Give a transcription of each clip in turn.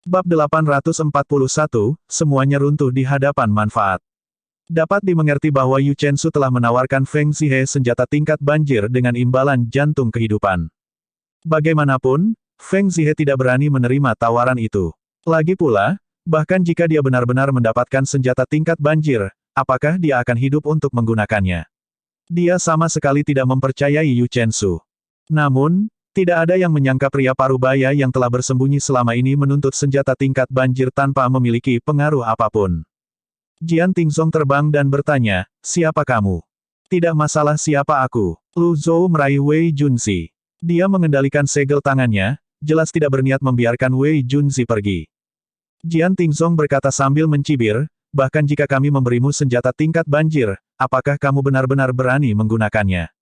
Bab 841, semuanya runtuh di hadapan manfaat. Dapat dimengerti bahwa Yu Chensu telah menawarkan Feng Zihe senjata tingkat banjir dengan imbalan jantung kehidupan. Bagaimanapun, Feng Zihe tidak berani menerima tawaran itu. Lagi pula, bahkan jika dia benar-benar mendapatkan senjata tingkat banjir, apakah dia akan hidup untuk menggunakannya? Dia sama sekali tidak mempercayai Yu Chensu. Namun, tidak ada yang menyangka pria parubaya yang telah bersembunyi selama ini menuntut senjata tingkat banjir tanpa memiliki pengaruh apapun. Jian Tingzong terbang dan bertanya, siapa kamu? Tidak masalah siapa aku. Lu Zhou meraih Wei Junzi. Dia mengendalikan segel tangannya, jelas tidak berniat membiarkan Wei Junzi pergi. Jian Tingzong berkata sambil mencibir, bahkan jika kami memberimu senjata tingkat banjir, apakah kamu benar-benar berani menggunakannya?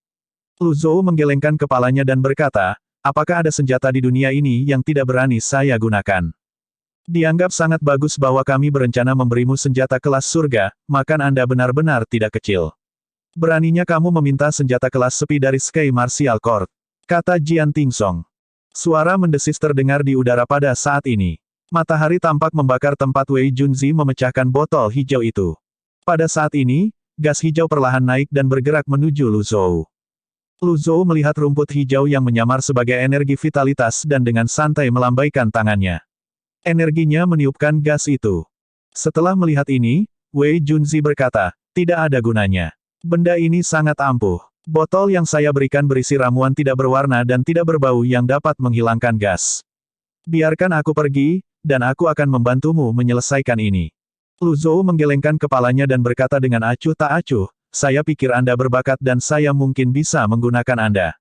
Lu Zhou menggelengkan kepalanya dan berkata, apakah ada senjata di dunia ini yang tidak berani saya gunakan? Dianggap sangat bagus bahwa kami berencana memberimu senjata kelas surga, maka Anda benar-benar tidak kecil. Beraninya kamu meminta senjata kelas sepi dari Sky Martial Court, kata Jian Tingzong. Suara mendesis terdengar di udara pada saat ini. Matahari tampak membakar tempat Wei Junzi memecahkan botol hijau itu. Pada saat ini, gas hijau perlahan naik dan bergerak menuju Lu Zhou. Lu Zhou melihat rumput hijau yang menyamar sebagai energi vitalitas dan dengan santai melambaikan tangannya. Energinya meniupkan gas itu. Setelah melihat ini, Wei Junzi berkata, tidak ada gunanya. Benda ini sangat ampuh. Botol yang saya berikan berisi ramuan tidak berwarna dan tidak berbau yang dapat menghilangkan gas. Biarkan aku pergi, dan aku akan membantumu menyelesaikan ini. Lu Zhou menggelengkan kepalanya dan berkata dengan acuh tak acuh, saya pikir Anda berbakat dan saya mungkin bisa menggunakan Anda.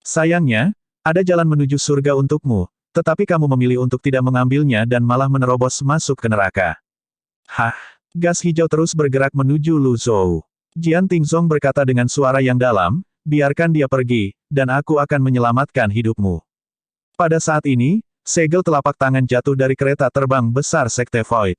Sayangnya, ada jalan menuju surga untukmu, tetapi kamu memilih untuk tidak mengambilnya dan malah menerobos masuk ke neraka. Hah? Gas hijau terus bergerak menuju Lu Zhou. Jian Tingzong berkata dengan suara yang dalam, biarkan dia pergi, dan aku akan menyelamatkan hidupmu. Pada saat ini, segel telapak tangan jatuh dari kereta terbang besar Sekte Void.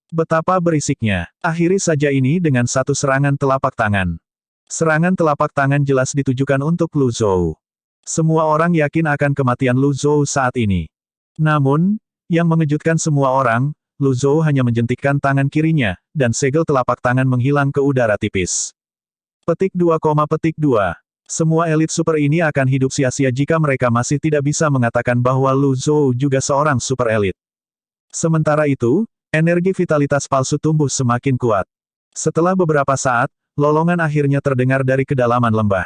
Betapa berisiknya. Akhiri saja ini dengan satu serangan telapak tangan. Serangan telapak tangan jelas ditujukan untuk Lu Zhou. Semua orang yakin akan kematian Lu Zhou saat ini. Namun, yang mengejutkan semua orang, Lu Zhou hanya menjentikkan tangan kirinya, dan segel telapak tangan menghilang ke udara tipis. Petik 2, Semua elit super ini akan hidup sia-sia jika mereka masih tidak bisa mengatakan bahwa Lu Zhou juga seorang super elit. Sementara itu, energi vitalitas palsu tumbuh semakin kuat. Setelah beberapa saat, lolongan akhirnya terdengar dari kedalaman lembah.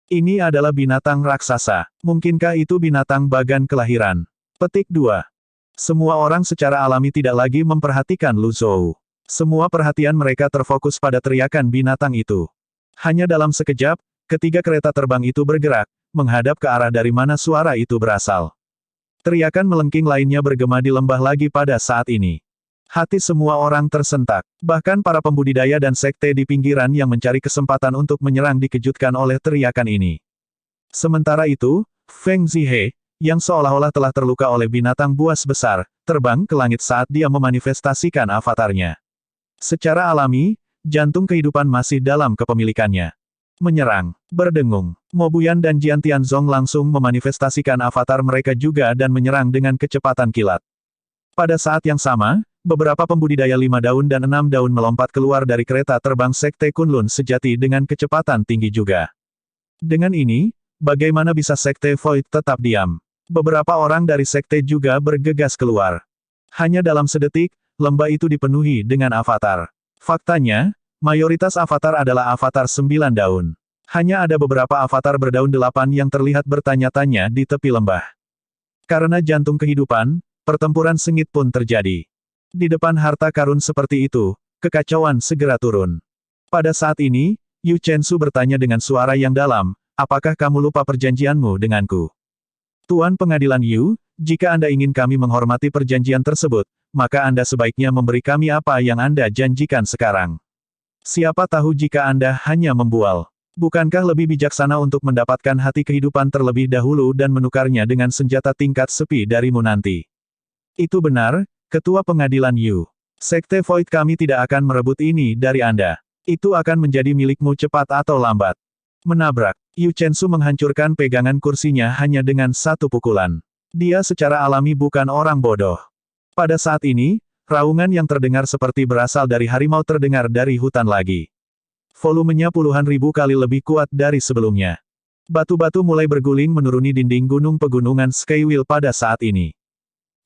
Ini adalah binatang raksasa. Mungkinkah itu binatang bagan kelahiran? Petik 2. Semua orang secara alami tidak lagi memperhatikan Lu Zhou. Semua perhatian mereka terfokus pada teriakan binatang itu. Hanya dalam sekejap, ketiga kereta terbang itu bergerak, menghadap ke arah dari mana suara itu berasal. Teriakan melengking lainnya bergema di lembah lagi pada saat ini. Hati semua orang tersentak. Bahkan para pembudidaya dan sekte di pinggiran yang mencari kesempatan untuk menyerang dikejutkan oleh teriakan ini. Sementara itu, Feng Zihe, yang seolah-olah telah terluka oleh binatang buas besar, terbang ke langit saat dia memanifestasikan avatarnya. Secara alami, jantung kehidupan masih dalam kepemilikannya. Menyerang, berdengung. Mobuyan dan Jian Tianzong langsung memanifestasikan avatar mereka juga dan menyerang dengan kecepatan kilat. Pada saat yang sama, beberapa pembudidaya 5 daun dan 6 daun melompat keluar dari kereta terbang Sekte Kunlun sejati dengan kecepatan tinggi juga. Dengan ini, bagaimana bisa Sekte Void tetap diam? Beberapa orang dari Sekte juga bergegas keluar. Hanya dalam sedetik, lembah itu dipenuhi dengan avatar. Faktanya, mayoritas avatar adalah avatar 9 daun. Hanya ada beberapa avatar berdaun 8 yang terlihat bertanya-tanya di tepi lembah. Karena jantung kehidupan, pertempuran sengit pun terjadi. Di depan harta karun seperti itu, kekacauan segera turun. Pada saat ini, Yu Chensu bertanya dengan suara yang dalam, apakah kamu lupa perjanjianmu denganku? Tuan Pengadilan Yu, jika Anda ingin kami menghormati perjanjian tersebut, maka Anda sebaiknya memberi kami apa yang Anda janjikan sekarang. Siapa tahu jika Anda hanya membual. Bukankah lebih bijaksana untuk mendapatkan hati kehidupan terlebih dahulu dan menukarnya dengan senjata tingkat sepi darimu nanti? Itu benar, Ketua Pengadilan Yu. Sekte Void kami tidak akan merebut ini dari Anda. Itu akan menjadi milikmu cepat atau lambat. Menabrak. Yu Chensu menghancurkan pegangan kursinya hanya dengan satu pukulan. Dia secara alami bukan orang bodoh. Pada saat ini, raungan yang terdengar seperti berasal dari harimau terdengar dari hutan lagi. Volumenya puluhan ribu kali lebih kuat dari sebelumnya. Batu-batu mulai berguling menuruni dinding gunung pegunungan Skywheel pada saat ini.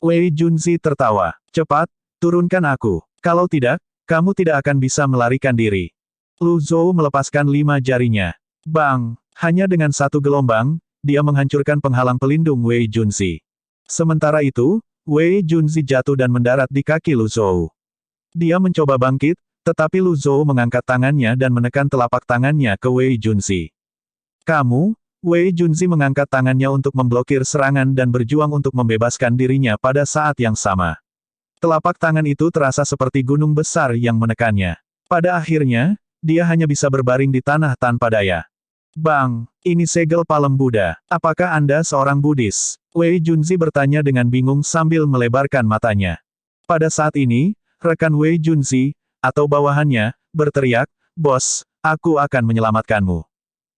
Wei Junzi tertawa. Cepat, turunkan aku. Kalau tidak, kamu tidak akan bisa melarikan diri. Lu Zhou melepaskan 5 jarinya. Bang! Hanya dengan satu gelombang, dia menghancurkan penghalang pelindung Wei Junzi. Sementara itu, Wei Junzi jatuh dan mendarat di kaki Lu Zhou. Dia mencoba bangkit, tetapi Lu Zhou mengangkat tangannya dan menekan telapak tangannya ke Wei Junzi. Kamu? Wei Junzi mengangkat tangannya untuk memblokir serangan dan berjuang untuk membebaskan dirinya pada saat yang sama. Telapak tangan itu terasa seperti gunung besar yang menekannya. Pada akhirnya, dia hanya bisa berbaring di tanah tanpa daya. Bang, ini segel palem Buddha. Apakah Anda seorang Buddhis? Wei Junzi bertanya dengan bingung sambil melebarkan matanya. Pada saat ini, rekan Wei Junzi, atau bawahannya, berteriak, "Bos, aku akan menyelamatkanmu."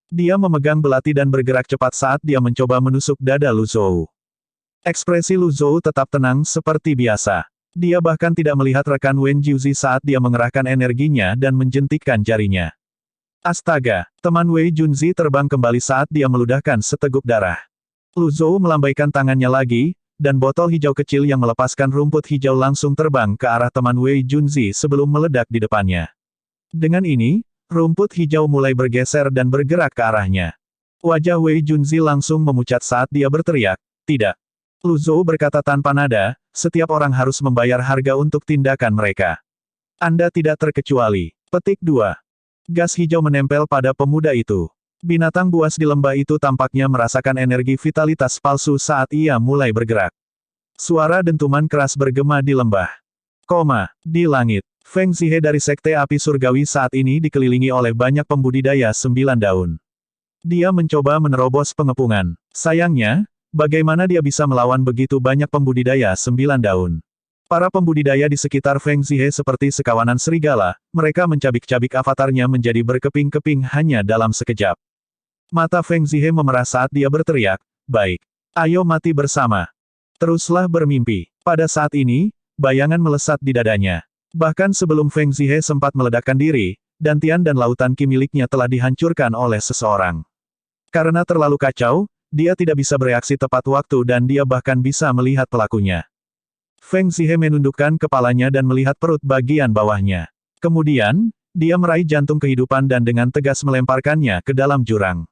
Dia memegang belati dan bergerak cepat saat dia mencoba menusuk dada Lu Zhou. Ekspresi Lu Zhou tetap tenang seperti biasa. Dia bahkan tidak melihat rekan Wen Jiuzi saat dia mengerahkan energinya dan menjentikkan jarinya. Astaga, teman Wei Junzi terbang kembali saat dia meludahkan seteguk darah. Lu Zhou melambaikan tangannya lagi, dan botol hijau kecil yang melepaskan rumput hijau langsung terbang ke arah teman Wei Junzi sebelum meledak di depannya. Dengan ini, rumput hijau mulai bergeser dan bergerak ke arahnya. Wajah Wei Junzi langsung memucat saat dia berteriak, "Tidak." Lu Zhou berkata tanpa nada, "Setiap orang harus membayar harga untuk tindakan mereka. Anda tidak terkecuali." Petik 2. Gas hijau menempel pada pemuda itu. Binatang buas di lembah itu tampaknya merasakan energi vitalitas palsu saat ia mulai bergerak. Suara dentuman keras bergema di lembah. Di langit. Feng Zihe dari Sekte Api Surgawi saat ini dikelilingi oleh banyak pembudidaya 9 daun. Dia mencoba menerobos pengepungan. Sayangnya, bagaimana dia bisa melawan begitu banyak pembudidaya 9 daun? Para pembudidaya di sekitar Feng Zihe seperti sekawanan serigala, mereka mencabik-cabik avatarnya menjadi berkeping-keping hanya dalam sekejap. Mata Feng Zihe memerah saat dia berteriak, "Baik. Ayo mati bersama." Teruslah bermimpi. Pada saat ini, bayangan melesat di dadanya. Bahkan sebelum Feng Zihe sempat meledakkan diri, Dantian dan lautan ki miliknya telah dihancurkan oleh seseorang. Karena terlalu kacau, dia tidak bisa bereaksi tepat waktu dan dia bahkan bisa melihat pelakunya. Feng Zihe menundukkan kepalanya dan melihat perut bagian bawahnya. Kemudian, dia meraih jantung kehidupan dan dengan tegas melemparkannya ke dalam jurang.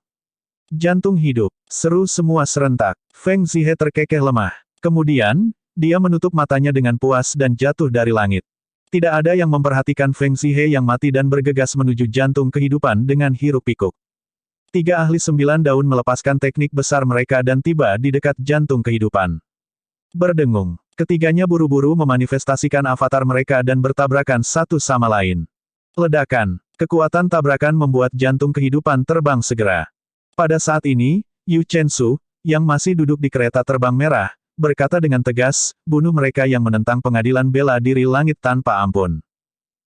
Jantung hidup. Seru semua serentak. Feng Zihe terkekeh lemah. Kemudian, dia menutup matanya dengan puas dan jatuh dari langit. Tidak ada yang memperhatikan Feng Zihe yang mati dan bergegas menuju jantung kehidupan dengan hiruk-pikuk. 3 ahli 9 daun melepaskan teknik besar mereka dan tiba di dekat jantung kehidupan. Berdengung. Ketiganya buru-buru memanifestasikan avatar mereka dan bertabrakan satu sama lain. Ledakan. Kekuatan tabrakan membuat jantung kehidupan terbang segera. Pada saat ini, Yu Chensu, yang masih duduk di kereta terbang merah, berkata dengan tegas, "Bunuh mereka yang menentang pengadilan bela diri langit tanpa ampun."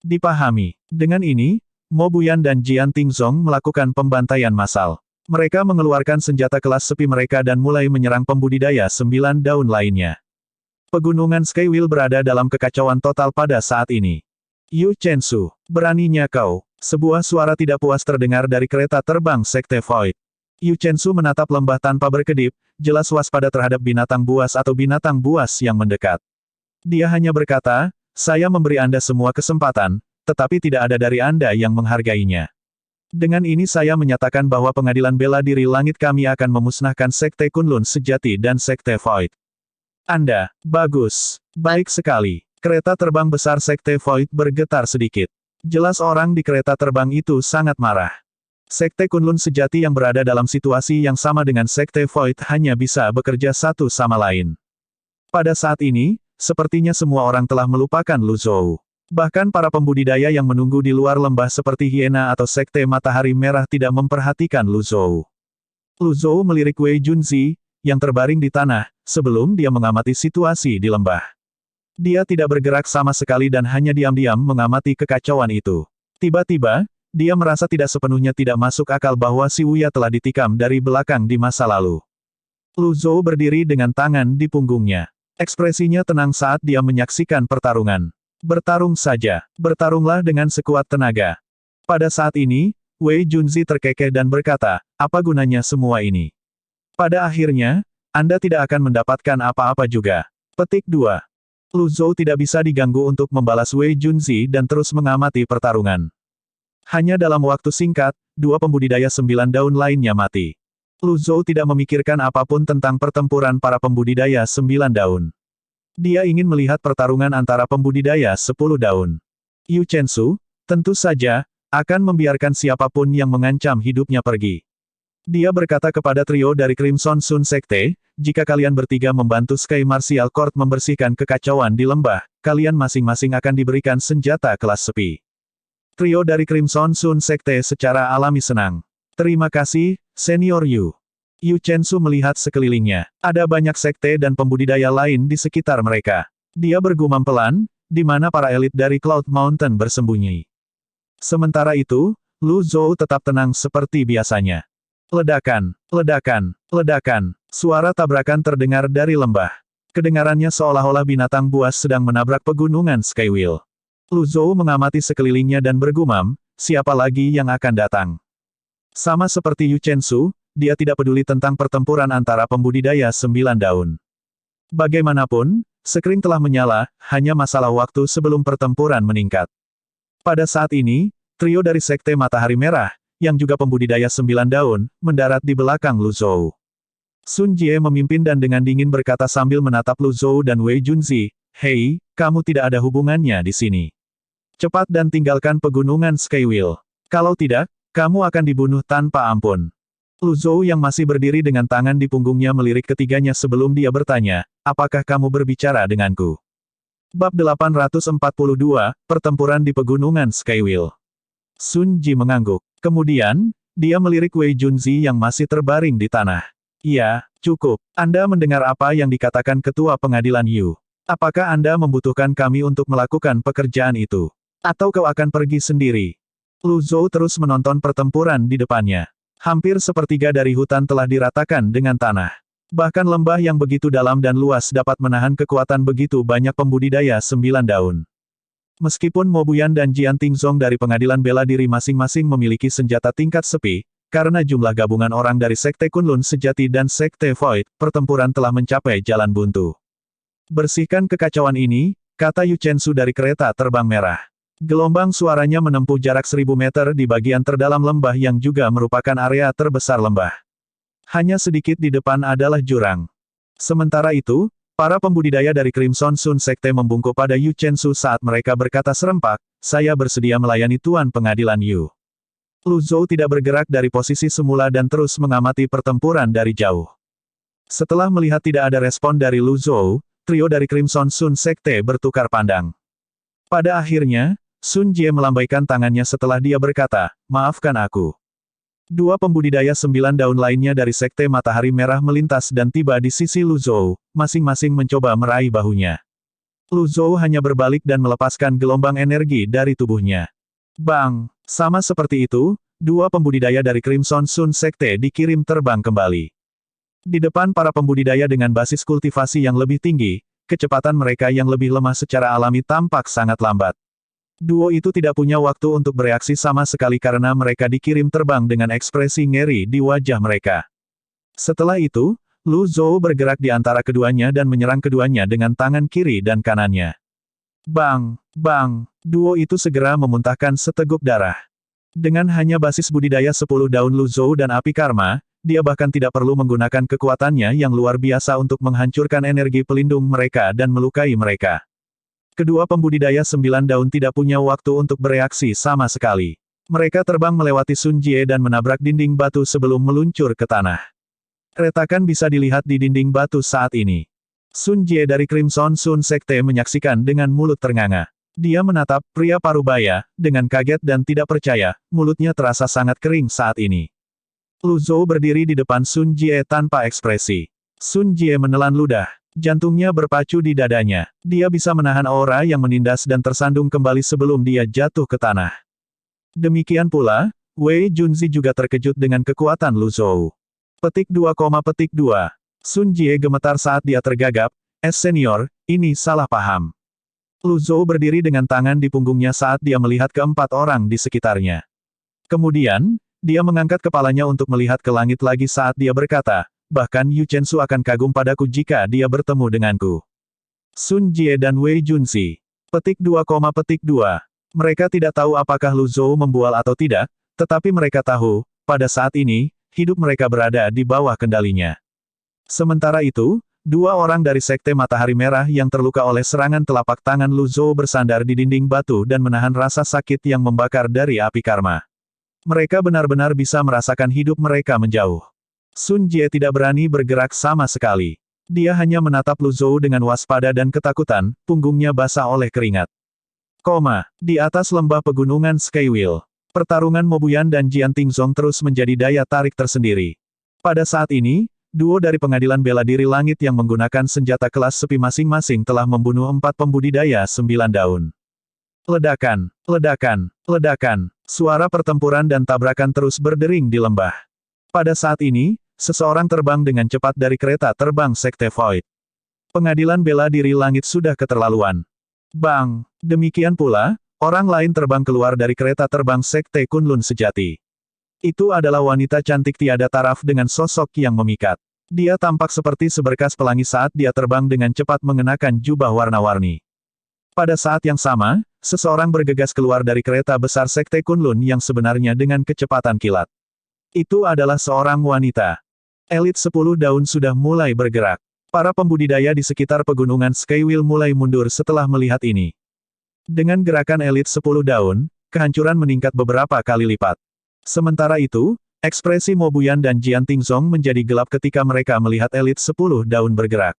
Dipahami. Dengan ini, Mo Buyan dan Jian Tingzong melakukan pembantaian massal. Mereka mengeluarkan senjata kelas sepi mereka dan mulai menyerang pembudidaya 9 daun lainnya. Pegunungan Skywheel berada dalam kekacauan total pada saat ini. Yu Chensu, beraninya kau? Sebuah suara tidak puas terdengar dari kereta terbang Sekte Void. Yu Chensu menatap lembah tanpa berkedip, jelas waspada terhadap binatang buas atau binatang buas yang mendekat. Dia hanya berkata, "Saya memberi Anda semua kesempatan, tetapi tidak ada dari Anda yang menghargainya. Dengan ini saya menyatakan bahwa pengadilan bela diri langit kami akan memusnahkan Sekte Kunlun sejati dan Sekte Void." Anda, bagus. Baik sekali. Kereta terbang besar Sekte Void bergetar sedikit. Jelas orang di kereta terbang itu sangat marah. Sekte Kunlun sejati yang berada dalam situasi yang sama dengan Sekte Void hanya bisa bekerja satu sama lain. Pada saat ini, sepertinya semua orang telah melupakan Lu Zhou. Bahkan para pembudidaya yang menunggu di luar lembah seperti Hiena atau Sekte Matahari Merah tidak memperhatikan Lu Zhou. Lu Zhou melirik Wei Junzi, yang terbaring di tanah, sebelum dia mengamati situasi di lembah. Dia tidak bergerak sama sekali dan hanya diam-diam mengamati kekacauan itu. Tiba-tiba, dia merasa tidak sepenuhnya tidak masuk akal bahwa si Wuya telah ditikam dari belakang di masa lalu. Lu Zhou berdiri dengan tangan di punggungnya. Ekspresinya tenang saat dia menyaksikan pertarungan. Bertarung saja. Bertarunglah dengan sekuat tenaga. Pada saat ini, Wei Junzi terkekeh dan berkata, apa gunanya semua ini? Pada akhirnya, Anda tidak akan mendapatkan apa-apa juga. Petik 2. Lu Zhou tidak bisa diganggu untuk membalas Wei Junzi dan terus mengamati pertarungan. Hanya dalam waktu singkat, dua pembudidaya 9 daun lainnya mati. Lu Zhou tidak memikirkan apapun tentang pertempuran para pembudidaya 9 daun. Dia ingin melihat pertarungan antara pembudidaya 10 daun. Yu Chensu, tentu saja, akan membiarkan siapapun yang mengancam hidupnya pergi. Dia berkata kepada trio dari Crimson Sun Sekte, jika kalian bertiga membantu Sky Martial Court membersihkan kekacauan di lembah, kalian masing-masing akan diberikan senjata kelas sepi. Trio dari Crimson Sun Sekte secara alami senang. Terima kasih, Senior Yu. Yu Chensu melihat sekelilingnya. Ada banyak sekte dan pembudidaya lain di sekitar mereka. Dia bergumam pelan, di mana para elit dari Cloud Mountain bersembunyi. Sementara itu, Lu Zhou tetap tenang seperti biasanya. Ledakan, ledakan, ledakan. Suara tabrakan terdengar dari lembah. Kedengarannya seolah-olah binatang buas sedang menabrak pegunungan Skywheel. Lu Zhou mengamati sekelilingnya dan bergumam, siapa lagi yang akan datang? Sama seperti Yu Chensu, dia tidak peduli tentang pertempuran antara pembudidaya 9 daun. Bagaimanapun, sekring telah menyala, hanya masalah waktu sebelum pertempuran meningkat. Pada saat ini, trio dari Sekte Matahari Merah, yang juga pembudidaya 9 daun, mendarat di belakang Lu Zhou. Sun Jie memimpin dan dengan dingin berkata sambil menatap Lu Zhou dan Wei Junzi, hei, kamu tidak ada hubungannya di sini. Cepat dan tinggalkan pegunungan Skywheel. Kalau tidak, kamu akan dibunuh tanpa ampun. Lu Zhou yang masih berdiri dengan tangan di punggungnya melirik ketiganya sebelum dia bertanya, apakah kamu berbicara denganku? Bab 842, Pertempuran di Pegunungan Skywheel. Sun Ji mengangguk. Kemudian, dia melirik Wei Junzi yang masih terbaring di tanah. Iya, cukup. Anda mendengar apa yang dikatakan Ketua Pengadilan Yu. Apakah Anda membutuhkan kami untuk melakukan pekerjaan itu? Atau kau akan pergi sendiri? Lu Zhou terus menonton pertempuran di depannya. Hampir sepertiga dari hutan telah diratakan dengan tanah. Bahkan lembah yang begitu dalam dan luas dapat menahan kekuatan begitu banyak pembudidaya 9 daun. Meskipun Mo Buyan dan Jian Tingzong dari pengadilan bela diri masing-masing memiliki senjata tingkat sepi, karena jumlah gabungan orang dari Sekte Kunlun Sejati dan Sekte Void, pertempuran telah mencapai jalan buntu. Bersihkan kekacauan ini, kata Yu Chensu dari kereta terbang merah. Gelombang suaranya menempuh jarak 1000 meter di bagian terdalam lembah yang juga merupakan area terbesar lembah. Hanya sedikit di depan adalah jurang. Sementara itu, para pembudidaya dari Crimson Sun Sekte membungkuk pada Yu Chensu saat mereka berkata serempak, saya bersedia melayani Tuan Pengadilan Yu. Lu Zhou tidak bergerak dari posisi semula dan terus mengamati pertempuran dari jauh. Setelah melihat tidak ada respon dari Lu Zhou, trio dari Crimson Sun Sekte bertukar pandang. Pada akhirnya, Sun Jie melambaikan tangannya setelah dia berkata, maafkan aku. Dua pembudidaya 9 daun lainnya dari Sekte Matahari Merah melintas dan tiba di sisi Lu Zhou, masing-masing mencoba meraih bahunya. Lu Zhou hanya berbalik dan melepaskan gelombang energi dari tubuhnya. Bang! Sama seperti itu, dua pembudidaya dari Crimson Sun Sekte dikirim terbang kembali. Di depan para pembudidaya dengan basis kultivasi yang lebih tinggi, kecepatan mereka yang lebih lemah secara alami tampak sangat lambat. Duo itu tidak punya waktu untuk bereaksi sama sekali karena mereka dikirim terbang dengan ekspresi ngeri di wajah mereka. Setelah itu, Lu Zhou bergerak di antara keduanya dan menyerang keduanya dengan tangan kiri dan kanannya. Bang! Bang! Duo itu segera memuntahkan seteguk darah. Dengan hanya basis budidaya 10 daun Lu Zhou dan api karma, dia bahkan tidak perlu menggunakan kekuatannya yang luar biasa untuk menghancurkan energi pelindung mereka dan melukai mereka. Kedua pembudidaya 9 daun tidak punya waktu untuk bereaksi sama sekali. Mereka terbang melewati Sun Jie dan menabrak dinding batu sebelum meluncur ke tanah. Retakan bisa dilihat di dinding batu saat ini. Sun Jie dari Crimson Sun Sekte menyaksikan dengan mulut ternganga. Dia menatap pria parubaya, dengan kaget dan tidak percaya, mulutnya terasa sangat kering saat ini. Lu Zhou berdiri di depan Sun Jie tanpa ekspresi. Sun Jie menelan ludah. Jantungnya berpacu di dadanya. Dia bisa menahan aura yang menindas dan tersandung kembali sebelum dia jatuh ke tanah. Demikian pula, Wei Junzi juga terkejut dengan kekuatan Lu Zhou. Petik 2, Sun Jie gemetar saat dia tergagap, Senior, ini salah paham. Lu Zhou berdiri dengan tangan di punggungnya saat dia melihat keempat orang di sekitarnya. Kemudian, dia mengangkat kepalanya untuk melihat ke langit lagi saat dia berkata, bahkan Yu Chensu akan kagum padaku jika dia bertemu denganku. Sun Jie dan Wei Junzi. Petik 2, petik 2. Mereka tidak tahu apakah Lu Zhou membual atau tidak, tetapi mereka tahu, pada saat ini, hidup mereka berada di bawah kendalinya. Sementara itu, dua orang dari Sekte Matahari Merah yang terluka oleh serangan telapak tangan Lu Zhou bersandar di dinding batu dan menahan rasa sakit yang membakar dari api karma. Mereka benar-benar bisa merasakan hidup mereka menjauh. Sun Jie tidak berani bergerak sama sekali. Dia hanya menatap Lu Zhou dengan waspada dan ketakutan, punggungnya basah oleh keringat. Di atas lembah pegunungan Skywheel. Pertarungan Mobuyan dan Jian Tingzong terus menjadi daya tarik tersendiri. Pada saat ini, duo dari pengadilan bela diri langit yang menggunakan senjata kelas sepi masing-masing telah membunuh 4 pembudidaya 9 daun. Ledakan, ledakan, ledakan. Suara pertempuran dan tabrakan terus berdering di lembah. Pada saat ini, seseorang terbang dengan cepat dari kereta terbang Sekte Void. Pengadilan bela diri langit sudah keterlaluan. Bang! Demikian pula, orang lain terbang keluar dari kereta terbang Sekte Kunlun sejati. Itu adalah wanita cantik tiada taraf dengan sosok yang memikat. Dia tampak seperti seberkas pelangi saat dia terbang dengan cepat mengenakan jubah warna-warni. Pada saat yang sama, seseorang bergegas keluar dari kereta besar Sekte Kunlun yang sebenarnya dengan kecepatan kilat. Itu adalah seorang wanita. Elit 10 daun sudah mulai bergerak. Para pembudidaya di sekitar pegunungan Skywheel mulai mundur setelah melihat ini. Dengan gerakan elit 10 daun, kehancuran meningkat beberapa kali lipat. Sementara itu, ekspresi Mobuyan dan Jian Tingzong menjadi gelap ketika mereka melihat elit 10 daun bergerak.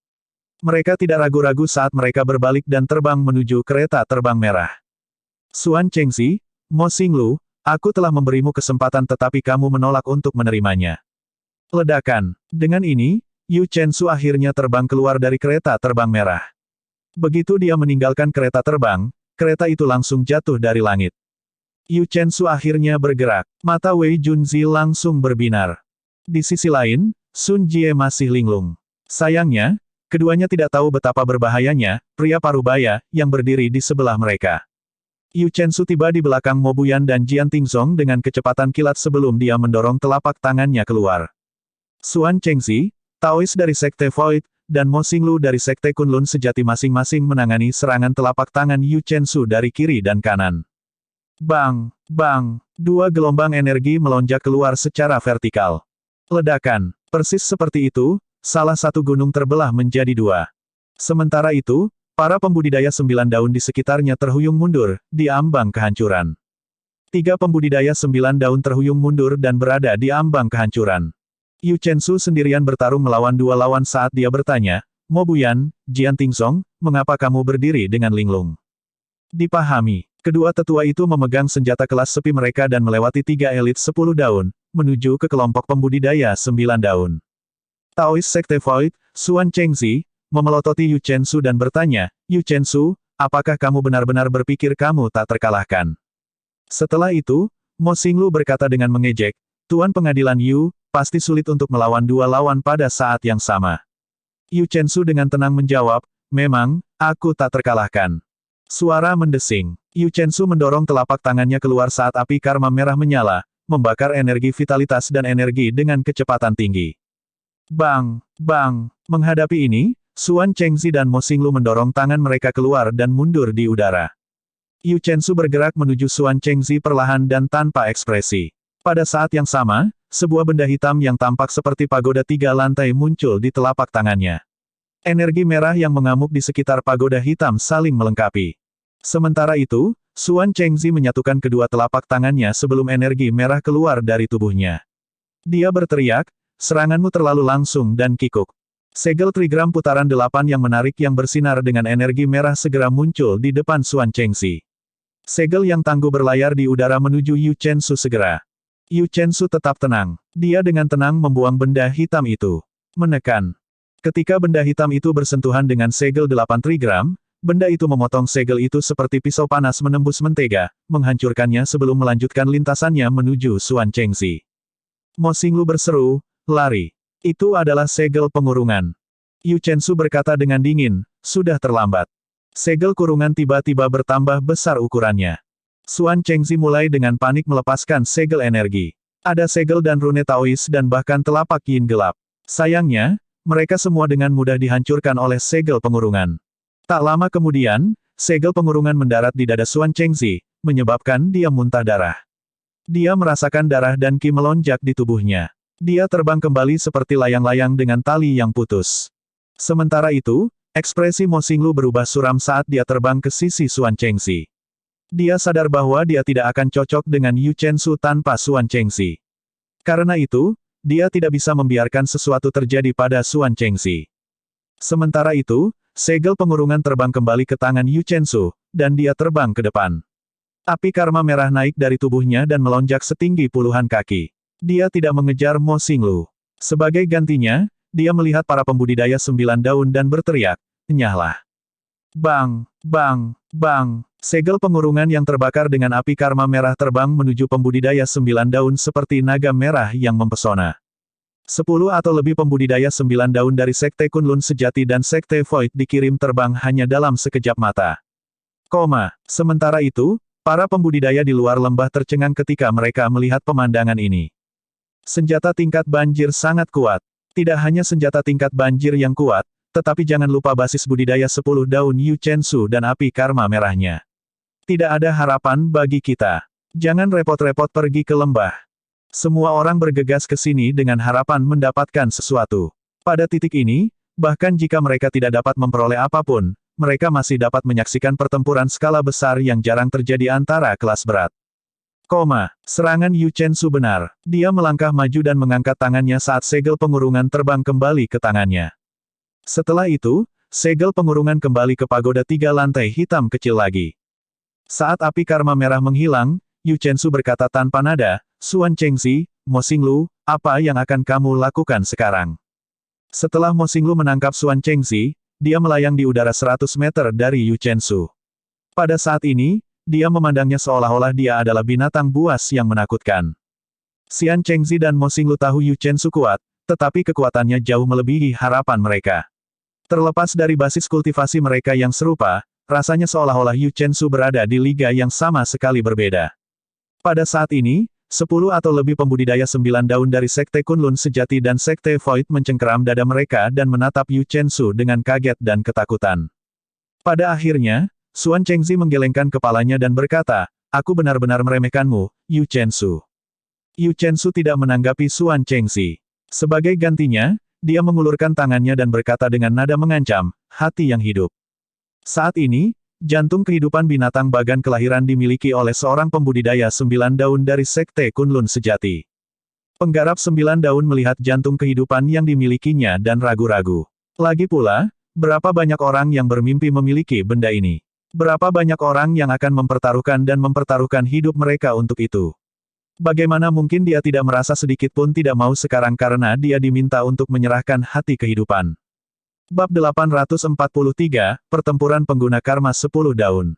Mereka tidak ragu-ragu saat mereka berbalik dan terbang menuju kereta terbang merah. Xuan Chengxi, Mo Xinglu, aku telah memberimu kesempatan tetapi kamu menolak untuk menerimanya. Ledakan. Dengan ini, Yu Chensu akhirnya terbang keluar dari kereta terbang merah. Begitu dia meninggalkan kereta terbang, kereta itu langsung jatuh dari langit. Yu Chensu akhirnya bergerak. Mata Wei Junzi langsung berbinar. Di sisi lain, Sun Jie masih linglung. Sayangnya, keduanya tidak tahu betapa berbahayanya pria parubaya yang berdiri di sebelah mereka. Yu Chensu tiba di belakang Mobuyan dan Jian Tingzong dengan kecepatan kilat sebelum dia mendorong telapak tangannya keluar. Xuan Chengxi, Taois dari Sekte Void, dan Mo Xinglu dari Sekte Kunlun sejati masing-masing menangani serangan telapak tangan Yu Chensu dari kiri dan kanan. Bang! Bang! Dua gelombang energi melonjak keluar secara vertikal. Ledakan. Persis seperti itu, salah satu gunung terbelah menjadi dua. Sementara itu, para pembudidaya 9 daun di sekitarnya terhuyung mundur, di ambang kehancuran. 3 pembudidaya 9 daun terhuyung mundur dan berada di ambang kehancuran. Yu Chensu sendirian bertarung melawan 2 lawan saat dia bertanya, Mobuyan, Jian Tingzong, mengapa kamu berdiri dengan linglung? Dipahami. Kedua tetua itu memegang senjata kelas sepi mereka dan melewati 3 elit 10 daun, menuju ke kelompok pembudidaya 9 daun. Taois Sekte Void, Xuan Chengxi, memelototi Yu Chensu dan bertanya, Yu Chensu, apakah kamu benar-benar berpikir kamu tak terkalahkan? Setelah itu, Mo Xinglu berkata dengan mengejek, Tuan Pengadilan Yu, pasti sulit untuk melawan 2 lawan pada saat yang sama. Yu Chensu dengan tenang menjawab, memang, aku tak terkalahkan. Suara mendesing. Yu Chensu mendorong telapak tangannya keluar saat api karma merah menyala, membakar energi vitalitas dan energi dengan kecepatan tinggi. Bang! Bang! Menghadapi ini, Xuan Chengxi dan Mo Xinglu mendorong tangan mereka keluar dan mundur di udara. Yu Chensu bergerak menuju Xuan Chengxi perlahan dan tanpa ekspresi. Pada saat yang sama, sebuah benda hitam yang tampak seperti pagoda 3 lantai muncul di telapak tangannya. Energi merah yang mengamuk di sekitar pagoda hitam saling melengkapi. Sementara itu, Xuan Chengxi menyatukan kedua telapak tangannya sebelum energi merah keluar dari tubuhnya. Dia berteriak, seranganmu terlalu langsung dan kikuk. Segel trigram putaran 8 yang menarik yang bersinar dengan energi merah segera muncul di depan Xuan Chengxi. Segel yang tangguh berlayar di udara menuju Yu Chensu segera. Yu Chensu tetap tenang. Dia dengan tenang membuang benda hitam itu. Menekan. Ketika benda hitam itu bersentuhan dengan segel 8 trigram, benda itu memotong segel itu seperti pisau panas menembus mentega, menghancurkannya sebelum melanjutkan lintasannya menuju Xuan Chengxi. Mo Xinglu berseru, lari. Itu adalah segel pengurungan. Yu Chensu berkata dengan dingin, sudah terlambat. Segel kurungan tiba-tiba bertambah besar ukurannya. Xuan Chengzi mulai dengan panik melepaskan segel energi. Ada segel dan rune Taois dan bahkan telapak yin gelap. Sayangnya, mereka semua dengan mudah dihancurkan oleh segel pengurungan. Tak lama kemudian, segel pengurungan mendarat di dada Xuan Chengzi, menyebabkan dia muntah darah. Dia merasakan darah dan qi melonjak di tubuhnya. Dia terbang kembali seperti layang-layang dengan tali yang putus. Sementara itu, ekspresi Mo Xinglu berubah suram saat dia terbang ke sisi Xuan Chengzi. Dia sadar bahwa dia tidak akan cocok dengan Yu Chensu tanpa Xuan Chengzi. Karena itu, dia tidak bisa membiarkan sesuatu terjadi pada Xuan Chengzi. Sementara itu, segel pengurungan terbang kembali ke tangan Yu Chensu, dan dia terbang ke depan. Api karma merah naik dari tubuhnya dan melonjak setinggi puluhan kaki. Dia tidak mengejar Mo Xinglu. Sebagai gantinya, dia melihat para pembudidaya 9 daun dan berteriak, "Nyahlah!" Bang! Bang! Bang! Segel pengurungan yang terbakar dengan api karma merah terbang menuju pembudidaya 9 daun seperti naga merah yang mempesona. 10 atau lebih pembudidaya 9 daun dari Sekte Kunlun Sejati dan Sekte Void dikirim terbang hanya dalam sekejap mata. Sementara itu, para pembudidaya di luar lembah tercengang ketika mereka melihat pemandangan ini. Senjata tingkat banjir sangat kuat. Tidak hanya senjata tingkat banjir yang kuat, tetapi jangan lupa basis budidaya 10 daun Yu Chensu dan api karma merahnya. Tidak ada harapan bagi kita. Jangan repot-repot pergi ke lembah. Semua orang bergegas ke sini dengan harapan mendapatkan sesuatu. Pada titik ini, bahkan jika mereka tidak dapat memperoleh apapun, mereka masih dapat menyaksikan pertempuran skala besar yang jarang terjadi antara kelas berat. Serangan Yu Chensu benar. Dia melangkah maju dan mengangkat tangannya saat segel pengurungan terbang kembali ke tangannya. Setelah itu, segel pengurungan kembali ke pagoda 3 lantai hitam kecil lagi. Saat api karma merah menghilang, Yu Chensu berkata tanpa nada, "Xuan Chengzi, Mo Xinglu, apa yang akan kamu lakukan sekarang?" Setelah Mo Xinglu menangkap Xuan Chengzi, dia melayang di udara 100 meter dari Yu Chensu. Pada saat ini, dia memandangnya seolah-olah dia adalah binatang buas yang menakutkan. Xuan Chengzi dan Mo Xinglu tahu Yu Chensu kuat, tetapi kekuatannya jauh melebihi harapan mereka. Terlepas dari basis kultivasi mereka yang serupa, rasanya seolah-olah Yu Chensu berada di liga yang sama sekali berbeda. Pada saat ini, 10 atau lebih pembudidaya 9 daun dari Sekte Kunlun Sejati dan Sekte Void mencengkeram dada mereka dan menatap Yu Chensu dengan kaget dan ketakutan. Pada akhirnya, Xuan Chengzi menggelengkan kepalanya dan berkata, "Aku benar-benar meremehkanmu, Yu Chensu." Yu Chensu tidak menanggapi Xuan Chengzi. Sebagai gantinya, dia mengulurkan tangannya dan berkata dengan nada mengancam, "Hati yang hidup." Saat ini, jantung kehidupan binatang bagan kelahiran dimiliki oleh seorang pembudidaya 9 daun dari Sekte Kunlun Sejati. Penggarap 9 daun melihat jantung kehidupan yang dimilikinya dan ragu-ragu. Lagi pula, berapa banyak orang yang bermimpi memiliki benda ini? Berapa banyak orang yang akan mempertaruhkan hidup mereka untuk itu? Bagaimana mungkin dia tidak merasa sedikit pun tidak mau sekarang karena dia diminta untuk menyerahkan hati kehidupan? Bab 843, Pertempuran Pengguna Karma 10 Daun.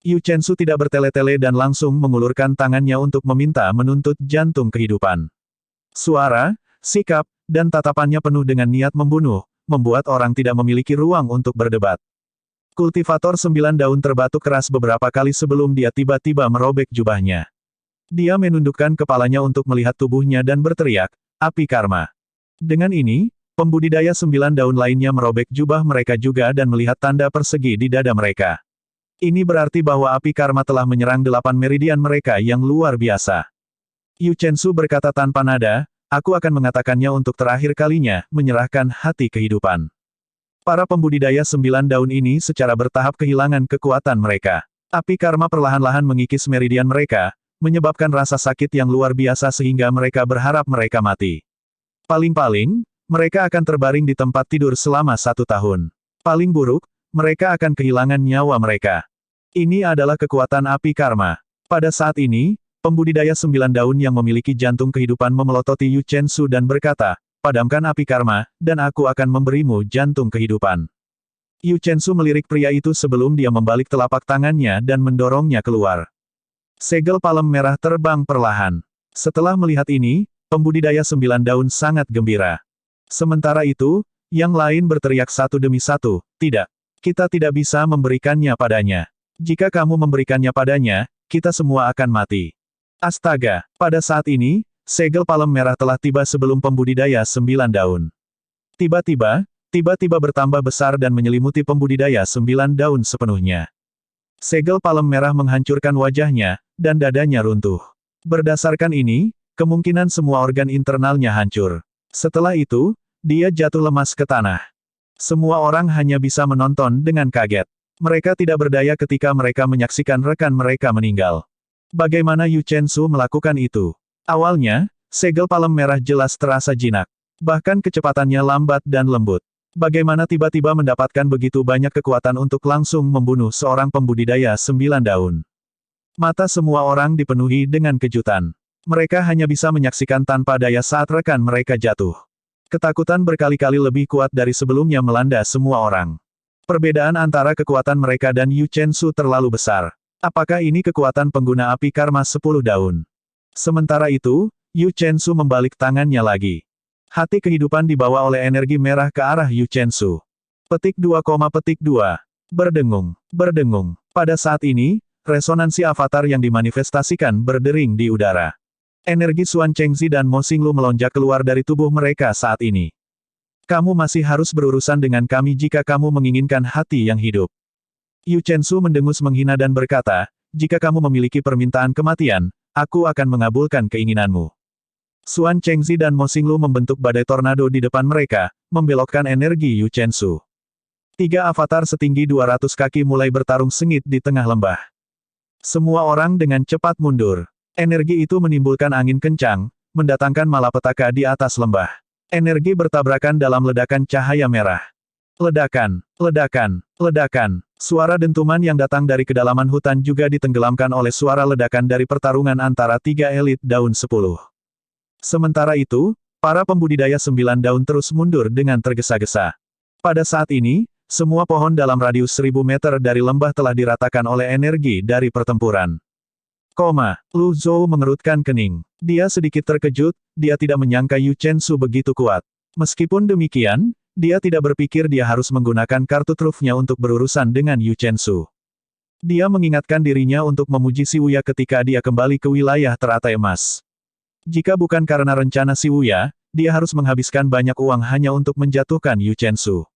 Yu Chensu tidak bertele-tele dan langsung mengulurkan tangannya untuk meminta menuntut jantung kehidupan. Suara, sikap, dan tatapannya penuh dengan niat membunuh, membuat orang tidak memiliki ruang untuk berdebat. Kultivator 9 daun terbatuk keras beberapa kali sebelum dia tiba-tiba merobek jubahnya. Dia menundukkan kepalanya untuk melihat tubuhnya dan berteriak, "Api karma." Dengan ini, pembudidaya 9 daun lainnya merobek jubah mereka juga dan melihat tanda persegi di dada mereka. Ini berarti bahwa api karma telah menyerang 8 meridian mereka yang luar biasa. Yu Chensu berkata tanpa nada, "Aku akan mengatakannya untuk terakhir kalinya, menyerahkan hati kehidupan." Para pembudidaya 9 daun ini secara bertahap kehilangan kekuatan mereka. Api karma perlahan-lahan mengikis meridian mereka, menyebabkan rasa sakit yang luar biasa sehingga mereka berharap mereka mati. Paling-paling, mereka akan terbaring di tempat tidur selama 1 tahun. Paling buruk, mereka akan kehilangan nyawa mereka. Ini adalah kekuatan api karma. Pada saat ini, pembudidaya 9 daun yang memiliki jantung kehidupan memelototi Yu Chensu dan berkata, "Padamkan api karma, dan aku akan memberimu jantung kehidupan." Yu Chensu melirik pria itu sebelum dia membalik telapak tangannya dan mendorongnya keluar. Segel palem merah terbang perlahan. Setelah melihat ini, pembudidaya 9 daun sangat gembira. Sementara itu, Yang lain berteriak satu demi satu, tidak. Kita tidak bisa memberikannya padanya. Jika kamu memberikannya padanya, kita semua akan mati. Astaga, pada saat ini, segel palem merah telah tiba sebelum pembudidaya 9 daun. Tiba-tiba bertambah besar dan menyelimuti pembudidaya 9 daun sepenuhnya. Segel palem merah menghancurkan wajahnya, dan dadanya runtuh. Berdasarkan ini, kemungkinan semua organ internalnya hancur. Setelah itu, dia jatuh lemas ke tanah. Semua orang hanya bisa menonton dengan kaget. Mereka tidak berdaya ketika mereka menyaksikan rekan mereka meninggal. Bagaimana Yu Chensu melakukan itu? Awalnya, segel palem merah jelas terasa jinak. Bahkan kecepatannya lambat dan lembut. Bagaimana tiba-tiba mendapatkan begitu banyak kekuatan untuk langsung membunuh seorang pembudidaya 9 daun. Mata semua orang dipenuhi dengan kejutan. Mereka hanya bisa menyaksikan tanpa daya saat rekan mereka jatuh. Ketakutan berkali-kali lebih kuat dari sebelumnya melanda semua orang. Perbedaan antara kekuatan mereka dan Yu Chensu terlalu besar. Apakah ini kekuatan pengguna api karma 10 daun? Sementara itu, Yu Chensu membalik tangannya lagi. Hati kehidupan dibawa oleh energi merah ke arah Yu Chensu. Petik 2, berdengung. Pada saat ini, resonansi avatar yang dimanifestasikan berdering di udara. Energi Xuan Chengzi dan Mo Xinglu melonjak keluar dari tubuh mereka saat ini. Kamu masih harus berurusan dengan kami jika kamu menginginkan hati yang hidup. Yu Chensu mendengus menghina dan berkata, jika kamu memiliki permintaan kematian, aku akan mengabulkan keinginanmu. Xuan Chengzi dan Mo Xinglu membentuk badai tornado di depan mereka, membelokkan energi Yu Chensu. 3 avatar setinggi 200 kaki mulai bertarung sengit di tengah lembah. Semua orang dengan cepat mundur. Energi itu menimbulkan angin kencang, mendatangkan malapetaka di atas lembah. Energi bertabrakan dalam ledakan cahaya merah. Ledakan. Suara dentuman yang datang dari kedalaman hutan juga ditenggelamkan oleh suara ledakan dari pertarungan antara 3 elit daun 10. Sementara itu, para pembudidaya 9 daun terus mundur dengan tergesa-gesa. Pada saat ini, semua pohon dalam radius 1000 meter dari lembah telah diratakan oleh energi dari pertempuran. Lu Zhou mengerutkan kening. Dia sedikit terkejut, dia tidak menyangka Yu Chensu begitu kuat. Meskipun demikian, dia tidak berpikir dia harus menggunakan kartu trufnya untuk berurusan dengan Yu Chensu. Dia mengingatkan dirinya untuk memuji Si Wuya ketika dia kembali ke wilayah teratai emas. Jika bukan karena rencana Si Wuya, dia harus menghabiskan banyak uang hanya untuk menjatuhkan Yu Chensu.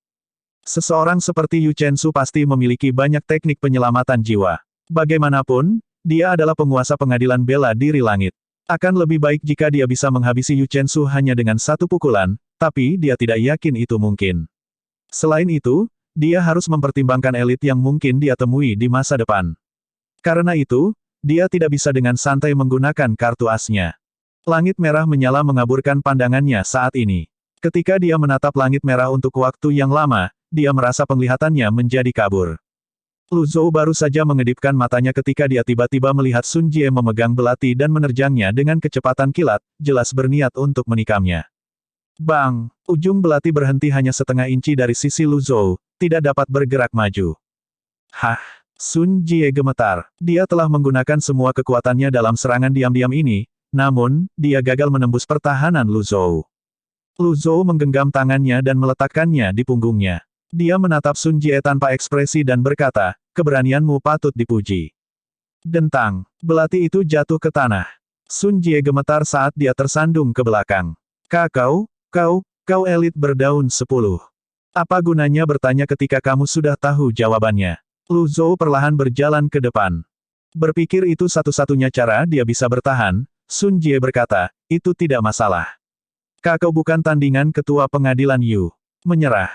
Seseorang seperti Yu Chensu pasti memiliki banyak teknik penyelamatan jiwa. Bagaimanapun, dia adalah penguasa pengadilan bela diri langit. Akan lebih baik jika dia bisa menghabisi Yu Chensu hanya dengan satu pukulan, tapi dia tidak yakin itu mungkin. Selain itu, dia harus mempertimbangkan elit yang mungkin dia temui di masa depan. Karena itu, dia tidak bisa dengan santai menggunakan kartu asnya. Langit merah menyala mengaburkan pandangannya saat ini. Ketika dia menatap langit merah untuk waktu yang lama, dia merasa penglihatannya menjadi kabur. Lu Zhou baru saja mengedipkan matanya ketika dia tiba-tiba melihat Sun Jie memegang belati dan menerjangnya dengan kecepatan kilat, jelas berniat untuk menikamnya. Bang! Ujung belati berhenti hanya setengah inci dari sisi Lu Zhou, tidak dapat bergerak maju. Hah! Sun Jie gemetar. Dia telah menggunakan semua kekuatannya dalam serangan diam-diam ini, namun, dia gagal menembus pertahanan Lu Zhou. Lu Zhou menggenggam tangannya dan meletakkannya di punggungnya. Dia menatap Sun Jie tanpa ekspresi dan berkata, keberanianmu patut dipuji. Dentang, belati itu jatuh ke tanah. Sun Jie gemetar saat dia tersandung ke belakang. Kau elit berdaun 10. Apa gunanya bertanya ketika kamu sudah tahu jawabannya? Lu Zhou perlahan berjalan ke depan. Berpikir itu satu-satunya cara dia bisa bertahan, Sun Jie berkata, itu tidak masalah. Kau bukan tandingan ketua pengadilan Yu. Menyerah.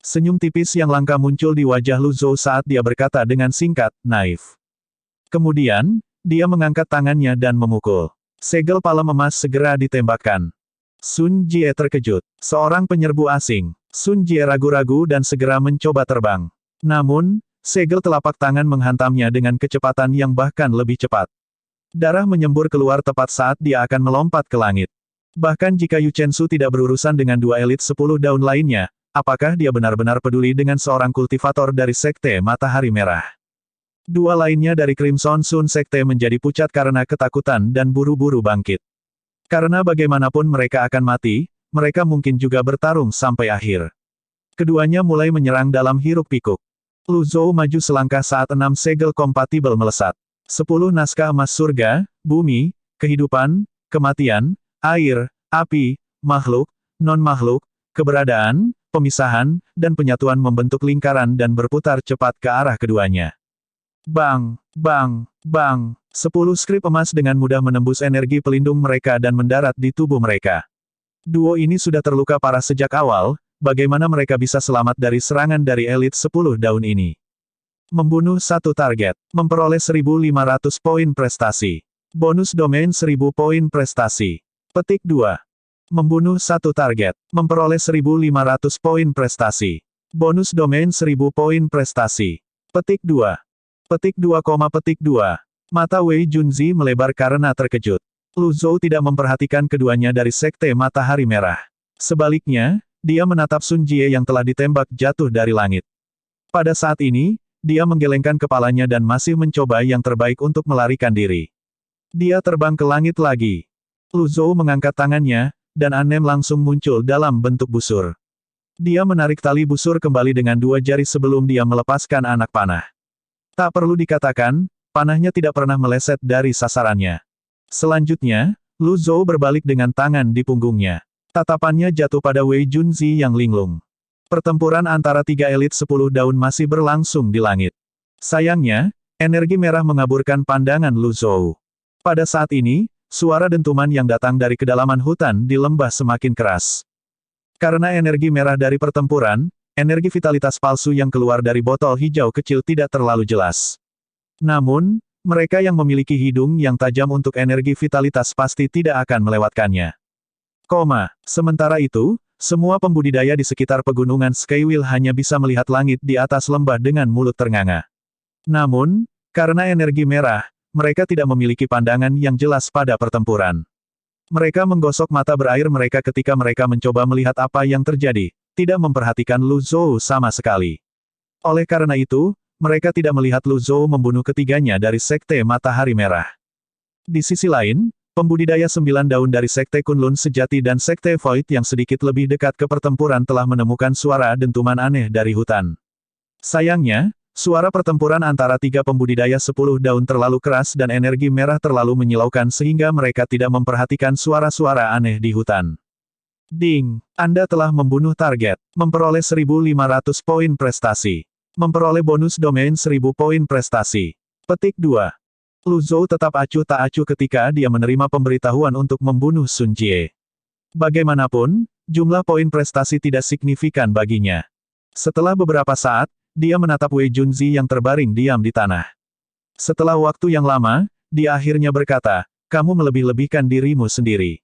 Senyum tipis yang langka muncul di wajah Lu Zhou saat dia berkata dengan singkat, naif. Kemudian, dia mengangkat tangannya dan memukul. Segel palem emas segera ditembakkan. Sun Jie terkejut. Seorang penyerbu asing. Sun Jie ragu-ragu dan segera mencoba terbang. Namun, segel telapak tangan menghantamnya dengan kecepatan yang bahkan lebih cepat. Darah menyembur keluar tepat saat dia akan melompat ke langit. Bahkan jika Yu Chensu tidak berurusan dengan 2 elit 10 daun lainnya, apakah dia benar-benar peduli dengan seorang kultivator dari Sekte Matahari Merah? 2 lainnya dari Crimson Sun Sekte menjadi pucat karena ketakutan dan buru-buru bangkit. Karena bagaimanapun mereka akan mati, mereka mungkin juga bertarung sampai akhir. Keduanya mulai menyerang dalam hiruk-pikuk. Lu Zhou maju selangkah saat 6 segel kompatibel melesat. 10 naskah emas surga, bumi, kehidupan, kematian, air, api, makhluk, non-makhluk, keberadaan, pemisahan, dan penyatuan membentuk lingkaran dan berputar cepat ke arah keduanya. Bang, bang, bang. 10 skrip emas dengan mudah menembus energi pelindung mereka dan mendarat di tubuh mereka. Duo ini sudah terluka parah sejak awal, bagaimana mereka bisa selamat dari serangan dari elit 10 daun ini? Membunuh satu target, memperoleh 1.500 poin prestasi. Bonus domain 1.000 poin prestasi. Petik 2. Membunuh satu target, memperoleh 1.500 poin prestasi. Bonus domain 1.000 poin prestasi. Petik 2. Petik 2, petik 2. Mata Wei Junzi melebar karena terkejut. Lu Zhou tidak memperhatikan keduanya dari Sekte Matahari Merah. Sebaliknya, dia menatap Sun Jie yang telah ditembak jatuh dari langit. Pada saat ini, dia menggelengkan kepalanya dan masih mencoba yang terbaik untuk melarikan diri. Dia terbang ke langit lagi. Lu Zhou mengangkat tangannya, dan Anem langsung muncul dalam bentuk busur. Dia menarik tali busur kembali dengan 2 jari sebelum dia melepaskan anak panah. Tak perlu dikatakan, panahnya tidak pernah meleset dari sasarannya. Selanjutnya, Lu Zhou berbalik dengan tangan di punggungnya. Tatapannya jatuh pada Wei Junzi yang linglung. Pertempuran antara 3 elit 10 daun masih berlangsung di langit. Sayangnya, energi merah mengaburkan pandangan Lu Zhou. Pada saat ini, suara dentuman yang datang dari kedalaman hutan di lembah semakin keras. Karena energi merah dari pertempuran, energi vitalitas palsu yang keluar dari botol hijau kecil tidak terlalu jelas. Namun, mereka yang memiliki hidung yang tajam untuk energi vitalitas pasti tidak akan melewatkannya. Sementara itu, semua pembudidaya di sekitar pegunungan Skywheel hanya bisa melihat langit di atas lembah dengan mulut ternganga. Namun, karena energi merah, mereka tidak memiliki pandangan yang jelas pada pertempuran. Mereka menggosok mata berair mereka ketika mereka mencoba melihat apa yang terjadi, tidak memperhatikan Lu Zhou sama sekali. Oleh karena itu, mereka tidak melihat Lu Zhou membunuh ketiganya dari Sekte Matahari Merah. Di sisi lain, pembudidaya 9 daun dari Sekte Kunlun Sejati dan Sekte Void yang sedikit lebih dekat ke pertempuran telah menemukan suara dentuman aneh dari hutan. Sayangnya, suara pertempuran antara 3 pembudidaya 10 daun terlalu keras dan energi merah terlalu menyilaukan sehingga mereka tidak memperhatikan suara-suara aneh di hutan. Ding! Anda telah membunuh target, memperoleh 1.500 poin prestasi. Memperoleh bonus domain 1.000 poin prestasi. Petik 2. Lu Zhou tetap acuh tak acuh ketika dia menerima pemberitahuan untuk membunuh Sun Jie. Bagaimanapun, jumlah poin prestasi tidak signifikan baginya. Setelah beberapa saat, dia menatap Wei Junzi yang terbaring diam di tanah. Setelah waktu yang lama, dia akhirnya berkata, "Kamu melebih-lebihkan dirimu sendiri."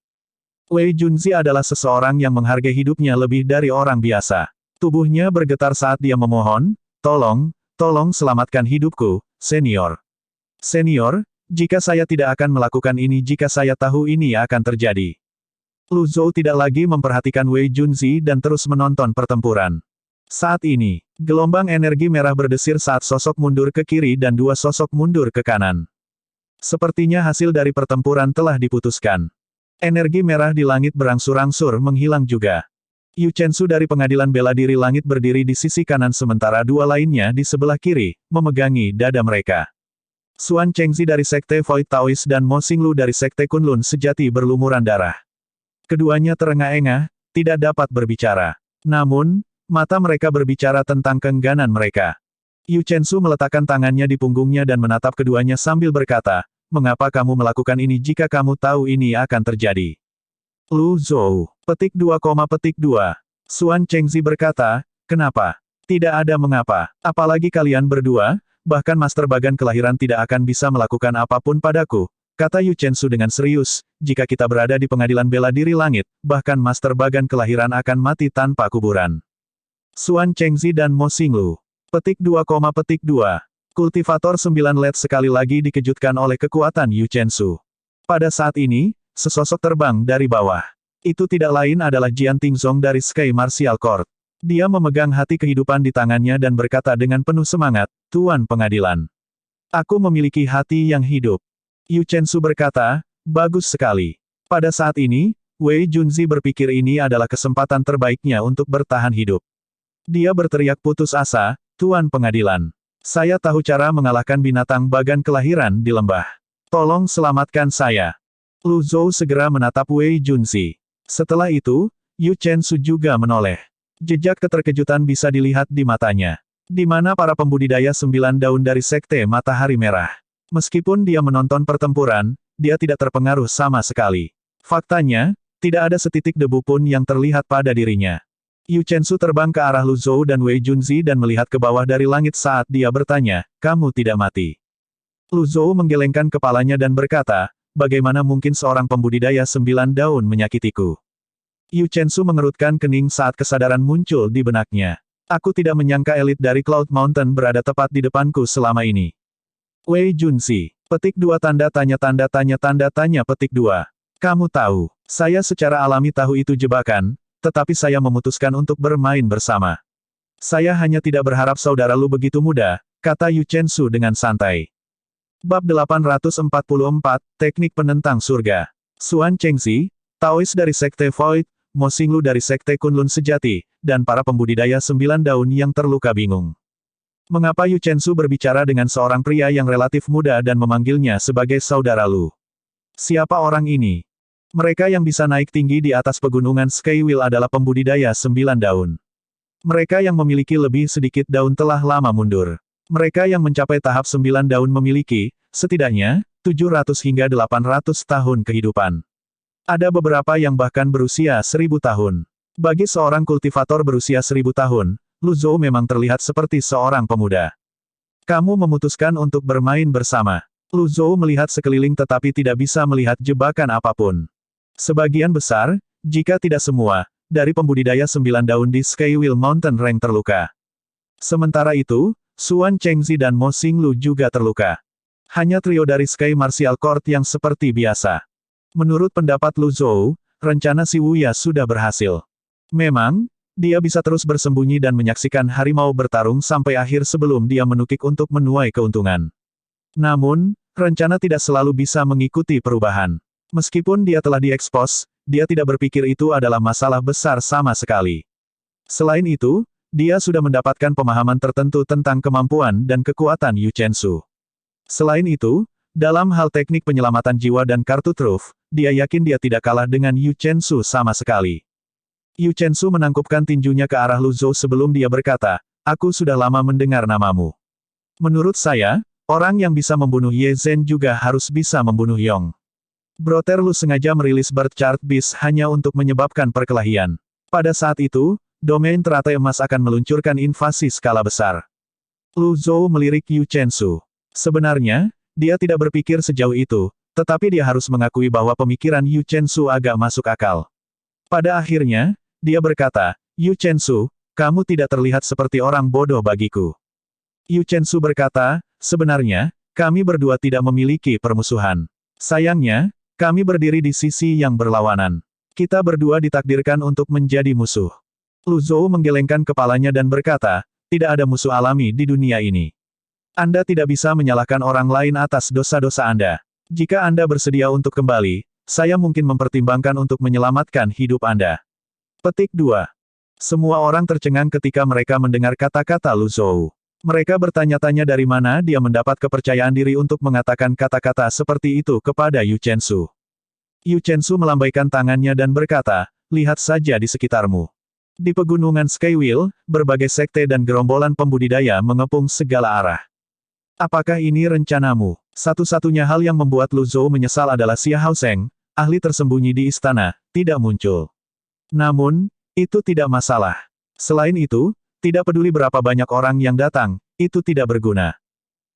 Wei Junzi adalah seseorang yang menghargai hidupnya lebih dari orang biasa. Tubuhnya bergetar saat dia memohon, tolong selamatkan hidupku, senior. Senior, jika saya tidak akan melakukan ini jika saya tahu ini akan terjadi." Lu Zhou tidak lagi memperhatikan Wei Junzi dan terus menonton pertempuran. Saat ini, gelombang energi merah berdesir saat sosok mundur ke kiri dan 2 sosok mundur ke kanan. Sepertinya hasil dari pertempuran telah diputuskan. Energi merah di langit berangsur-angsur menghilang juga. Yu Chensu dari Pengadilan Bela Diri Langit berdiri di sisi kanan sementara 2 lainnya di sebelah kiri, memegangi dada mereka. Xuan Chengzi dari Sekte Void Taoist dan Mo Xinglu dari Sekte Kunlun Sejati berlumuran darah. Keduanya terengah-engah, tidak dapat berbicara. Namun, mata mereka berbicara tentang keengganan mereka. Yu Chensu meletakkan tangannya di punggungnya dan menatap keduanya sambil berkata, "Mengapa kamu melakukan ini jika kamu tahu ini akan terjadi?" Lu Zhou. Petik 2, petik 2. Xuan Chengzi berkata, "Kenapa? Tidak ada mengapa. Apalagi kalian berdua, bahkan Master Bagan Kelahiran tidak akan bisa melakukan apapun padaku," kata Yu Chensu dengan serius, "jika kita berada di Pengadilan Bela Diri Langit, bahkan Master Bagan Kelahiran akan mati tanpa kuburan." Xuan Chengzi dan Mo Xinglu. Petik 2, petik 2. Kultivator 9 LED sekali lagi dikejutkan oleh kekuatan Yu Chensu. Pada saat ini, sesosok terbang dari bawah. Itu tidak lain adalah Jian Tingzong dari Sky Martial Court. Dia memegang hati kehidupan di tangannya dan berkata dengan penuh semangat, "Tuan Pengadilan. Aku memiliki hati yang hidup." Yu Chensu berkata, "Bagus sekali." Pada saat ini, Wei Junzi berpikir ini adalah kesempatan terbaiknya untuk bertahan hidup. Dia berteriak putus asa, Tuan Pengadilan. Saya tahu cara mengalahkan binatang bagan kelahiran di lembah. Tolong selamatkan saya. Lu Zhou segera menatap Wei Junzi. Setelah itu, Yu Chensu juga menoleh. Jejak keterkejutan bisa dilihat di matanya. Di mana para pembudidaya 9 daun dari Sekte Matahari Merah. Meskipun dia menonton pertempuran, dia tidak terpengaruh sama sekali. Faktanya, tidak ada setitik debu pun yang terlihat pada dirinya. Yu Chensu terbang ke arah Lu Zhou dan Wei Junzi dan melihat ke bawah dari langit saat dia bertanya, kamu tidak mati. Lu Zhou menggelengkan kepalanya dan berkata, bagaimana mungkin seorang pembudidaya 9 daun menyakitiku? Yu Chensu mengerutkan kening saat kesadaran muncul di benaknya. Aku tidak menyangka elit dari Cloud Mountain berada tepat di depanku selama ini. Wei Junzi. Petik 2 tanda tanya petik 2. Kamu tahu, saya secara alami tahu itu jebakan, tetapi saya memutuskan untuk bermain bersama. Saya hanya tidak berharap saudara lu begitu mudah, kata Yu Chensu dengan santai. Bab 844, Teknik Penentang Surga. Xuan Chengxi, Taois dari Sekte Void, Mo Xinglu dari Sekte Kunlun Sejati, dan para pembudidaya 9 daun yang terluka bingung. Mengapa Yu Chensu berbicara dengan seorang pria yang relatif muda dan memanggilnya sebagai saudara Lu? Siapa orang ini? Mereka yang bisa naik tinggi di atas pegunungan Skywheel adalah pembudidaya 9 daun. Mereka yang memiliki lebih sedikit daun telah lama mundur. Mereka yang mencapai tahap 9 daun memiliki, setidaknya, 700 hingga 800 tahun kehidupan. Ada beberapa yang bahkan berusia 1000 tahun. Bagi seorang kultivator berusia 1000 tahun, Lu Zhou memang terlihat seperti seorang pemuda. Kamu memutuskan untuk bermain bersama. Lu Zhou melihat sekeliling tetapi tidak bisa melihat jebakan apapun. Sebagian besar, jika tidak semua, dari pembudidaya 9 daun di Skywheel Mountain Range terluka. Sementara itu, Xuan Chengxi dan Mo Xinglu juga terluka. Hanya trio dari Sky Martial Court yang seperti biasa. Menurut pendapat Lu Zhou, rencana si Wuya sudah berhasil. Memang, dia bisa terus bersembunyi dan menyaksikan harimau bertarung sampai akhir sebelum dia menukik untuk menuai keuntungan. Namun, rencana tidak selalu bisa mengikuti perubahan. Meskipun dia telah diekspos, dia tidak berpikir itu adalah masalah besar sama sekali. Selain itu, dia sudah mendapatkan pemahaman tertentu tentang kemampuan dan kekuatan Yu Chensu. Selain itu, dalam hal teknik penyelamatan jiwa dan kartu truf, dia yakin dia tidak kalah dengan Yu Chensu sama sekali. Yu Chensu menangkupkan tinjunya ke arah Lu Zhou sebelum dia berkata, aku sudah lama mendengar namamu. Menurut saya, orang yang bisa membunuh Ye Zhen juga harus bisa membunuh Yong. Brother Lu sengaja merilis Birth Chart Beast hanya untuk menyebabkan perkelahian. Pada saat itu, domain teratai emas akan meluncurkan invasi skala besar. Lu Zhou melirik Yu Chensu. Sebenarnya, dia tidak berpikir sejauh itu, tetapi dia harus mengakui bahwa pemikiran Yu Chensu agak masuk akal. Pada akhirnya, dia berkata, Yu Chensu, kamu tidak terlihat seperti orang bodoh bagiku. Yu Chensu berkata, sebenarnya, kami berdua tidak memiliki permusuhan. Sayangnya, kami berdiri di sisi yang berlawanan. Kita berdua ditakdirkan untuk menjadi musuh. Lu Zhou menggelengkan kepalanya dan berkata, tidak ada musuh alami di dunia ini. Anda tidak bisa menyalahkan orang lain atas dosa-dosa Anda. Jika Anda bersedia untuk kembali, saya mungkin mempertimbangkan untuk menyelamatkan hidup Anda. Petik 2. Semua orang tercengang ketika mereka mendengar kata-kata Lu Zhou. Mereka bertanya-tanya dari mana dia mendapat kepercayaan diri untuk mengatakan kata-kata seperti itu kepada Yu Chensu. Yu Chensu melambaikan tangannya dan berkata, lihat saja di sekitarmu. Di pegunungan Skywheel, berbagai sekte dan gerombolan pembudidaya mengepung segala arah. Apakah ini rencanamu? Satu-satunya hal yang membuat Lu Zhou menyesal adalah Xia Haosheng, ahli tersembunyi di istana, tidak muncul. Namun, itu tidak masalah. Selain itu, tidak peduli berapa banyak orang yang datang, itu tidak berguna.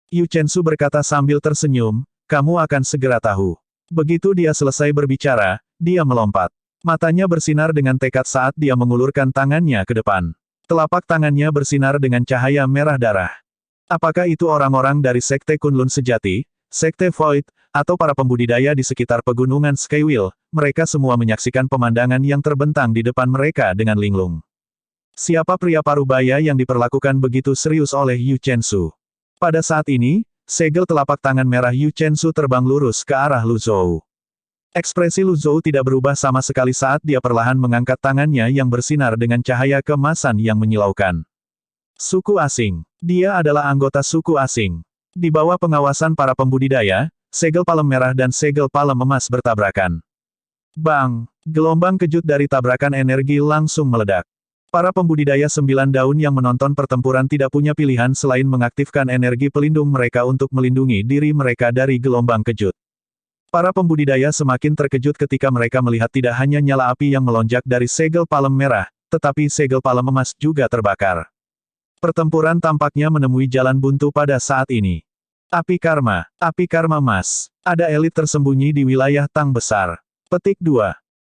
Yu Chensu berkata sambil tersenyum, kamu akan segera tahu. Begitu dia selesai berbicara, dia melompat. Matanya bersinar dengan tekad saat dia mengulurkan tangannya ke depan. Telapak tangannya bersinar dengan cahaya merah darah. Apakah itu orang-orang dari Sekte Kunlun Sejati, Sekte Void, atau para pembudidaya di sekitar pegunungan Skywheel, mereka semua menyaksikan pemandangan yang terbentang di depan mereka dengan linglung. Siapa pria parubaya yang diperlakukan begitu serius oleh Yu Chensu? Pada saat ini, segel telapak tangan merah Yu Chensu terbang lurus ke arah Lu Zhou. Ekspresi Lu Zhou tidak berubah sama sekali saat dia perlahan mengangkat tangannya yang bersinar dengan cahaya keemasan yang menyilaukan. Suku asing. Dia adalah anggota suku asing. Di bawah pengawasan para pembudidaya, segel palem merah dan segel palem emas bertabrakan. Bang! Gelombang kejut dari tabrakan energi langsung meledak. Para pembudidaya 9 daun yang menonton pertempuran tidak punya pilihan selain mengaktifkan energi pelindung mereka untuk melindungi diri mereka dari gelombang kejut. Para pembudidaya semakin terkejut ketika mereka melihat tidak hanya nyala api yang melonjak dari segel palem merah, tetapi segel palem emas juga terbakar. Pertempuran tampaknya menemui jalan buntu pada saat ini. Api karma emas. Ada elit tersembunyi di wilayah Tang besar. Petik 2.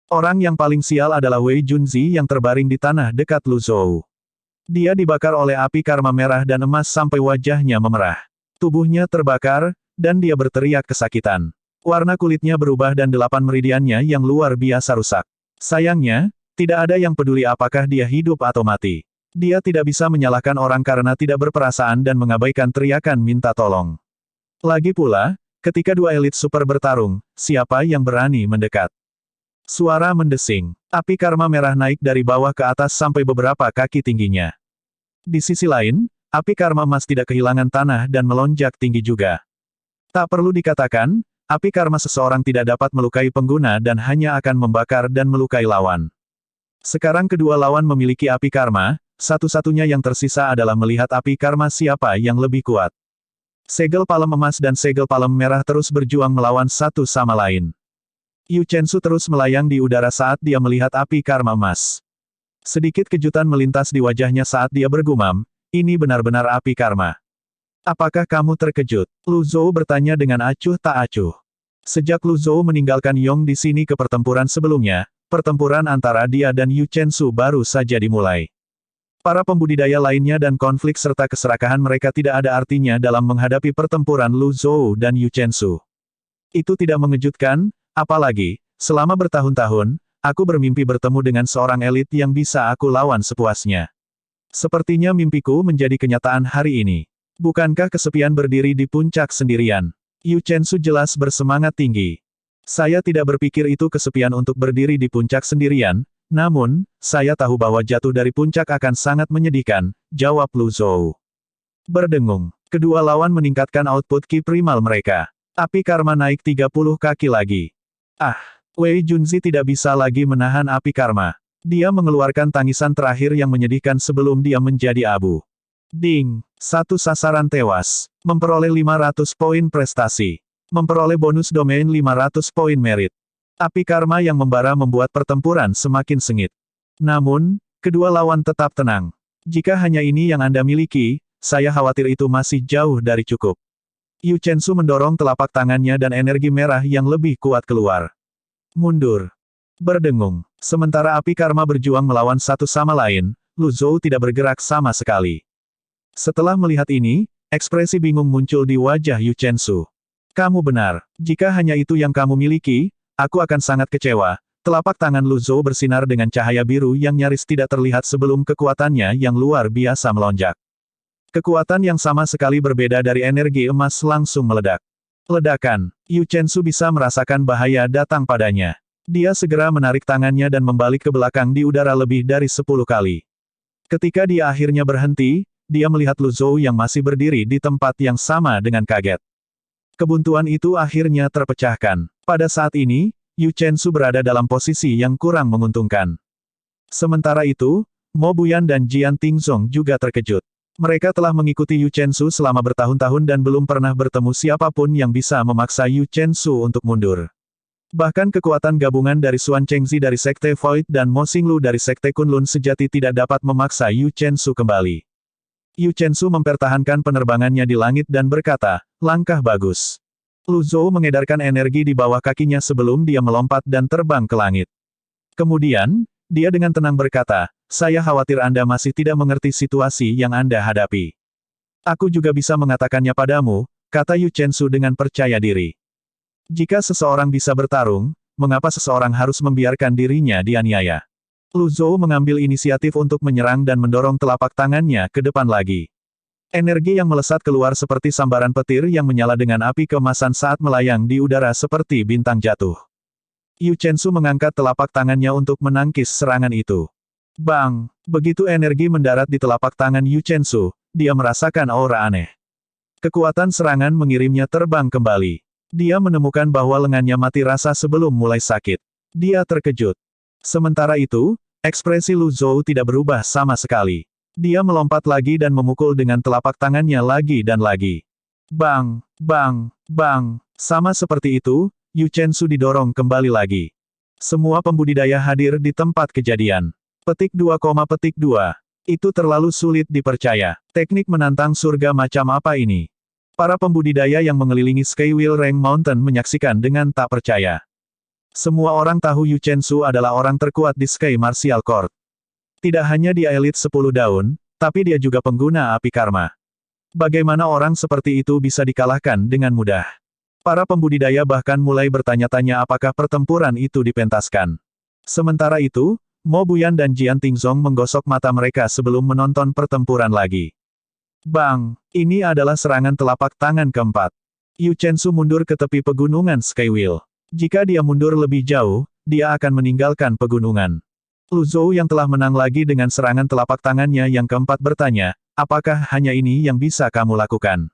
Orang yang paling sial adalah Wei Junzi yang terbaring di tanah dekat Lu Zhou. Dia dibakar oleh api karma merah dan emas sampai wajahnya memerah. Tubuhnya terbakar, dan dia berteriak kesakitan. Warna kulitnya berubah dan 8 meridiannya yang luar biasa rusak. Sayangnya, tidak ada yang peduli apakah dia hidup atau mati. Dia tidak bisa menyalahkan orang karena tidak berperasaan dan mengabaikan teriakan minta tolong. Lagi pula, ketika dua elit super bertarung, siapa yang berani mendekat? Suara mendesing. Api karma merah naik dari bawah ke atas sampai beberapa kaki tingginya. Di sisi lain, api karma emas tidak kehilangan tanah dan melonjak tinggi juga. Tak perlu dikatakan, api karma seseorang tidak dapat melukai pengguna dan hanya akan membakar dan melukai lawan. Sekarang kedua lawan memiliki api karma, satu-satunya yang tersisa adalah melihat api karma siapa yang lebih kuat. Segel palem emas dan segel palem merah terus berjuang melawan satu sama lain. Yu Chensu terus melayang di udara saat dia melihat api karma emas. Sedikit kejutan melintas di wajahnya saat dia bergumam, ini benar-benar api karma. Apakah kamu terkejut? Lu Zhou bertanya dengan acuh tak acuh. Sejak Lu Zhou meninggalkan Yong di sini ke pertempuran sebelumnya, pertempuran antara dia dan Yu Chensu baru saja dimulai. Para pembudidaya lainnya dan konflik serta keserakahan mereka tidak ada artinya dalam menghadapi pertempuran Lu Zhou dan Yu Chensu. Itu tidak mengejutkan, apalagi, selama bertahun-tahun, aku bermimpi bertemu dengan seorang elit yang bisa aku lawan sepuasnya. Sepertinya mimpiku menjadi kenyataan hari ini. Bukankah kesepian berdiri di puncak sendirian? Yu Chensu jelas bersemangat tinggi. Saya tidak berpikir itu kesepian untuk berdiri di puncak sendirian, namun, saya tahu bahwa jatuh dari puncak akan sangat menyedihkan, jawab Lu Zhou. Berdengung. Kedua lawan meningkatkan output ki primal mereka. Api karma naik 30 kaki lagi. Wei Junzi tidak bisa lagi menahan api karma. Dia mengeluarkan tangisan terakhir yang menyedihkan sebelum dia menjadi abu. Ding! Satu sasaran tewas. Memperoleh 500 poin prestasi. Memperoleh bonus domain 500 poin merit. Api karma yang membara membuat pertempuran semakin sengit. Namun, kedua lawan tetap tenang. Jika hanya ini yang Anda miliki, saya khawatir itu masih jauh dari cukup. Yu Chensu mendorong telapak tangannya dan energi merah yang lebih kuat keluar. Mundur. Berdengung. Sementara api karma berjuang melawan satu sama lain, Lu Zhou tidak bergerak sama sekali. Setelah melihat ini, ekspresi bingung muncul di wajah Yu Chensu. Kamu benar. Jika hanya itu yang kamu miliki, aku akan sangat kecewa. Telapak tangan Lu Zhou bersinar dengan cahaya biru yang nyaris tidak terlihat sebelum kekuatannya yang luar biasa melonjak. Kekuatan yang sama sekali berbeda dari energi emas langsung meledak. Ledakan. Yu Chensu bisa merasakan bahaya datang padanya. Dia segera menarik tangannya dan membalik ke belakang di udara lebih dari 10 kali. Ketika dia akhirnya berhenti, dia melihat Lu Zhou yang masih berdiri di tempat yang sama dengan kaget. Kebuntuan itu akhirnya terpecahkan. Pada saat ini, Yu Chensu berada dalam posisi yang kurang menguntungkan. Sementara itu, Mo Buyan dan Jian Tingzong juga terkejut. Mereka telah mengikuti Yu Chensu selama bertahun-tahun dan belum pernah bertemu siapapun yang bisa memaksa Yu Chensu untuk mundur. Bahkan kekuatan gabungan dari Xuan Chengzi dari Sekte Void dan Mo Xinglu dari Sekte Kunlun sejati tidak dapat memaksa Yu Chensu kembali. Yu Chensu mempertahankan penerbangannya di langit dan berkata, langkah bagus. Lu Zhou mengedarkan energi di bawah kakinya sebelum dia melompat dan terbang ke langit. Kemudian, dia dengan tenang berkata, saya khawatir Anda masih tidak mengerti situasi yang Anda hadapi. Aku juga bisa mengatakannya padamu, kata Yu Chensu dengan percaya diri. Jika seseorang bisa bertarung, mengapa seseorang harus membiarkan dirinya dianiaya? Lu Zhou mengambil inisiatif untuk menyerang dan mendorong telapak tangannya ke depan lagi. Energi yang melesat keluar seperti sambaran petir yang menyala dengan api keemasan saat melayang di udara seperti bintang jatuh. Yu Chensu mengangkat telapak tangannya untuk menangkis serangan itu. Bang! Begitu energi mendarat di telapak tangan Yu Chensu, dia merasakan aura aneh. Kekuatan serangan mengirimnya terbang kembali. Dia menemukan bahwa lengannya mati rasa sebelum mulai sakit. Dia terkejut. Sementara itu, ekspresi Lu Zhou tidak berubah sama sekali. Dia melompat lagi dan memukul dengan telapak tangannya lagi dan lagi. Bang! Bang! Bang! Sama seperti itu, Yu Chensu didorong kembali lagi. Semua pembudidaya hadir di tempat kejadian. Petik 2, petik 2. Itu terlalu sulit dipercaya. Teknik menantang surga macam apa ini? Para pembudidaya yang mengelilingi Skywheel Range Mountain menyaksikan dengan tak percaya. Semua orang tahu Yu Chensu adalah orang terkuat di Sky Martial Court. Tidak hanya dia elit 10 daun, tapi dia juga pengguna api karma. Bagaimana orang seperti itu bisa dikalahkan dengan mudah? Para pembudidaya bahkan mulai bertanya-tanya apakah pertempuran itu dipentaskan. Sementara itu, Mo Buyan dan Jian Tingzong menggosok mata mereka sebelum menonton pertempuran lagi. Bang! Ini adalah serangan telapak tangan keempat. Yu Chensu mundur ke tepi pegunungan Skywheel. Jika dia mundur lebih jauh, dia akan meninggalkan pegunungan. Lu Zhou yang telah menang lagi dengan serangan telapak tangannya yang keempat bertanya, apakah hanya ini yang bisa kamu lakukan?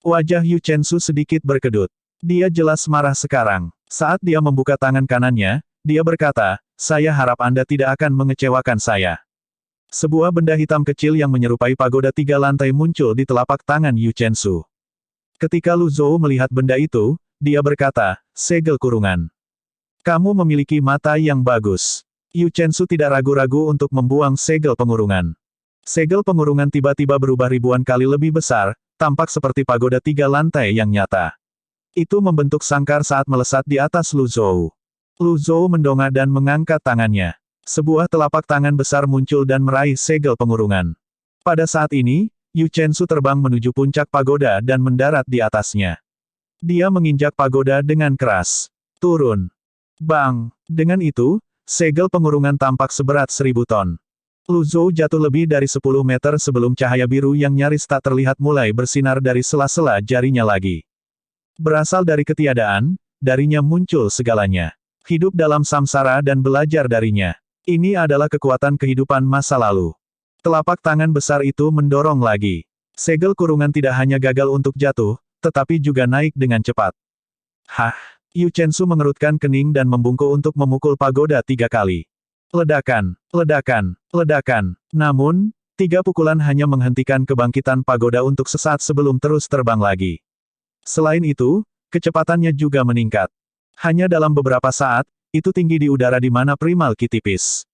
Wajah Yu Chensu sedikit berkedut. Dia jelas marah sekarang. Saat dia membuka tangan kanannya, dia berkata, saya harap Anda tidak akan mengecewakan saya. Sebuah benda hitam kecil yang menyerupai pagoda 3 lantai muncul di telapak tangan Yu Chensu. Ketika Lu Zhou melihat benda itu, dia berkata, segel kurungan. Kamu memiliki mata yang bagus. Yu Chensu tidak ragu-ragu untuk membuang segel pengurungan. Segel pengurungan tiba-tiba berubah ribuan kali lebih besar, tampak seperti pagoda 3 lantai yang nyata. Itu membentuk sangkar saat melesat di atas Lu Zhou. Lu Zhou mendongak dan mengangkat tangannya. Sebuah telapak tangan besar muncul dan meraih segel pengurungan. Pada saat ini, Yu Chensu terbang menuju puncak pagoda dan mendarat di atasnya. Dia menginjak pagoda dengan keras. Turun. Bang! Dengan itu, segel pengurungan tampak seberat 1000 ton. Lu Zhou jatuh lebih dari 10 meter sebelum cahaya biru yang nyaris tak terlihat mulai bersinar dari sela-sela jarinya lagi. Berasal dari ketiadaan, darinya muncul segalanya. Hidup dalam samsara dan belajar darinya. Ini adalah kekuatan kehidupan masa lalu. Telapak tangan besar itu mendorong lagi. Segel kurungan tidak hanya gagal untuk jatuh, tetapi juga naik dengan cepat. Hah! Yu Chensu mengerutkan kening dan membungkuk untuk memukul pagoda 3 kali. Ledakan, ledakan, ledakan. Namun, 3 pukulan hanya menghentikan kebangkitan pagoda untuk sesaat sebelum terus terbang lagi. Selain itu, kecepatannya juga meningkat. Hanya dalam beberapa saat, itu tinggi di udara di mana primal Qi tipis.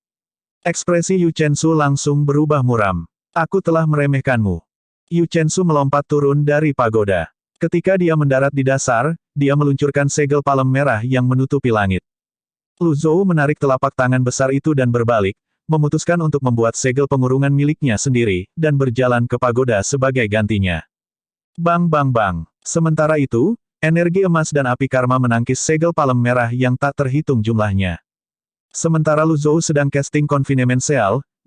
Ekspresi Yu Chensu langsung berubah muram. Aku telah meremehkanmu. Yu Chensu melompat turun dari pagoda. Ketika dia mendarat di dasar, dia meluncurkan segel palem merah yang menutupi langit. Lu Zhou menarik telapak tangan besar itu dan berbalik, memutuskan untuk membuat segel pengurungan miliknya sendiri, dan berjalan ke pagoda sebagai gantinya. Bang bang bang. Sementara itu, energi emas dan api karma menangkis segel palem merah yang tak terhitung jumlahnya. Sementara Lu Zhou sedang casting Confinement,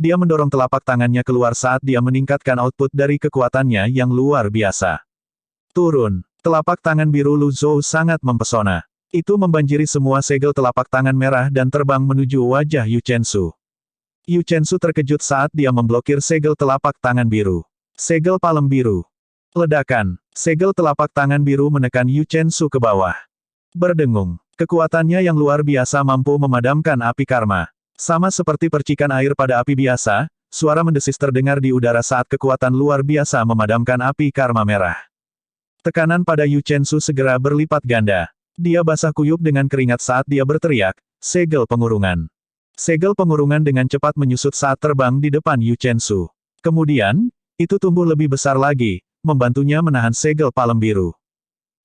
dia mendorong telapak tangannya keluar saat dia meningkatkan output dari kekuatannya yang luar biasa. Turun. Telapak tangan biru Lu Zhou sangat mempesona. Itu membanjiri semua segel telapak tangan merah dan terbang menuju wajah Yu Chensu. Yu Chensu terkejut saat dia memblokir segel telapak tangan biru. Segel palem biru. Ledakan. Segel telapak tangan biru menekan Yu Chensu ke bawah. Berdengung. Kekuatannya yang luar biasa mampu memadamkan api karma. Sama seperti percikan air pada api biasa, suara mendesis terdengar di udara saat kekuatan luar biasa memadamkan api karma merah. Tekanan pada Yu Chensu segera berlipat ganda. Dia basah kuyup dengan keringat saat dia berteriak, segel pengurungan. Segel pengurungan dengan cepat menyusut saat terbang di depan Yu Chensu. Kemudian, itu tumbuh lebih besar lagi, membantunya menahan segel palem biru.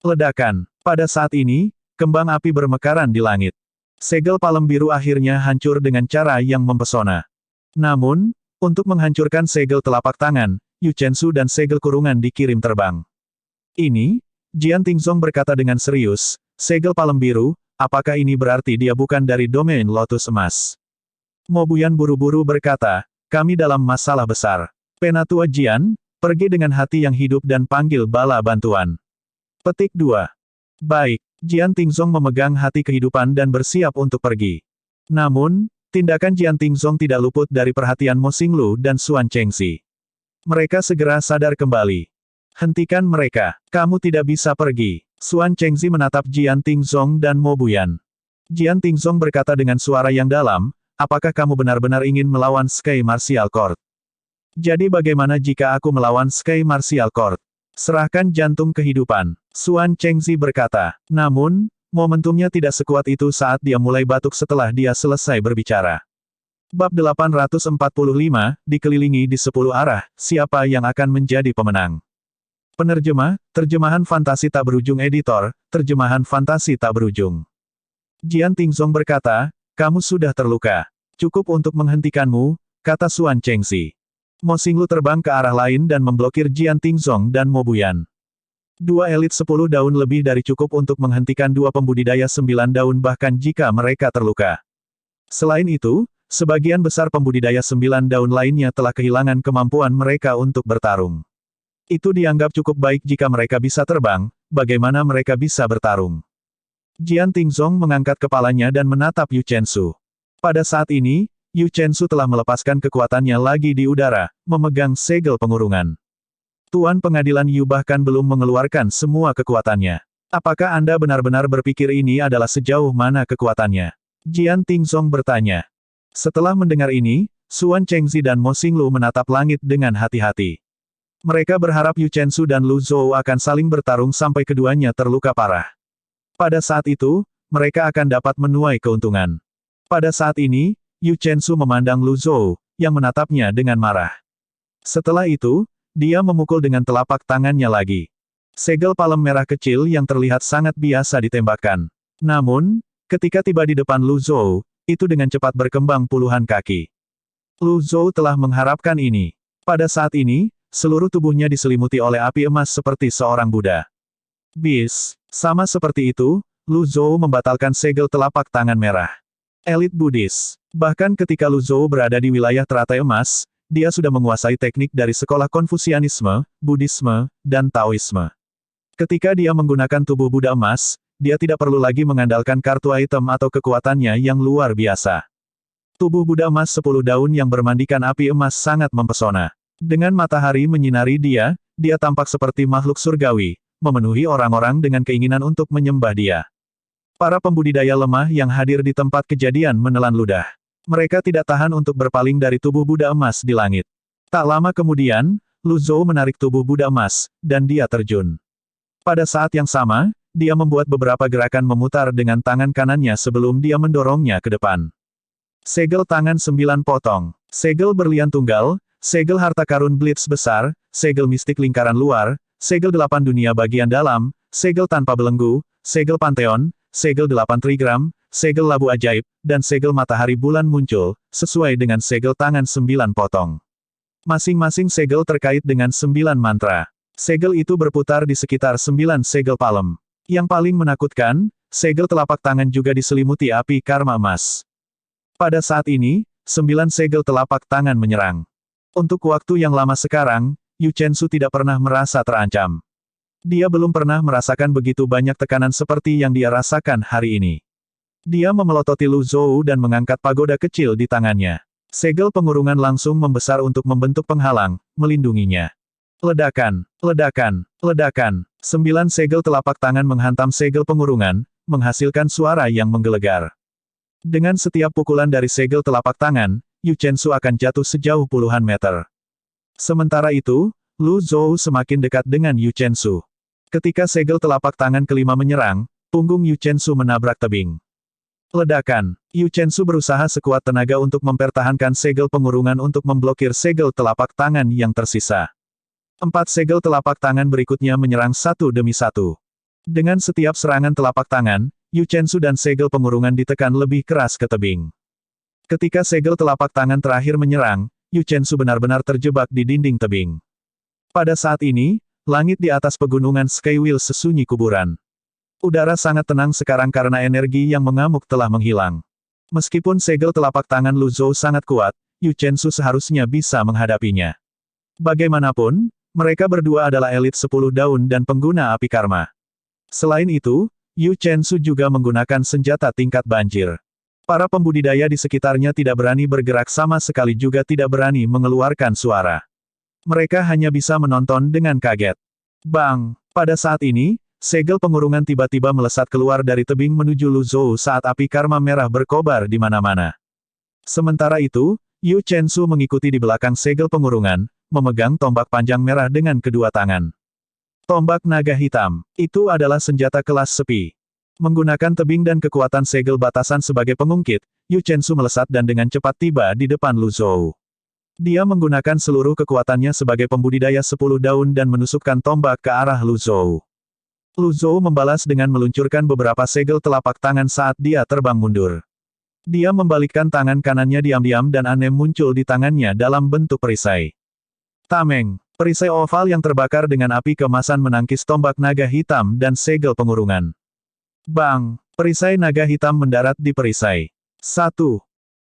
Ledakan. Pada saat ini, kembang api bermekaran di langit. Segel palem biru akhirnya hancur dengan cara yang mempesona. Namun, untuk menghancurkan segel telapak tangan, Yu Chensu dan segel kurungan dikirim terbang. Ini, Jian Tingzong berkata dengan serius, segel palem biru, apakah ini berarti dia bukan dari domain Lotus Emas? Mo Buyan buru-buru berkata, kami dalam masalah besar. Penatua Jian, pergi dengan hati yang hidup dan panggil bala bantuan. Petik 2. Baik, Jian Tingzong memegang hati kehidupan dan bersiap untuk pergi. Namun, tindakan Jian Tingzong tidak luput dari perhatian Mo Xinglu dan Xuan Chengxi. Mereka segera sadar kembali. Hentikan mereka, kamu tidak bisa pergi. Xuan Chengxi menatap Jian Tingzong dan Mo Buyan. Jian Tingzong berkata dengan suara yang dalam, apakah kamu benar-benar ingin melawan Sky Martial Court? Jadi bagaimana jika aku melawan Sky Martial Court? Serahkan jantung kehidupan. Xuan Chengxi berkata. Namun, momentumnya tidak sekuat itu saat dia mulai batuk setelah dia selesai berbicara. Bab 845, dikelilingi di 10 arah, siapa yang akan menjadi pemenang? Penerjemah, terjemahan fantasi tak berujung editor, terjemahan fantasi tak berujung. Jian Tingzong berkata, kamu sudah terluka. Cukup untuk menghentikanmu, kata Xuan Chengxi. Mo Xinglu terbang ke arah lain dan memblokir Jian Tingzong dan Mo Buyan. Dua elit 10 daun lebih dari cukup untuk menghentikan dua pembudidaya 9 daun bahkan jika mereka terluka. Selain itu, sebagian besar pembudidaya 9 daun lainnya telah kehilangan kemampuan mereka untuk bertarung. Itu dianggap cukup baik jika mereka bisa terbang, bagaimana mereka bisa bertarung? Jian Tingzong mengangkat kepalanya dan menatap Yu Chensu. Pada saat ini, Yu Chensu telah melepaskan kekuatannya lagi di udara, memegang segel pengurungan. Tuan Pengadilan Yu bahkan belum mengeluarkan semua kekuatannya. Apakah Anda benar-benar berpikir ini adalah sejauh mana kekuatannya? Jian Tingzong bertanya. Setelah mendengar ini, Xuan Chengxi dan Mo Xinglu menatap langit dengan hati-hati. Mereka berharap Yu Chensu dan Lu Zhou akan saling bertarung sampai keduanya terluka parah. Pada saat itu, mereka akan dapat menuai keuntungan. Pada saat ini, Yu Chensu memandang Lu Zhou, yang menatapnya dengan marah. Setelah itu, dia memukul dengan telapak tangannya lagi. Segel palem merah kecil yang terlihat sangat biasa ditembakkan. Namun, ketika tiba di depan Lu Zhou, itu dengan cepat berkembang puluhan kaki. Lu Zhou telah mengharapkan ini. Pada saat ini, seluruh tubuhnya diselimuti oleh api emas seperti seorang Buddha. Bis, sama seperti itu, Lu Zhou membatalkan segel telapak tangan merah. Elit Buddhis. Bahkan ketika Lu Zhou berada di wilayah teratai emas, dia sudah menguasai teknik dari sekolah Konfusianisme, Buddhisme, dan Taoisme. Ketika dia menggunakan tubuh Buddha emas, dia tidak perlu lagi mengandalkan kartu item atau kekuatannya yang luar biasa. Tubuh Buddha emas 10 daun yang bermandikan api emas sangat mempesona. Dengan matahari menyinari dia, dia tampak seperti makhluk surgawi, memenuhi orang-orang dengan keinginan untuk menyembah dia. Para pembudidaya lemah yang hadir di tempat kejadian menelan ludah. Mereka tidak tahan untuk berpaling dari tubuh Buddha emas di langit. Tak lama kemudian, Lu Zhou menarik tubuh Buddha emas, dan dia terjun. Pada saat yang sama, dia membuat beberapa gerakan memutar dengan tangan kanannya sebelum dia mendorongnya ke depan. Segel tangan 9 potong. Segel berlian tunggal, segel harta karun blitz besar, segel mistik lingkaran luar, segel 8 dunia bagian dalam, segel tanpa belenggu, segel pantheon, segel 8 trigram, segel labu ajaib, dan segel matahari bulan muncul, sesuai dengan segel tangan 9 potong. Masing-masing segel terkait dengan 9 mantra. Segel itu berputar di sekitar 9 segel palem. Yang paling menakutkan, segel telapak tangan juga diselimuti api karma emas. Pada saat ini, 9 segel telapak tangan menyerang. Untuk waktu yang lama sekarang, Yu Chensu tidak pernah merasa terancam. Dia belum pernah merasakan begitu banyak tekanan seperti yang dia rasakan hari ini. Dia memelototi Lu Zhou dan mengangkat pagoda kecil di tangannya. Segel pengurungan langsung membesar untuk membentuk penghalang, melindunginya. Ledakan, ledakan, ledakan. 9 segel telapak tangan menghantam segel pengurungan, menghasilkan suara yang menggelegar. Dengan setiap pukulan dari segel telapak tangan, Yu Chensu akan jatuh sejauh puluhan meter. Sementara itu, Lu Zhou semakin dekat dengan Yu Chensu. Ketika segel telapak tangan kelima menyerang, punggung Yu Chensu menabrak tebing. Ledakan. Yu Chensu berusaha sekuat tenaga untuk mempertahankan segel pengurungan untuk memblokir segel telapak tangan yang tersisa. 4 segel telapak tangan berikutnya menyerang satu demi satu. Dengan setiap serangan telapak tangan, Yu Chensu dan segel pengurungan ditekan lebih keras ke tebing. Ketika segel telapak tangan terakhir menyerang, Yu Chensu benar-benar terjebak di dinding tebing. Pada saat ini, langit di atas pegunungan Skywheel sesunyi kuburan. Udara sangat tenang sekarang karena energi yang mengamuk telah menghilang. Meskipun segel telapak tangan Lu Zhou sangat kuat, Yu Chensu seharusnya bisa menghadapinya. Bagaimanapun, mereka berdua adalah elit 10 daun dan pengguna api karma. Selain itu, Yu Chensu juga menggunakan senjata tingkat banjir. Para pembudidaya di sekitarnya tidak berani bergerak sama sekali juga tidak berani mengeluarkan suara. Mereka hanya bisa menonton dengan kaget. Bang! Pada saat ini, segel pengurungan tiba-tiba melesat keluar dari tebing menuju Lu Zhou saat api karma merah berkobar di mana-mana. Sementara itu, Yu Chensu mengikuti di belakang segel pengurungan, memegang tombak panjang merah dengan kedua tangan. Tombak naga hitam, itu adalah senjata kelas sepi. Menggunakan tebing dan kekuatan segel batasan sebagai pengungkit, Yu Chensu melesat dan dengan cepat tiba di depan Lu Zhou. Dia menggunakan seluruh kekuatannya sebagai pembudidaya 10 daun dan menusukkan tombak ke arah Lu Zhou. Lu Zhou membalas dengan meluncurkan beberapa segel telapak tangan saat dia terbang mundur. Dia membalikkan tangan kanannya diam-diam dan aneh muncul di tangannya dalam bentuk perisai. Tameng, perisai oval yang terbakar dengan api kemasan menangkis tombak naga hitam dan segel pengurungan. Bang! Perisai naga hitam mendarat di perisai. 1.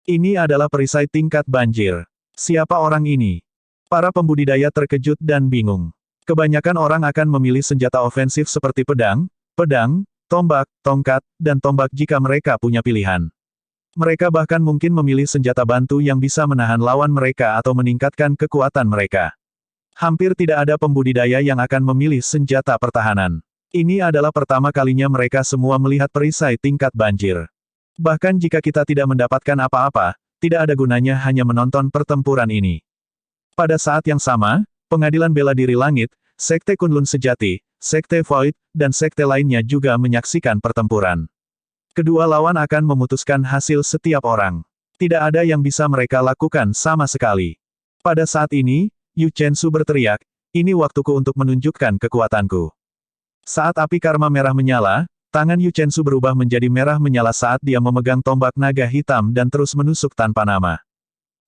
Ini adalah perisai tingkat banjir. Siapa orang ini? Para pembudidaya terkejut dan bingung. Kebanyakan orang akan memilih senjata ofensif seperti pedang, tombak, tongkat, dan tombak jika mereka punya pilihan. Mereka bahkan mungkin memilih senjata bantu yang bisa menahan lawan mereka atau meningkatkan kekuatan mereka. Hampir tidak ada pembudidaya yang akan memilih senjata pertahanan. Ini adalah pertama kalinya mereka semua melihat perisai tingkat banjir. Bahkan jika kita tidak mendapatkan apa-apa, tidak ada gunanya hanya menonton pertempuran ini. Pada saat yang sama, Pengadilan Bela Diri Langit, Sekte Kunlun Sejati, Sekte Void, dan sekte lainnya juga menyaksikan pertempuran. Kedua lawan akan memutuskan hasil setiap orang. Tidak ada yang bisa mereka lakukan sama sekali. Pada saat ini, Yu Chensu berteriak, "Ini waktuku untuk menunjukkan kekuatanku." Saat api karma merah menyala, tangan Yu Chensu berubah menjadi merah menyala saat dia memegang tombak naga hitam dan terus menusuk tanpa nama.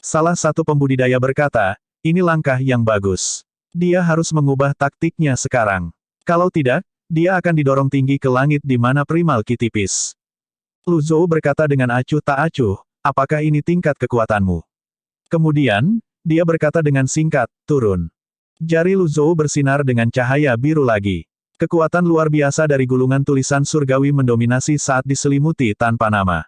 Salah satu pembudidaya berkata, "Ini langkah yang bagus. Dia harus mengubah taktiknya sekarang. Kalau tidak, dia akan didorong tinggi ke langit di mana primal ki tipis." Lu Zhou berkata dengan acuh tak acuh, "Apakah ini tingkat kekuatanmu?" Kemudian, dia berkata dengan singkat, "Turun." Jari Lu Zhou bersinar dengan cahaya biru lagi. Kekuatan luar biasa dari gulungan tulisan surgawi mendominasi saat diselimuti tanpa nama.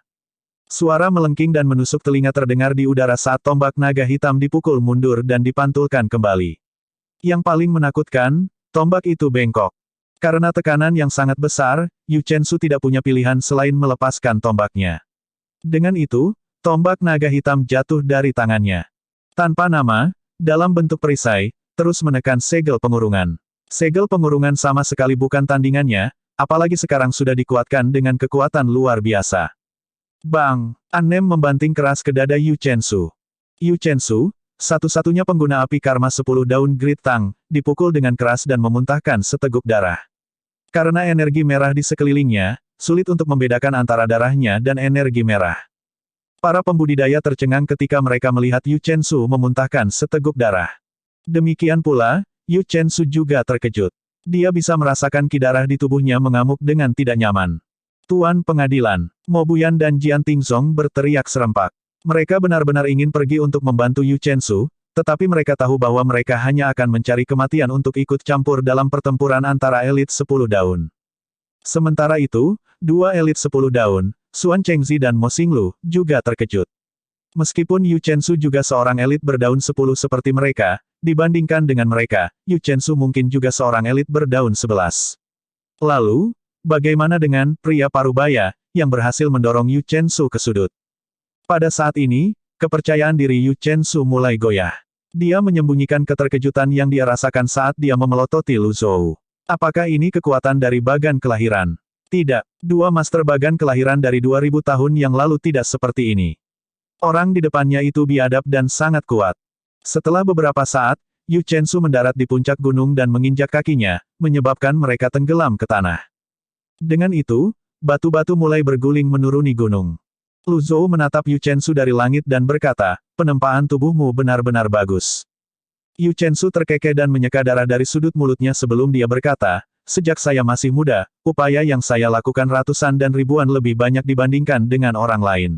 Suara melengking dan menusuk telinga terdengar di udara saat tombak naga hitam dipukul mundur dan dipantulkan kembali. Yang paling menakutkan, tombak itu bengkok. Karena tekanan yang sangat besar, Yu Chensu tidak punya pilihan selain melepaskan tombaknya. Dengan itu, tombak naga hitam jatuh dari tangannya. Tanpa nama, dalam bentuk perisai, terus menekan segel pengurungan. Segel pengurungan sama sekali bukan tandingannya, apalagi sekarang sudah dikuatkan dengan kekuatan luar biasa. Bang! Annem membanting keras ke dada Yu Chensu. Yu Chensu, satu-satunya pengguna api karma 10 daun Grid Tang, dipukul dengan keras dan memuntahkan seteguk darah. Karena energi merah di sekelilingnya, sulit untuk membedakan antara darahnya dan energi merah. Para pembudidaya tercengang ketika mereka melihat Yu Chensu memuntahkan seteguk darah. Demikian pula, Yu Chensu juga terkejut. Dia bisa merasakan ki darah di tubuhnya mengamuk dengan tidak nyaman. Tuan Pengadilan, Mo Buyan dan Jian Tingzong berteriak serempak. Mereka benar-benar ingin pergi untuk membantu Yu Chensu, tetapi mereka tahu bahwa mereka hanya akan mencari kematian untuk ikut campur dalam pertempuran antara elit 10 daun. Sementara itu, dua elit 10 daun, Xuan Chengzi dan Mo Xinglu, juga terkejut. Meskipun Yu Chensu juga seorang elit berdaun 10 seperti mereka, dibandingkan dengan mereka, Yu Chensu mungkin juga seorang elit berdaun 11. Lalu, bagaimana dengan pria parubaya yang berhasil mendorong Yu Chensu ke sudut? Pada saat ini, kepercayaan diri Yu Chensu mulai goyah. Dia menyembunyikan keterkejutan yang dia rasakan saat dia memelototi Lu Zhou. Apakah ini kekuatan dari bagan kelahiran? Tidak, dua master bagan kelahiran dari 2000 tahun yang lalu tidak seperti ini. Orang di depannya itu biadab dan sangat kuat. Setelah beberapa saat, Yu Chensu mendarat di puncak gunung dan menginjak kakinya, menyebabkan mereka tenggelam ke tanah. Dengan itu, batu-batu mulai berguling menuruni gunung. Lu Zhou menatap Yu Chensu dari langit dan berkata, "Penempaan tubuhmu benar-benar bagus." Yu Chensu terkekeh dan menyeka darah dari sudut mulutnya sebelum dia berkata, "Sejak saya masih muda, upaya yang saya lakukan ratusan dan ribuan lebih banyak dibandingkan dengan orang lain.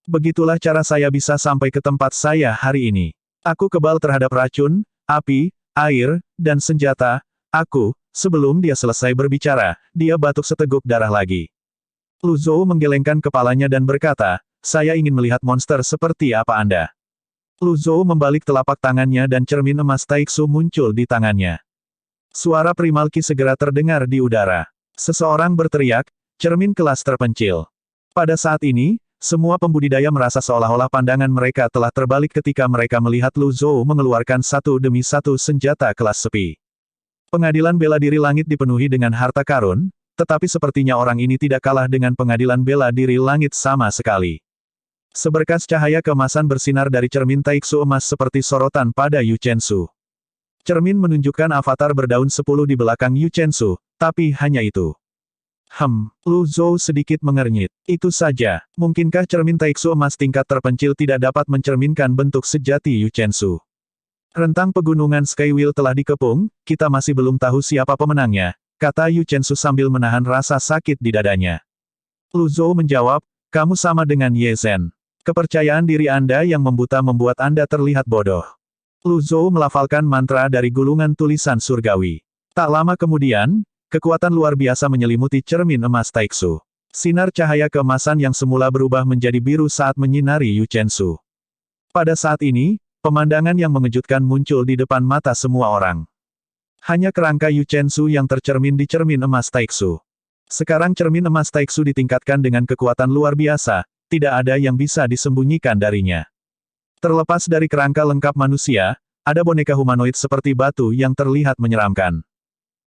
Begitulah cara saya bisa sampai ke tempat saya hari ini. Aku kebal terhadap racun, api, air, dan senjata. Aku, sebelum dia selesai berbicara, dia batuk seteguk darah lagi. Lu Zhou menggelengkan kepalanya dan berkata, saya ingin melihat monster seperti apa Anda. Lu Zhou membalik telapak tangannya dan cermin emas Taiksu muncul di tangannya. Suara Primalki segera terdengar di udara. Seseorang berteriak, cermin kelas terpencil. Pada saat ini, semua pembudidaya merasa seolah-olah pandangan mereka telah terbalik ketika mereka melihat Lu Zhou mengeluarkan satu demi satu senjata kelas sepi. Pengadilan bela diri langit dipenuhi dengan harta karun, tetapi sepertinya orang ini tidak kalah dengan pengadilan bela diri langit sama sekali. Seberkas cahaya keemasan bersinar dari cermin Taiksu emas seperti sorotan pada Yu Chensu. Cermin menunjukkan avatar berdaun 10 di belakang Yu Chensu, tapi hanya itu. Lu Zhou sedikit mengernyit. Itu saja, mungkinkah cermin Taiksu emas tingkat terpencil tidak dapat mencerminkan bentuk sejati Yu Chensu? Rentang pegunungan Skywheel telah dikepung, kita masih belum tahu siapa pemenangnya, kata Yu Chensu sambil menahan rasa sakit di dadanya. Lu Zhou menjawab, kamu sama dengan Ye Zhen. Kepercayaan diri Anda yang membuta membuat Anda terlihat bodoh. Lu Zhou melafalkan mantra dari gulungan tulisan surgawi. Tak lama kemudian, kekuatan luar biasa menyelimuti cermin emas Taiksu. Sinar cahaya keemasan yang semula berubah menjadi biru saat menyinari Yu Chensu. Pada saat ini, pemandangan yang mengejutkan muncul di depan mata semua orang. Hanya kerangka Yu Chensu yang tercermin di cermin emas Taiksu. Sekarang cermin emas Taiksu ditingkatkan dengan kekuatan luar biasa, tidak ada yang bisa disembunyikan darinya. Terlepas dari kerangka lengkap manusia, ada boneka humanoid seperti batu yang terlihat menyeramkan.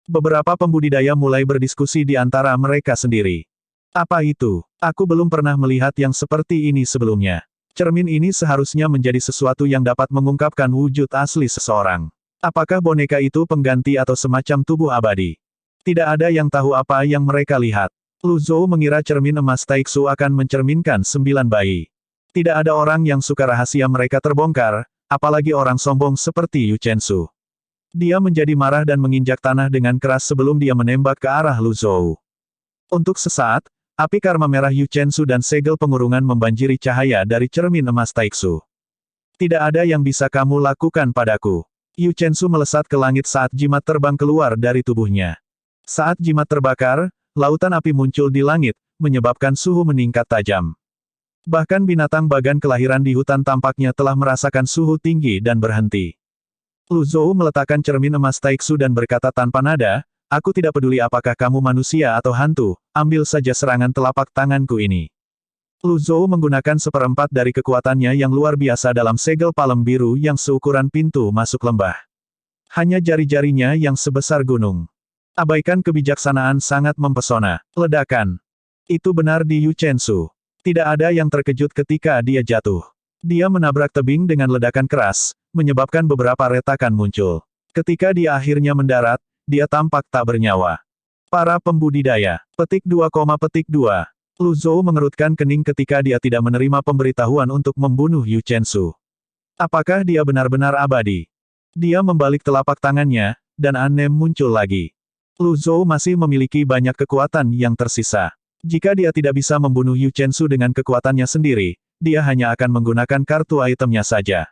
Beberapa pembudidaya mulai berdiskusi di antara mereka sendiri. Apa itu? Aku belum pernah melihat yang seperti ini sebelumnya. Cermin ini seharusnya menjadi sesuatu yang dapat mengungkapkan wujud asli seseorang. Apakah boneka itu pengganti atau semacam tubuh abadi? Tidak ada yang tahu apa yang mereka lihat. Lu Zhou mengira cermin emas Taiksu akan mencerminkan 9 bayi. Tidak ada orang yang suka rahasia mereka terbongkar, apalagi orang sombong seperti Yu Chensu. Dia menjadi marah dan menginjak tanah dengan keras sebelum dia menembak ke arah Lu Zhou. Untuk sesaat, api karma merah Yu Chensu dan segel pengurungan membanjiri cahaya dari cermin emas Taiksu. Tidak ada yang bisa kamu lakukan padaku. Yu Chensu melesat ke langit saat jimat terbang keluar dari tubuhnya. Saat jimat terbakar, lautan api muncul di langit, menyebabkan suhu meningkat tajam. Bahkan binatang bagan kelahiran di hutan tampaknya telah merasakan suhu tinggi dan berhenti. Lu Zhou meletakkan cermin emas Taiksu dan berkata tanpa nada, aku tidak peduli apakah kamu manusia atau hantu, ambil saja serangan telapak tanganku ini. Lu Zhou menggunakan seperempat dari kekuatannya yang luar biasa dalam segel palem biru yang seukuran pintu masuk lembah. Hanya jari-jarinya yang sebesar gunung. Abaikan kebijaksanaan sangat mempesona. Ledakan. Itu benar di Yu Chensu. Tidak ada yang terkejut ketika dia jatuh. Dia menabrak tebing dengan ledakan keras, menyebabkan beberapa retakan muncul. Ketika dia akhirnya mendarat, dia tampak tak bernyawa. Para pembudidaya. Petik 2, petik 2. Lu Zhou mengerutkan kening ketika dia tidak menerima pemberitahuan untuk membunuh Yu Chensu. Apakah dia benar-benar abadi? Dia membalik telapak tangannya, dan Anem muncul lagi. Lu Zhou masih memiliki banyak kekuatan yang tersisa. Jika dia tidak bisa membunuh Yu Chensu dengan kekuatannya sendiri, dia hanya akan menggunakan kartu itemnya saja.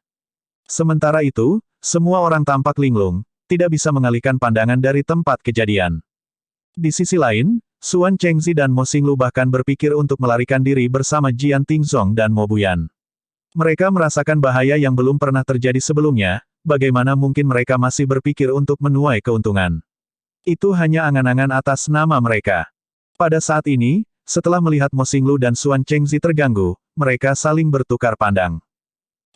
Sementara itu, semua orang tampak linglung, tidak bisa mengalihkan pandangan dari tempat kejadian. Di sisi lain, Xuan Chengzi dan Mo Xinglu bahkan berpikir untuk melarikan diri bersama Jian Tingzong dan Mo Buyan. Mereka merasakan bahaya yang belum pernah terjadi sebelumnya, bagaimana mungkin mereka masih berpikir untuk menuai keuntungan. Itu hanya angan-angan atas nama mereka. Pada saat ini, setelah melihat Mo Xinglu dan Xuan Chengzi terganggu, mereka saling bertukar pandang.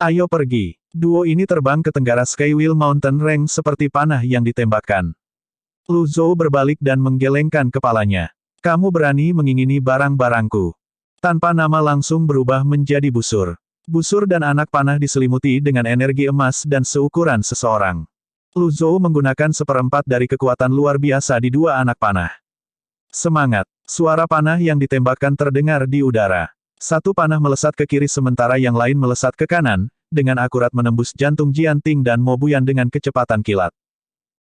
Ayo pergi. Duo ini terbang ke tenggara Skywheel Mountain Range seperti panah yang ditembakkan. Lu Zhou berbalik dan menggelengkan kepalanya. Kamu berani mengingini barang-barangku. Tanpa nama langsung berubah menjadi busur. Busur dan anak panah diselimuti dengan energi emas dan seukuran seseorang. Lu Zhou menggunakan seperempat dari kekuatan luar biasa di dua anak panah. Semangat! Suara panah yang ditembakkan terdengar di udara. Satu panah melesat ke kiri sementara yang lain melesat ke kanan, dengan akurat menembus jantung Jian Ting dan Mo Buyan dengan kecepatan kilat.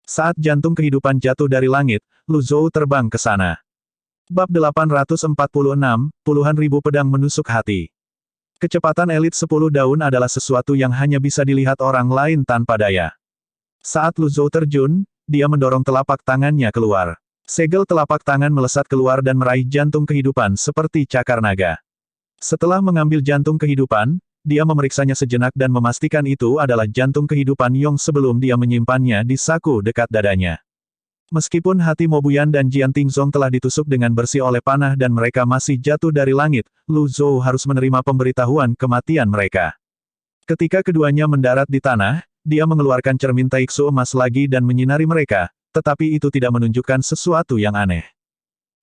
Saat jantung kehidupan jatuh dari langit, Lu Zhou terbang ke sana. Bab 846, puluhan ribu pedang menusuk hati. Kecepatan elit 10 daun adalah sesuatu yang hanya bisa dilihat orang lain tanpa daya. Saat Lu Zhou terjun, dia mendorong telapak tangannya keluar. Segel telapak tangan melesat keluar dan meraih jantung kehidupan seperti cakar naga. Setelah mengambil jantung kehidupan, dia memeriksanya sejenak dan memastikan itu adalah jantung kehidupan Yong sebelum dia menyimpannya di saku dekat dadanya. Meskipun hati Mo Buyan dan Jian Tingzong telah ditusuk dengan bersih oleh panah dan mereka masih jatuh dari langit, Lu Zhou harus menerima pemberitahuan kematian mereka. Ketika keduanya mendarat di tanah, dia mengeluarkan cermin taiksu emas lagi dan menyinari mereka, tetapi itu tidak menunjukkan sesuatu yang aneh.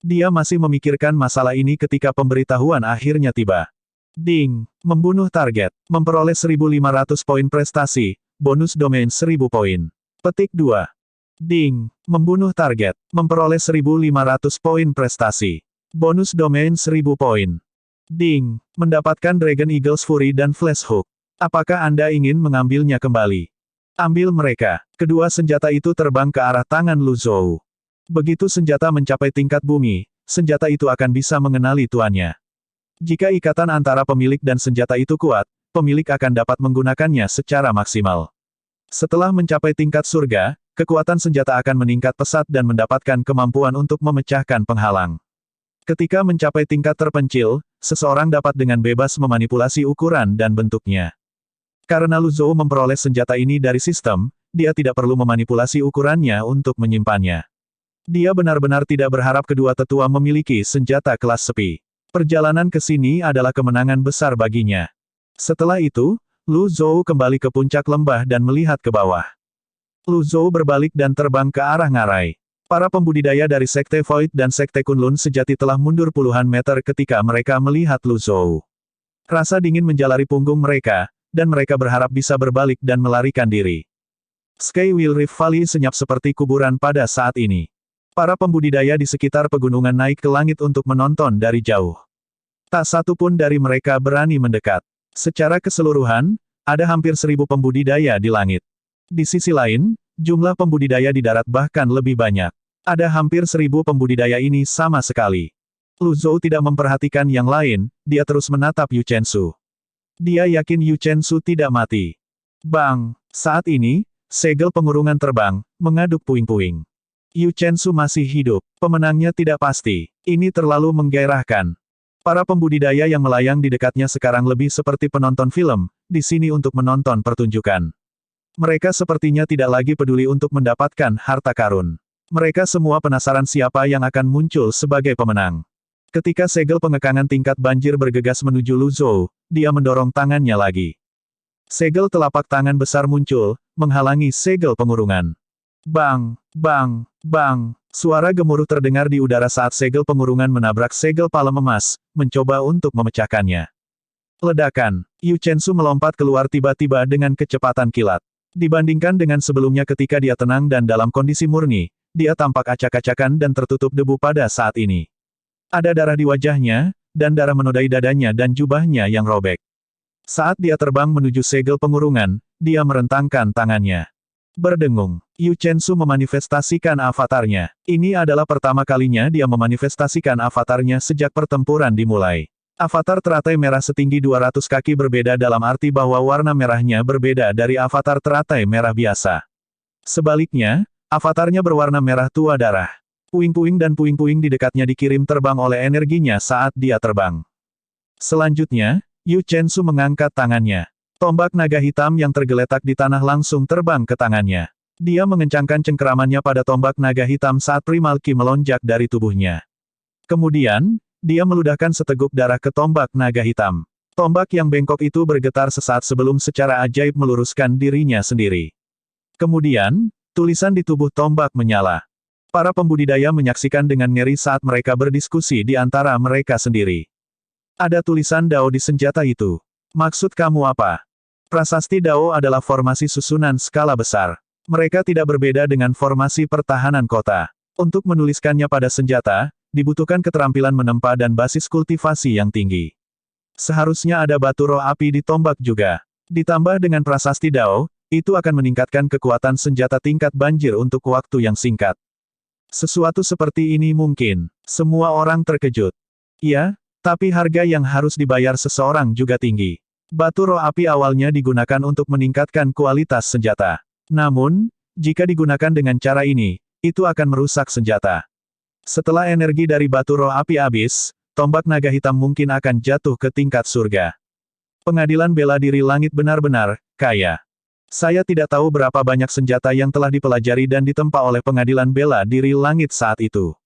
Dia masih memikirkan masalah ini ketika pemberitahuan akhirnya tiba. Ding! Membunuh target. Memperoleh 1.500 poin prestasi. Bonus domain 1.000 poin. Petik 2. Ding! Membunuh target. Memperoleh 1.500 poin prestasi. Bonus domain 1.000 poin. Ding! Mendapatkan Dragon Eagle's Fury dan Flash Hook. Apakah Anda ingin mengambilnya kembali? Ambil mereka. Kedua senjata itu terbang ke arah tangan Lu Zhou. Begitu senjata mencapai tingkat bumi, senjata itu akan bisa mengenali tuannya. Jika ikatan antara pemilik dan senjata itu kuat, pemilik akan dapat menggunakannya secara maksimal. Setelah mencapai tingkat surga, kekuatan senjata akan meningkat pesat dan mendapatkan kemampuan untuk memecahkan penghalang. Ketika mencapai tingkat terpencil, seseorang dapat dengan bebas memanipulasi ukuran dan bentuknya. Karena Lu Zhou memperoleh senjata ini dari sistem, dia tidak perlu memanipulasi ukurannya untuk menyimpannya. Dia benar-benar tidak berharap kedua tetua memiliki senjata kelas sepi. Perjalanan ke sini adalah kemenangan besar baginya. Setelah itu, Lu Zhou kembali ke puncak lembah dan melihat ke bawah. Lu Zhou berbalik dan terbang ke arah ngarai. Para pembudidaya dari Sekte Void dan Sekte Kunlun sejati telah mundur puluhan meter ketika mereka melihat Lu Zhou. Rasa dingin menjalari punggung mereka, dan mereka berharap bisa berbalik dan melarikan diri. Skywheel Rift Valley senyap seperti kuburan pada saat ini. Para pembudidaya di sekitar pegunungan naik ke langit untuk menonton dari jauh. Tak satu pun dari mereka berani mendekat. Secara keseluruhan, ada hampir 1.000 pembudidaya di langit. Di sisi lain, jumlah pembudidaya di darat bahkan lebih banyak. Ada hampir 1.000 pembudidaya ini sama sekali. Lu Zhou tidak memperhatikan yang lain, dia terus menatap Yu Chensu. Dia yakin Yu Chensu tidak mati. Bang! Saat ini, segel pengurungan terbang, mengaduk puing-puing. Yu Chensu masih hidup. Pemenangnya tidak pasti. Ini terlalu menggairahkan. Para pembudidaya yang melayang di dekatnya sekarang lebih seperti penonton film, di sini untuk menonton pertunjukan. Mereka sepertinya tidak lagi peduli untuk mendapatkan harta karun. Mereka semua penasaran siapa yang akan muncul sebagai pemenang. Ketika segel pengekangan tingkat banjir bergegas menuju Lu Zhou, dia mendorong tangannya lagi. Segel telapak tangan besar muncul, menghalangi segel pengurungan. Bang! Bang! Bang! Suara gemuruh terdengar di udara saat segel pengurungan menabrak segel palem emas, mencoba untuk memecahkannya. Ledakan! Yu Chensu melompat keluar tiba-tiba dengan kecepatan kilat. Dibandingkan dengan sebelumnya ketika dia tenang dan dalam kondisi murni, dia tampak acak-acakan dan tertutup debu pada saat ini. Ada darah di wajahnya, dan darah menodai dadanya dan jubahnya yang robek. Saat dia terbang menuju segel pengurungan, dia merentangkan tangannya. Berdengung, Yu Chensu memanifestasikan avatarnya. Ini adalah pertama kalinya dia memanifestasikan avatarnya sejak pertempuran dimulai. Avatar teratai merah setinggi 200 kaki berbeda dalam arti bahwa warna merahnya berbeda dari avatar teratai merah biasa. Sebaliknya, avatarnya berwarna merah tua darah. Puing-puing dan puing-puing di dekatnya dikirim terbang oleh energinya saat dia terbang. Selanjutnya, Yu Chensu mengangkat tangannya. Tombak naga hitam yang tergeletak di tanah langsung terbang ke tangannya. Dia mengencangkan cengkeramannya pada tombak naga hitam saat Primal Ki melonjak dari tubuhnya. Kemudian, dia meludahkan seteguk darah ke tombak naga hitam. Tombak yang bengkok itu bergetar sesaat sebelum secara ajaib meluruskan dirinya sendiri. Kemudian, tulisan di tubuh tombak menyala. Para pembudidaya menyaksikan dengan ngeri saat mereka berdiskusi di antara mereka sendiri. Ada tulisan Dao di senjata itu. Maksud kamu apa? Prasasti Dao adalah formasi susunan skala besar. Mereka tidak berbeda dengan formasi pertahanan kota. Untuk menuliskannya pada senjata, dibutuhkan keterampilan menempa dan basis kultivasi yang tinggi. Seharusnya ada batu roh api di tombak juga. Ditambah dengan prasasti Dao, itu akan meningkatkan kekuatan senjata tingkat banjir untuk waktu yang singkat. Sesuatu seperti ini mungkin. Semua orang terkejut. Ya, tapi harga yang harus dibayar seseorang juga tinggi. Batu roh api awalnya digunakan untuk meningkatkan kualitas senjata. Namun, Jika digunakan dengan cara ini, itu akan merusak senjata. Setelah energi dari batu roh api habis, tombak naga hitam mungkin akan jatuh ke tingkat surga. Pengadilan bela diri langit benar-benar kaya. Saya tidak tahu berapa banyak senjata yang telah dipelajari dan ditempa oleh pengadilan bela diri langit saat itu.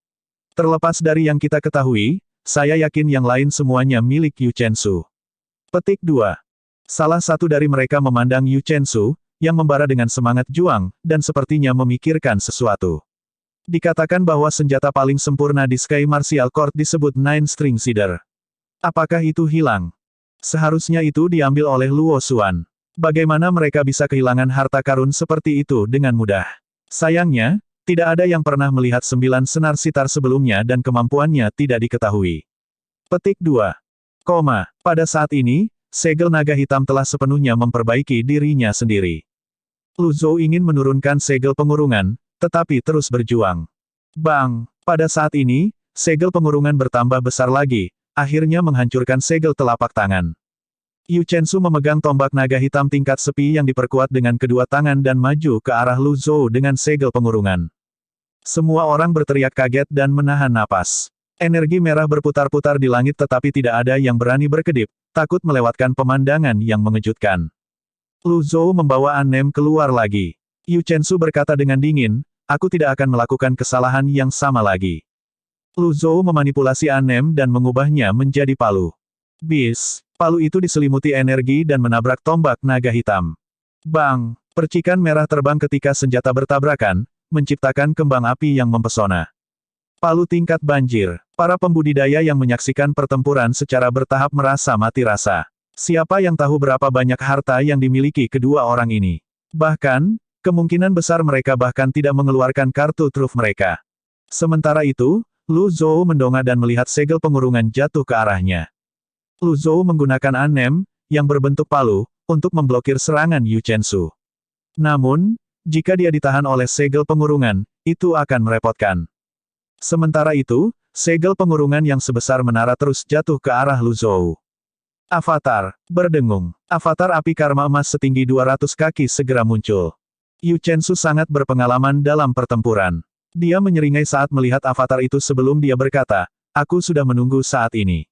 Terlepas dari yang kita ketahui, saya yakin yang lain semuanya milik Yu Chensu. Petik 2. Salah satu dari mereka memandang Yu Chensu, yang membara dengan semangat juang, dan sepertinya memikirkan sesuatu. Dikatakan bahwa senjata paling sempurna di Sky Martial Court disebut Nine String Cedar. Apakah itu hilang? Seharusnya itu diambil oleh Luo Xuan. Bagaimana mereka bisa kehilangan harta karun seperti itu dengan mudah? Sayangnya, tidak ada yang pernah melihat 9 senar sitar sebelumnya dan kemampuannya tidak diketahui. Petik 2. Pada saat ini, segel naga hitam telah sepenuhnya memperbaiki dirinya sendiri. Lu Zhou ingin menurunkan segel pengurungan, tetapi terus berjuang. Bang! Pada saat ini, segel pengurungan bertambah besar lagi, akhirnya menghancurkan segel telapak tangan. Yu Chensu memegang tombak naga hitam tingkat sepi yang diperkuat dengan kedua tangan dan maju ke arah Lu Zhou dengan segel pengurungan. Semua orang berteriak kaget dan menahan napas. Energi merah berputar-putar di langit tetapi tidak ada yang berani berkedip, takut melewatkan pemandangan yang mengejutkan. Lu Zhou membawa An Nem keluar lagi. Yu Chensu berkata dengan dingin, aku tidak akan melakukan kesalahan yang sama lagi. Lu Zhou memanipulasi An Nem dan mengubahnya menjadi palu. Bis, palu itu diselimuti energi dan menabrak tombak naga hitam. Bang! Percikan merah terbang ketika senjata bertabrakan, menciptakan kembang api yang mempesona. Palu tingkat banjir. Para pembudidaya yang menyaksikan pertempuran secara bertahap merasa mati rasa. Siapa yang tahu berapa banyak harta yang dimiliki kedua orang ini? Bahkan, kemungkinan besar mereka bahkan tidak mengeluarkan kartu truf mereka. Sementara itu, Lu Zhou mendongak dan melihat segel pengurungan jatuh ke arahnya. Lu Zhou menggunakan An Nem, yang berbentuk palu, untuk memblokir serangan Yu Chensu. Namun, jika dia ditahan oleh segel pengurungan, itu akan merepotkan. Sementara itu, segel pengurungan yang sebesar menara terus jatuh ke arah Lu Zhou. Avatar, berdengung. Avatar api karma emas setinggi 200 kaki segera muncul. Yu Chensu sangat berpengalaman dalam pertempuran. Dia menyeringai saat melihat avatar itu sebelum dia berkata, aku sudah menunggu saat ini.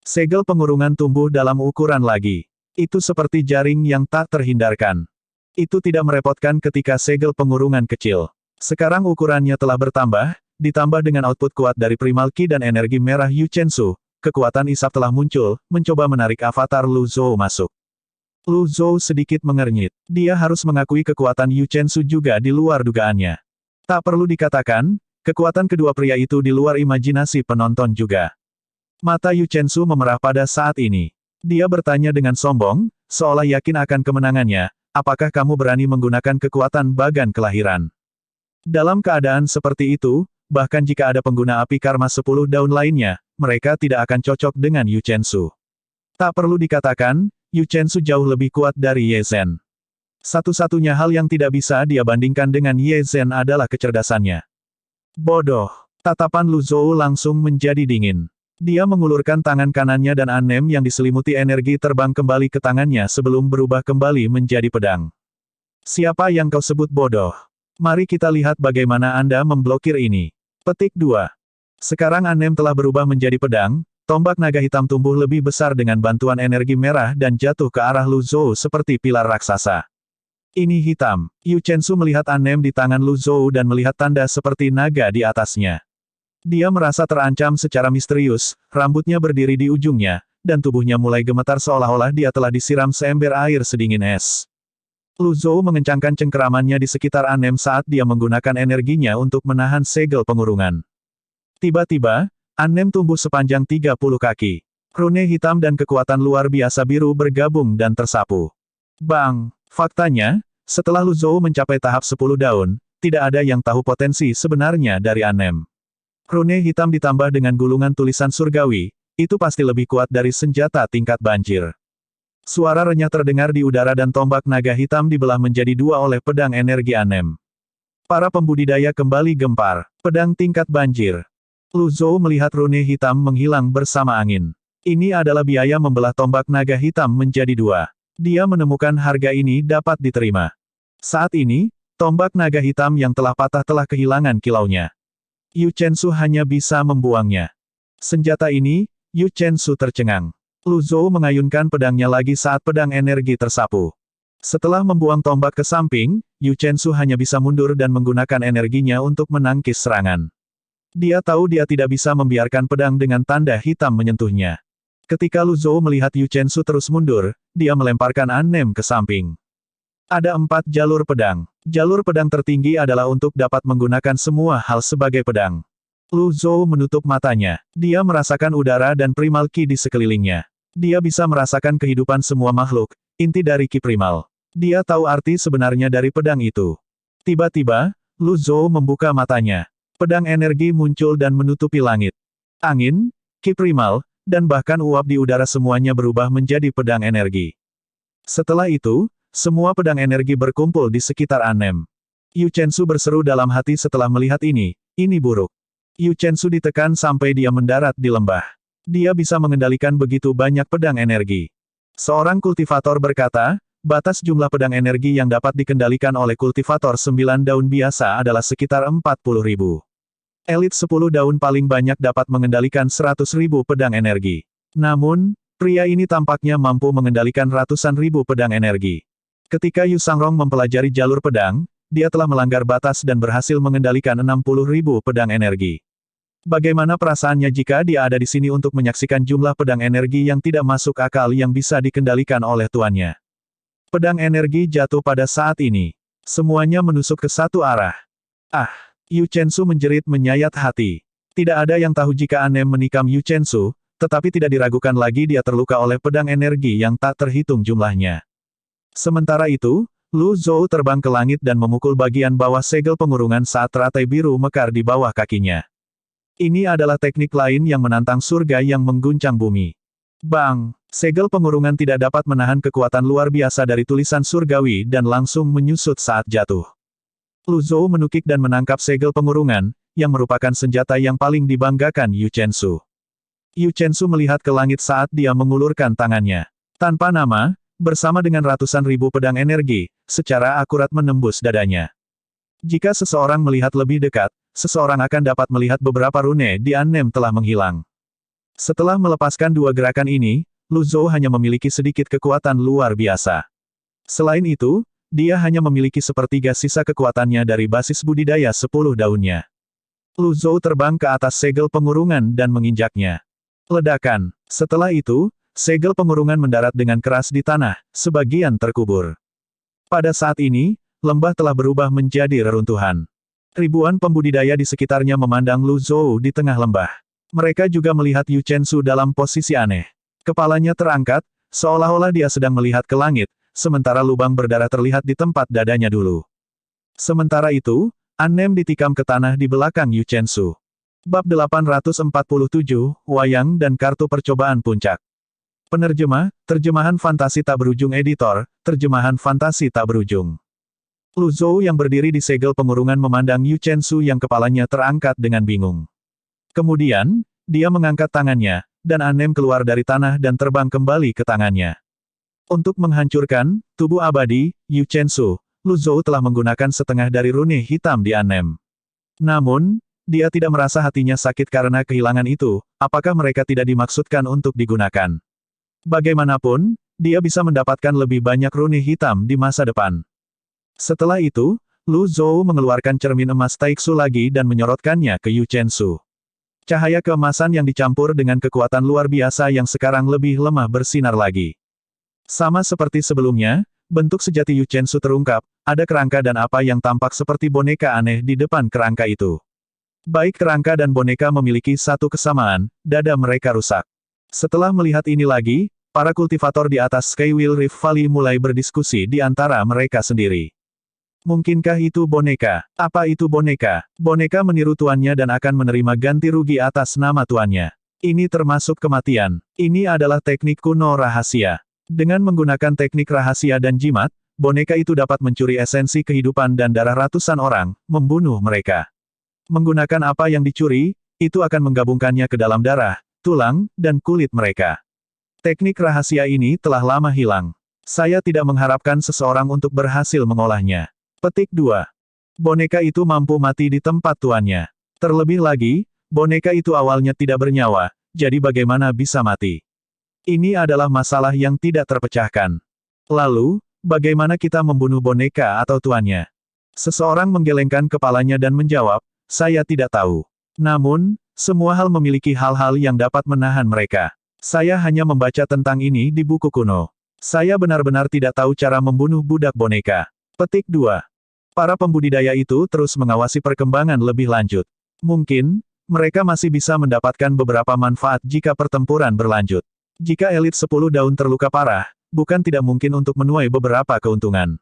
Segel pengurungan tumbuh dalam ukuran lagi. Itu seperti jaring yang tak terhindarkan. Itu tidak merepotkan ketika segel pengurungan kecil. Sekarang ukurannya telah bertambah, ditambah dengan output kuat dari Primal Ki dan energi merah Yu Chensu. Kekuatan isap telah muncul, mencoba menarik avatar Lu Zhou masuk. Lu Zhou sedikit mengernyit. Dia harus mengakui kekuatan Yu Chensu juga di luar dugaannya. Tak perlu dikatakan, kekuatan kedua pria itu di luar imajinasi penonton juga. Mata Yu Chensu memerah pada saat ini. Dia bertanya dengan sombong, seolah yakin akan kemenangannya, apakah kamu berani menggunakan kekuatan bagan kelahiran? Dalam keadaan seperti itu, bahkan jika ada pengguna api karma 10 daun lainnya, mereka tidak akan cocok dengan Yu Chensu. Tak perlu dikatakan, Yu Chensu jauh lebih kuat dari Ye Zhen. Satu-satunya hal yang tidak bisa dia bandingkan dengan Ye Zhen adalah kecerdasannya. Bodoh. Tatapan Lu Zhou langsung menjadi dingin. Dia mengulurkan tangan kanannya dan An Nem yang diselimuti energi terbang kembali ke tangannya sebelum berubah kembali menjadi pedang. Siapa yang kau sebut bodoh? Mari kita lihat bagaimana Anda memblokir ini. Petik 2. Sekarang An Nem telah berubah menjadi pedang, tombak naga hitam tumbuh lebih besar dengan bantuan energi merah dan jatuh ke arah Lu Zhou seperti pilar raksasa. Ini hitam. Yu Chensu melihat An Nem di tangan Lu Zhou dan melihat tanda seperti naga di atasnya. Dia merasa terancam secara misterius, rambutnya berdiri di ujungnya, dan tubuhnya mulai gemetar seolah-olah dia telah disiram seember air sedingin es. Lu Zhou mengencangkan cengkeramannya di sekitar An Nem saat dia menggunakan energinya untuk menahan segel pengurungan. Tiba-tiba, An Nem tumbuh sepanjang 30 kaki. Rune hitam dan kekuatan luar biasa biru bergabung dan tersapu. Bang! Faktanya, setelah Lu Zhou mencapai tahap 10 daun, tidak ada yang tahu potensi sebenarnya dari An Nem. Rune hitam ditambah dengan gulungan tulisan surgawi, itu pasti lebih kuat dari senjata tingkat banjir. Suara renyah terdengar di udara dan tombak naga hitam dibelah menjadi dua oleh pedang energi An Nem. Para pembudidaya kembali gempar. Pedang tingkat banjir. Lu Zhou melihat rune hitam menghilang bersama angin. Ini adalah biaya membelah tombak naga hitam menjadi dua. Dia menemukan harga ini dapat diterima. Saat ini, Tombak naga hitam yang telah patah telah kehilangan kilaunya. Yu Chensu hanya bisa membuangnya. Senjata ini, Yu Chensu tercengang. Lu Zhou mengayunkan pedangnya lagi saat pedang energi tersapu. Setelah membuang tombak ke samping, Yu Chensu hanya bisa mundur dan menggunakan energinya untuk menangkis serangan. Dia tahu dia tidak bisa membiarkan pedang dengan tanda hitam menyentuhnya. Ketika Lu Zhou melihat Yu Chensu terus mundur, dia melemparkan An Nem ke samping. Ada 4 jalur pedang. Jalur pedang tertinggi adalah untuk dapat menggunakan semua hal sebagai pedang. Lu Zhou menutup matanya. Dia merasakan udara dan primal ki di sekelilingnya. Dia bisa merasakan kehidupan semua makhluk, inti dari ki primal. Dia tahu arti sebenarnya dari pedang itu. Tiba-tiba, Lu Zhou membuka matanya. Pedang energi muncul dan menutupi langit. Angin, ki primal, dan bahkan uap di udara semuanya berubah menjadi pedang energi. Setelah itu, semua pedang energi berkumpul di sekitar An Nem. Yu Chensu berseru dalam hati setelah melihat ini buruk. Yu Chensu ditekan sampai dia mendarat di lembah. Dia bisa mengendalikan begitu banyak pedang energi. Seorang kultivator berkata, batas jumlah pedang energi yang dapat dikendalikan oleh kultivator 9 daun biasa adalah sekitar 40.000. Elit 10 daun paling banyak dapat mengendalikan 100.000 pedang energi. Namun, pria ini tampaknya mampu mengendalikan ratusan ribu pedang energi. Ketika Yu Sangrong mempelajari jalur pedang, dia telah melanggar batas dan berhasil mengendalikan 60.000 pedang energi. Bagaimana perasaannya jika dia ada di sini untuk menyaksikan jumlah pedang energi yang tidak masuk akal yang bisa dikendalikan oleh tuannya? Pedang energi jatuh pada saat ini. Semuanya menusuk ke satu arah. Ah! Yu Chensu menjerit menyayat hati. Tidak ada yang tahu jika An Nem menikam Yu Chensu, tetapi tidak diragukan lagi dia terluka oleh pedang energi yang tak terhitung jumlahnya. Sementara itu, Lu Zhou terbang ke langit dan memukul bagian bawah segel pengurungan saat teratai biru mekar di bawah kakinya. Ini adalah teknik lain yang menantang surga yang mengguncang bumi. Bang! Segel pengurungan tidak dapat menahan kekuatan luar biasa dari tulisan surgawi dan langsung menyusut saat jatuh. Lu Zhou menukik dan menangkap segel pengurungan, yang merupakan senjata yang paling dibanggakan Yu Chensu. Yu Chensu melihat ke langit saat dia mengulurkan tangannya. Tanpa nama, bersama dengan ratusan ribu pedang energi, secara akurat menembus dadanya. Jika seseorang melihat lebih dekat, seseorang akan dapat melihat beberapa rune di An Nem telah menghilang. Setelah melepaskan 2 gerakan ini, Lu Zhou hanya memiliki sedikit kekuatan luar biasa. Selain itu, dia hanya memiliki sepertiga sisa kekuatannya dari basis budidaya 10 daunnya. Lu Zhou terbang ke atas segel pengurungan dan menginjaknya. Ledakan. Setelah itu, segel pengurungan mendarat dengan keras di tanah, sebagian terkubur. Pada saat ini, lembah telah berubah menjadi reruntuhan. Ribuan pembudidaya di sekitarnya memandang Lu Zhou di tengah lembah. Mereka juga melihat Yu Chensu dalam posisi aneh. Kepalanya terangkat, seolah-olah dia sedang melihat ke langit, sementara lubang berdarah terlihat di tempat dadanya dulu. Sementara itu, An Nem ditikam ke tanah di belakang Yu Chensu. Bab 847, Wayang dan Kartu Percobaan Puncak. Penerjemah, Terjemahan Fantasi Tak Berujung Editor, Terjemahan Fantasi Tak Berujung. Lu Zhou yang berdiri di segel pengurungan memandang Yu Chensu yang kepalanya terangkat dengan bingung. Kemudian, dia mengangkat tangannya, dan An Nem keluar dari tanah dan terbang kembali ke tangannya. Untuk menghancurkan tubuh abadi Yu Chensu, Lu Zhou telah menggunakan setengah dari rune hitam di An Nem. Namun, dia tidak merasa hatinya sakit karena kehilangan itu, apakah mereka tidak dimaksudkan untuk digunakan. Bagaimanapun, dia bisa mendapatkan lebih banyak rune hitam di masa depan. Setelah itu, Lu Zhou mengeluarkan cermin emas Taiksu lagi dan menyorotkannya ke Yu Chensu. Cahaya keemasan yang dicampur dengan kekuatan luar biasa yang sekarang lebih lemah bersinar lagi. Sama seperti sebelumnya, bentuk sejati Yu Chensu terungkap, ada kerangka dan apa yang tampak seperti boneka aneh di depan kerangka itu. Baik kerangka dan boneka memiliki satu kesamaan, dada mereka rusak. Setelah melihat ini lagi, para kultivator di atas Skywheel Rift Valley mulai berdiskusi di antara mereka sendiri. Mungkinkah itu boneka? Apa itu boneka? Boneka meniru tuannya dan akan menerima ganti rugi atas nama tuannya. Ini termasuk kematian. Ini adalah teknik kuno rahasia. Dengan menggunakan teknik rahasia dan jimat, boneka itu dapat mencuri esensi kehidupan dan darah ratusan orang, membunuh mereka. Menggunakan apa yang dicuri, itu akan menggabungkannya ke dalam darah, tulang, dan kulit mereka. Teknik rahasia ini telah lama hilang. Saya tidak mengharapkan seseorang untuk berhasil mengolahnya. Petik 2. Boneka itu mampu mati di tempat tuannya. Terlebih lagi, boneka itu awalnya tidak bernyawa, jadi bagaimana bisa mati? Ini adalah masalah yang tidak terpecahkan. Lalu, bagaimana kita membunuh boneka atau tuannya? Seseorang menggelengkan kepalanya dan menjawab, saya tidak tahu. Namun, semua hal memiliki hal-hal yang dapat menahan mereka. Saya hanya membaca tentang ini di buku kuno. Saya benar-benar tidak tahu cara membunuh budak boneka. Petik 2. Para pembudidaya itu terus mengawasi perkembangan lebih lanjut. Mungkin, mereka masih bisa mendapatkan beberapa manfaat jika pertempuran berlanjut. Jika elit 10 daun terluka parah, bukan tidak mungkin untuk menuai beberapa keuntungan.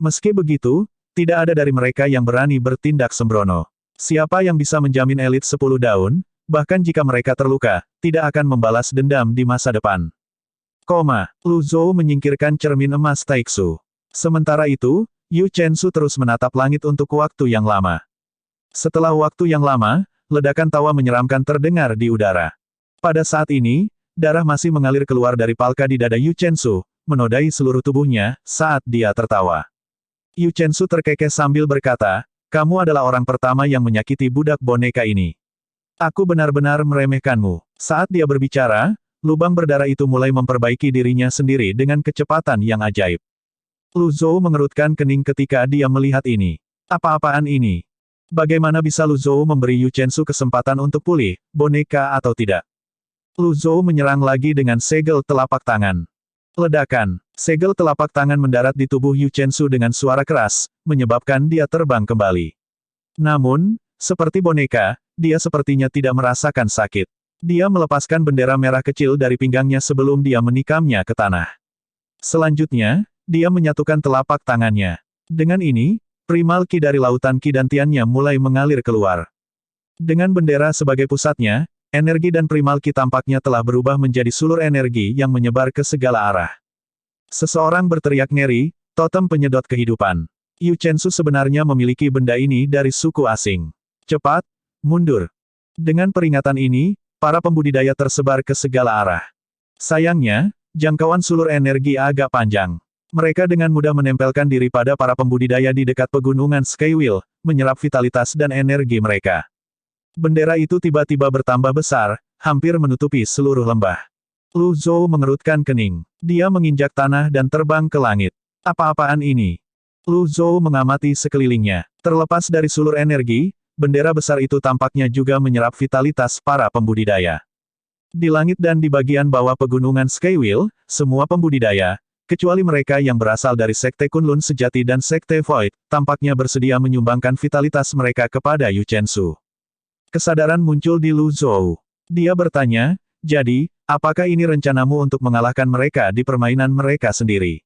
Meski begitu, tidak ada dari mereka yang berani bertindak sembrono. Siapa yang bisa menjamin elit 10 daun, bahkan jika mereka terluka, tidak akan membalas dendam di masa depan. Lu Zhou menyingkirkan cermin emas Taixu. Sementara itu, Yu Chensu terus menatap langit untuk waktu yang lama. Setelah waktu yang lama, ledakan tawa menyeramkan terdengar di udara. Pada saat ini, darah masih mengalir keluar dari palka di dada Yu Chensu, menodai seluruh tubuhnya, saat dia tertawa. Yu Chensu terkekeh sambil berkata, kamu adalah orang pertama yang menyakiti budak boneka ini. Aku benar-benar meremehkanmu. Saat dia berbicara, lubang berdarah itu mulai memperbaiki dirinya sendiri dengan kecepatan yang ajaib. Lu Zhou mengerutkan kening ketika dia melihat ini. Apa-apaan ini? Bagaimana bisa Lu Zhou memberi Yu Chensu kesempatan untuk pulih, boneka atau tidak? Lu Zhou menyerang lagi dengan segel telapak tangan. Ledakan. Segel telapak tangan mendarat di tubuh Yu Chensu dengan suara keras, menyebabkan dia terbang kembali. Namun, seperti boneka, dia sepertinya tidak merasakan sakit. Dia melepaskan bendera merah kecil dari pinggangnya sebelum dia menikamnya ke tanah. Selanjutnya, dia menyatukan telapak tangannya. Dengan ini, primal ki dari lautan ki dantiannya mulai mengalir keluar. Dengan bendera sebagai pusatnya, energi dan primal ki tampaknya telah berubah menjadi sulur energi yang menyebar ke segala arah. Seseorang berteriak ngeri, totem penyedot kehidupan. Yu Chensu sebenarnya memiliki benda ini dari suku asing. Cepat, mundur. Dengan peringatan ini, para pembudidaya tersebar ke segala arah. Sayangnya, jangkauan sulur energi agak panjang. Mereka dengan mudah menempelkan diri pada para pembudidaya di dekat pegunungan Skywheel, menyerap vitalitas dan energi mereka. Bendera itu tiba-tiba bertambah besar, hampir menutupi seluruh lembah. Lu Zhou mengerutkan kening. Dia menginjak tanah dan terbang ke langit. Apa-apaan ini? Lu Zhou mengamati sekelilingnya. Terlepas dari sulur energi, bendera besar itu tampaknya juga menyerap vitalitas para pembudidaya. Di langit dan di bagian bawah pegunungan Skywheel, semua pembudidaya, kecuali mereka yang berasal dari Sekte Kunlun Sejati dan Sekte Void, tampaknya bersedia menyumbangkan vitalitas mereka kepada Yu Chensu. Kesadaran muncul di Lu Zhou. Dia bertanya, jadi, apakah ini rencanamu untuk mengalahkan mereka di permainan mereka sendiri?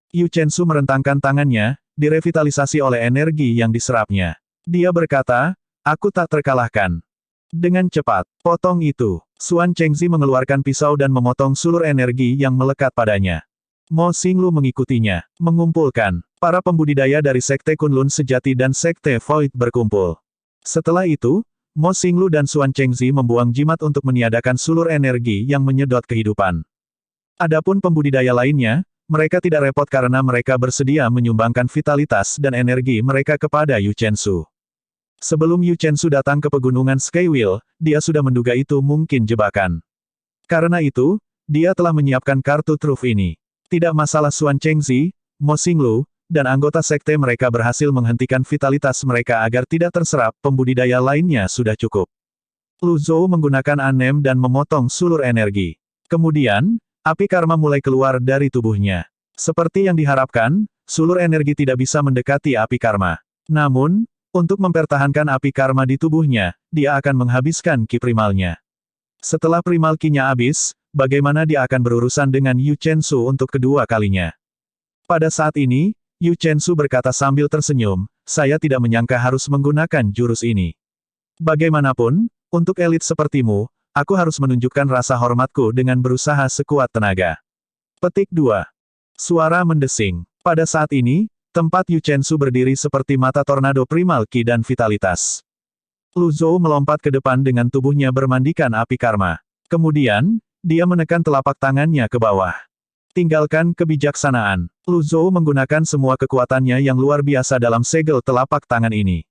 Yu Chensu merentangkan tangannya, direvitalisasi oleh energi yang diserapnya. Dia berkata, aku tak terkalahkan. Dengan cepat, potong itu. Xuan Chengzi mengeluarkan pisau dan memotong sulur energi yang melekat padanya. Mo Xinglu mengikutinya, mengumpulkan. Para pembudidaya dari Sekte Kunlun Sejati dan Sekte Void berkumpul. Setelah itu, Mo Xinglu dan Xuan Chengzi membuang jimat untuk meniadakan sulur energi yang menyedot kehidupan. Adapun pembudidaya lainnya, mereka tidak repot karena mereka bersedia menyumbangkan vitalitas dan energi mereka kepada Yu Chensu. Sebelum Yu Chensu datang ke pegunungan Skywheel, dia sudah menduga itu mungkin jebakan. Karena itu, dia telah menyiapkan kartu truf ini. Tidak masalah Xuan Chengzi, Mo Xinglu, dan anggota sekte mereka berhasil menghentikan vitalitas mereka agar tidak terserap, pembudidaya lainnya sudah cukup. Lu Zhou menggunakan anem dan memotong sulur energi. Kemudian, api karma mulai keluar dari tubuhnya. Seperti yang diharapkan, sulur energi tidak bisa mendekati api karma. Namun, untuk mempertahankan api karma di tubuhnya, dia akan menghabiskan ki primalnya. Setelah primal ki-nya habis, bagaimana dia akan berurusan dengan Yu Chensu untuk kedua kalinya? Pada saat ini, Yu Chensu berkata sambil tersenyum, saya tidak menyangka harus menggunakan jurus ini. Bagaimanapun, untuk elit sepertimu, aku harus menunjukkan rasa hormatku dengan berusaha sekuat tenaga. Petik 2. Suara mendesing. Pada saat ini, tempat Yu Chensu berdiri seperti mata tornado primal ki dan vitalitas. Lu Zhou melompat ke depan dengan tubuhnya bermandikan api karma. Kemudian, dia menekan telapak tangannya ke bawah. Tinggalkan kebijaksanaan. Lu Zhou menggunakan semua kekuatannya yang luar biasa dalam segel telapak tangan ini.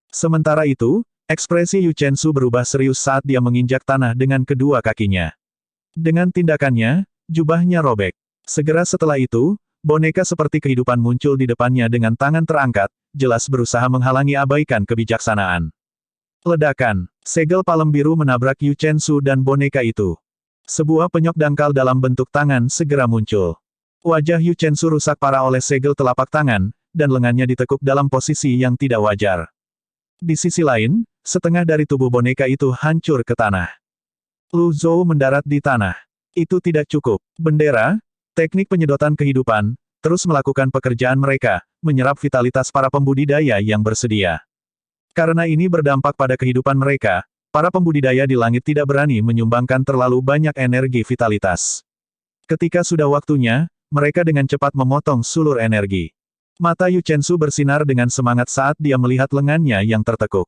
Sementara itu, ekspresi Yu Chensu berubah serius saat dia menginjak tanah dengan kedua kakinya. Dengan tindakannya, jubahnya robek. Segera setelah itu, boneka seperti kehidupan muncul di depannya dengan tangan terangkat, jelas berusaha menghalangi abaikan kebijaksanaan. Ledakan, segel palem biru menabrak Yu Chensu dan boneka itu. Sebuah penyok dangkal dalam bentuk tangan segera muncul. Wajah Yu Chensu rusak parah oleh segel telapak tangan, dan lengannya ditekuk dalam posisi yang tidak wajar. Di sisi lain, setengah dari tubuh boneka itu hancur ke tanah. Lu Zhou mendarat di tanah. Itu tidak cukup. Bendera, teknik penyedotan kehidupan, terus melakukan pekerjaan mereka, menyerap vitalitas para pembudidaya yang bersedia. Karena ini berdampak pada kehidupan mereka, para pembudidaya di langit tidak berani menyumbangkan terlalu banyak energi vitalitas. Ketika sudah waktunya, mereka dengan cepat memotong sulur energi. Mata Yu Chensu bersinar dengan semangat saat dia melihat lengannya yang tertekuk.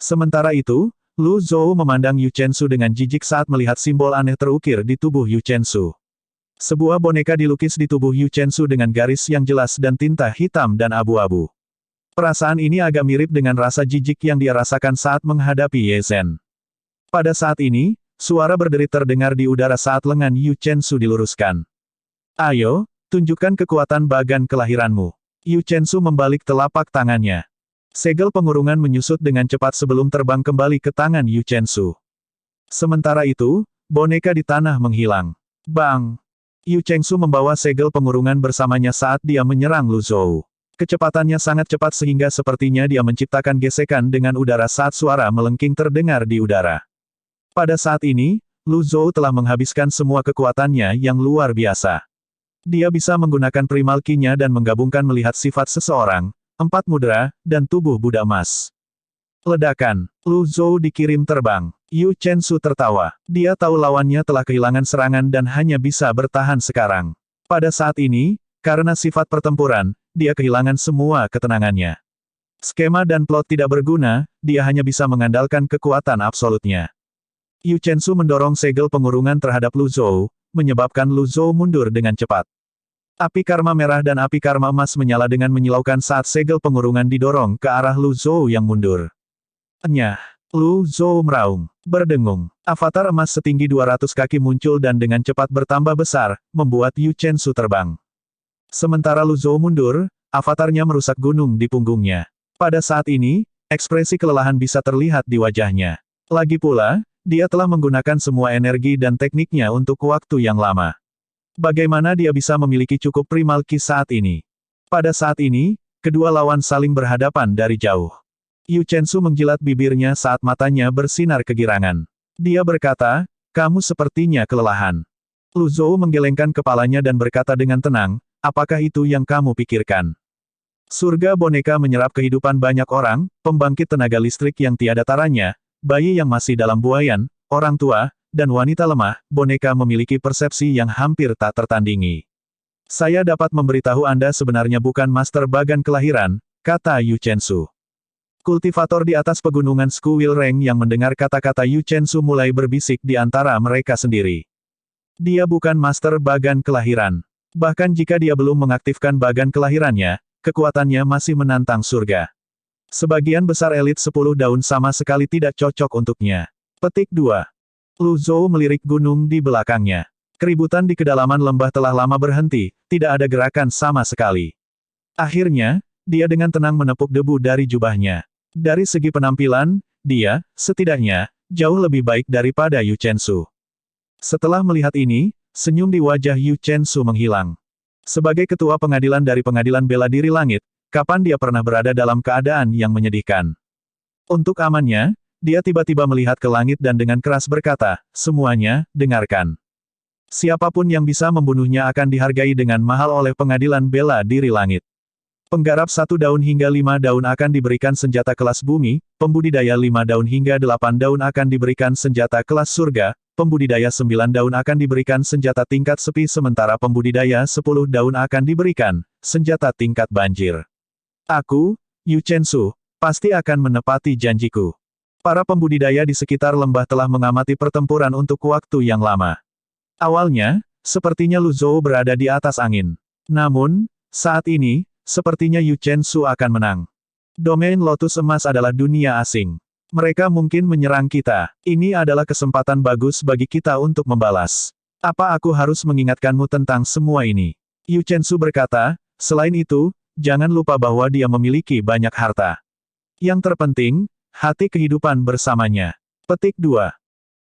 Sementara itu, Lu Zhou memandang Yu Chensu dengan jijik saat melihat simbol aneh terukir di tubuh Yu Chensu. Sebuah boneka dilukis di tubuh Yu Chensu dengan garis yang jelas dan tinta hitam dan abu-abu. Perasaan ini agak mirip dengan rasa jijik yang dia rasakan saat menghadapi Ye Zhen. Pada saat ini, suara berderit terdengar di udara saat lengan Yu Chensu diluruskan. Ayo, tunjukkan kekuatan bagan kelahiranmu. Yu Chensu membalik telapak tangannya. Segel pengurungan menyusut dengan cepat sebelum terbang kembali ke tangan Yu Chensu. Sementara itu, boneka di tanah menghilang. Bang! Yu Chensu membawa segel pengurungan bersamanya saat dia menyerang Lu Zhou. Kecepatannya sangat cepat sehingga sepertinya dia menciptakan gesekan dengan udara saat suara melengking terdengar di udara. Pada saat ini, Lu Zhou telah menghabiskan semua kekuatannya yang luar biasa. Dia bisa menggunakan primal ki-nya dan menggabungkan melihat sifat seseorang, 4 mudra, dan tubuh Buddha emas. Ledakan, Lu Zhou dikirim terbang. Yu Chensu tertawa. Dia tahu lawannya telah kehilangan serangan dan hanya bisa bertahan sekarang. Pada saat ini, karena sifat pertempuran, dia kehilangan semua ketenangannya. Skema dan plot tidak berguna, dia hanya bisa mengandalkan kekuatan absolutnya. Yu Chensu mendorong segel pengurungan terhadap Lu Zhou, menyebabkan Lu Zhou mundur dengan cepat. Api karma merah dan api karma emas menyala dengan menyilaukan saat segel pengurungan didorong ke arah Lu Zhou yang mundur. Nyah! Lu Zhou meraung, berdengung. Avatar emas setinggi 200 kaki muncul dan dengan cepat bertambah besar, membuat Yu Chensu terbang. Sementara Lu Zhou mundur, avatarnya merusak gunung di punggungnya. Pada saat ini, ekspresi kelelahan bisa terlihat di wajahnya. Lagi pula, dia telah menggunakan semua energi dan tekniknya untuk waktu yang lama. Bagaimana dia bisa memiliki cukup primal ki saat ini? Pada saat ini, kedua lawan saling berhadapan dari jauh. Yu Chensu menjilat bibirnya saat matanya bersinar kegirangan. Dia berkata, kamu sepertinya kelelahan. Lu Zhou menggelengkan kepalanya dan berkata dengan tenang, apakah itu yang kamu pikirkan? Surga boneka menyerap kehidupan banyak orang, pembangkit tenaga listrik yang tiada taranya, bayi yang masih dalam buayan, orang tua, dan wanita lemah, boneka memiliki persepsi yang hampir tak tertandingi. Saya dapat memberitahu Anda sebenarnya bukan master bagan kelahiran, kata Yu Chensu. Kultivator di atas pegunungan Skuil Reng yang mendengar kata-kata Yu Chensu mulai berbisik di antara mereka sendiri. Dia bukan master bagan kelahiran. Bahkan jika dia belum mengaktifkan bagan kelahirannya, kekuatannya masih menantang surga. Sebagian besar elit 10 daun sama sekali tidak cocok untuknya. Petik 2. Lu Zhou melirik gunung di belakangnya. Keributan di kedalaman lembah telah lama berhenti, tidak ada gerakan sama sekali. Akhirnya, dia dengan tenang menepuk debu dari jubahnya. Dari segi penampilan, dia, setidaknya, jauh lebih baik daripada Yu Chensu. Setelah melihat ini, senyum di wajah Yu Chensu menghilang. Sebagai ketua pengadilan dari Pengadilan Bela Diri Langit, kapan dia pernah berada dalam keadaan yang menyedihkan? Untuk amannya, dia tiba-tiba melihat ke langit dan dengan keras berkata, semuanya, dengarkan. Siapapun yang bisa membunuhnya akan dihargai dengan mahal oleh Pengadilan Bela Diri Langit. Penggarap 1 daun hingga 5 daun akan diberikan senjata kelas bumi, pembudidaya 5 daun hingga 8 daun akan diberikan senjata kelas surga, pembudidaya 9 daun akan diberikan senjata tingkat sepi sementara pembudidaya 10 daun akan diberikan senjata tingkat banjir. Aku, Yu Chensu, pasti akan menepati janjiku. Para pembudidaya di sekitar lembah telah mengamati pertempuran untuk waktu yang lama. Awalnya, sepertinya Lu Zhou berada di atas angin. Namun, saat ini, sepertinya Yu Chensu akan menang. Domain Lotus Emas adalah dunia asing. Mereka mungkin menyerang kita. Ini adalah kesempatan bagus bagi kita untuk membalas. Apa aku harus mengingatkanmu tentang semua ini? Yu Chensu berkata, selain itu, jangan lupa bahwa dia memiliki banyak harta. Yang terpenting, hati kehidupan bersamanya. Petik 2.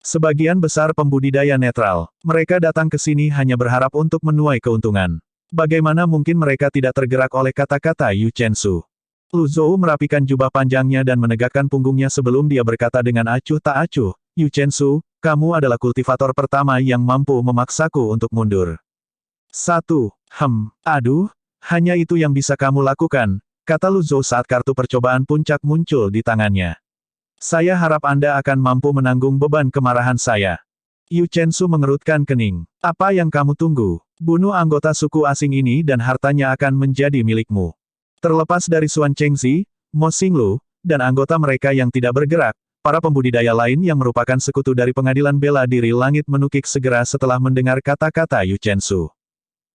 Sebagian besar pembudidaya netral. Mereka datang ke sini hanya berharap untuk menuai keuntungan. Bagaimana mungkin mereka tidak tergerak oleh kata-kata Yu Chensu? Lu Zhou merapikan jubah panjangnya dan menegakkan punggungnya sebelum dia berkata dengan acuh tak acuh, Yu Chensu, kamu adalah kultivator pertama yang mampu memaksaku untuk mundur. 1. Aduh, hanya itu yang bisa kamu lakukan, kata Lu Zhou saat kartu percobaan puncak muncul di tangannya. Saya harap Anda akan mampu menanggung beban kemarahan saya. Yu Chensu mengerutkan kening. Apa yang kamu tunggu? Bunuh anggota suku asing ini dan hartanya akan menjadi milikmu. Terlepas dari Xuan Chengzi, Mo Xinglu, dan anggota mereka yang tidak bergerak, para pembudidaya lain yang merupakan sekutu dari pengadilan bela diri langit menukik segera setelah mendengar kata-kata Yu Chensu.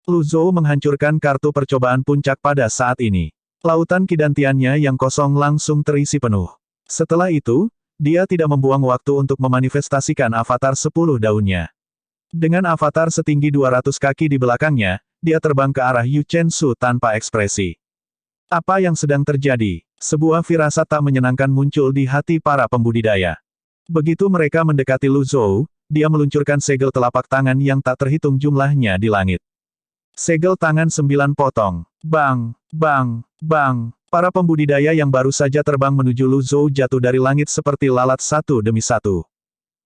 Lu Zhou menghancurkan kartu percobaan puncak pada saat ini. Lautan kidantiannya yang kosong langsung terisi penuh. Setelah itu, dia tidak membuang waktu untuk memanifestasikan avatar 10 daunnya. Dengan avatar setinggi 200 kaki di belakangnya, dia terbang ke arah Yu Chensu tanpa ekspresi. Apa yang sedang terjadi? Sebuah firasat tak menyenangkan muncul di hati para pembudidaya. Begitu mereka mendekati Lu Zhou, dia meluncurkan segel telapak tangan yang tak terhitung jumlahnya di langit. Segel tangan 9 potong. Bang, bang, bang. Para pembudidaya yang baru saja terbang menuju Lu Zhou jatuh dari langit seperti lalat satu demi satu.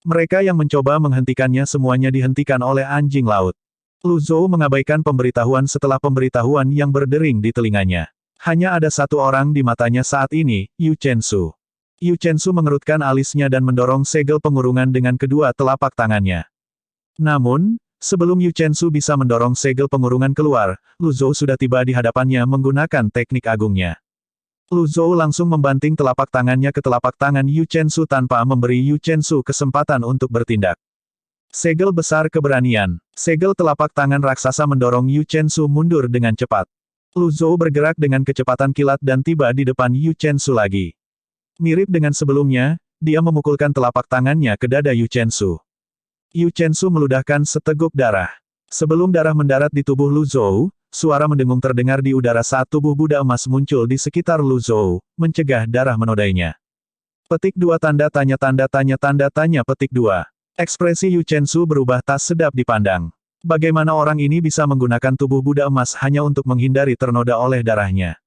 Mereka yang mencoba menghentikannya semuanya dihentikan oleh anjing laut. Lu Zhou mengabaikan pemberitahuan setelah pemberitahuan yang berdering di telinganya. Hanya ada satu orang di matanya saat ini, Yu Chensu. Yu Chensu mengerutkan alisnya dan mendorong segel pengurungan dengan kedua telapak tangannya. Namun, sebelum Yu Chensu bisa mendorong segel pengurungan keluar, Lu Zhou sudah tiba di hadapannya menggunakan teknik agungnya. Lu Zhou langsung membanting telapak tangannya ke telapak tangan Yu Chensu tanpa memberi Yu Chensu kesempatan untuk bertindak. Segel besar keberanian. Segel telapak tangan raksasa mendorong Yu Chensu mundur dengan cepat. Lu Zhou bergerak dengan kecepatan kilat dan tiba di depan Yu Chensu lagi. Mirip dengan sebelumnya, dia memukulkan telapak tangannya ke dada Yu Chensu. Yu Chensu meludahkan seteguk darah. Sebelum darah mendarat di tubuh Lu Zhou, suara mendengung terdengar di udara saat tubuh Buddha emas muncul di sekitar Lu Zhou, mencegah darah menodainya. Petik 2 tanda tanya petik 2. Ekspresi Yu Chensu berubah tak sedap dipandang. Bagaimana orang ini bisa menggunakan tubuh Buddha emas hanya untuk menghindari ternoda oleh darahnya?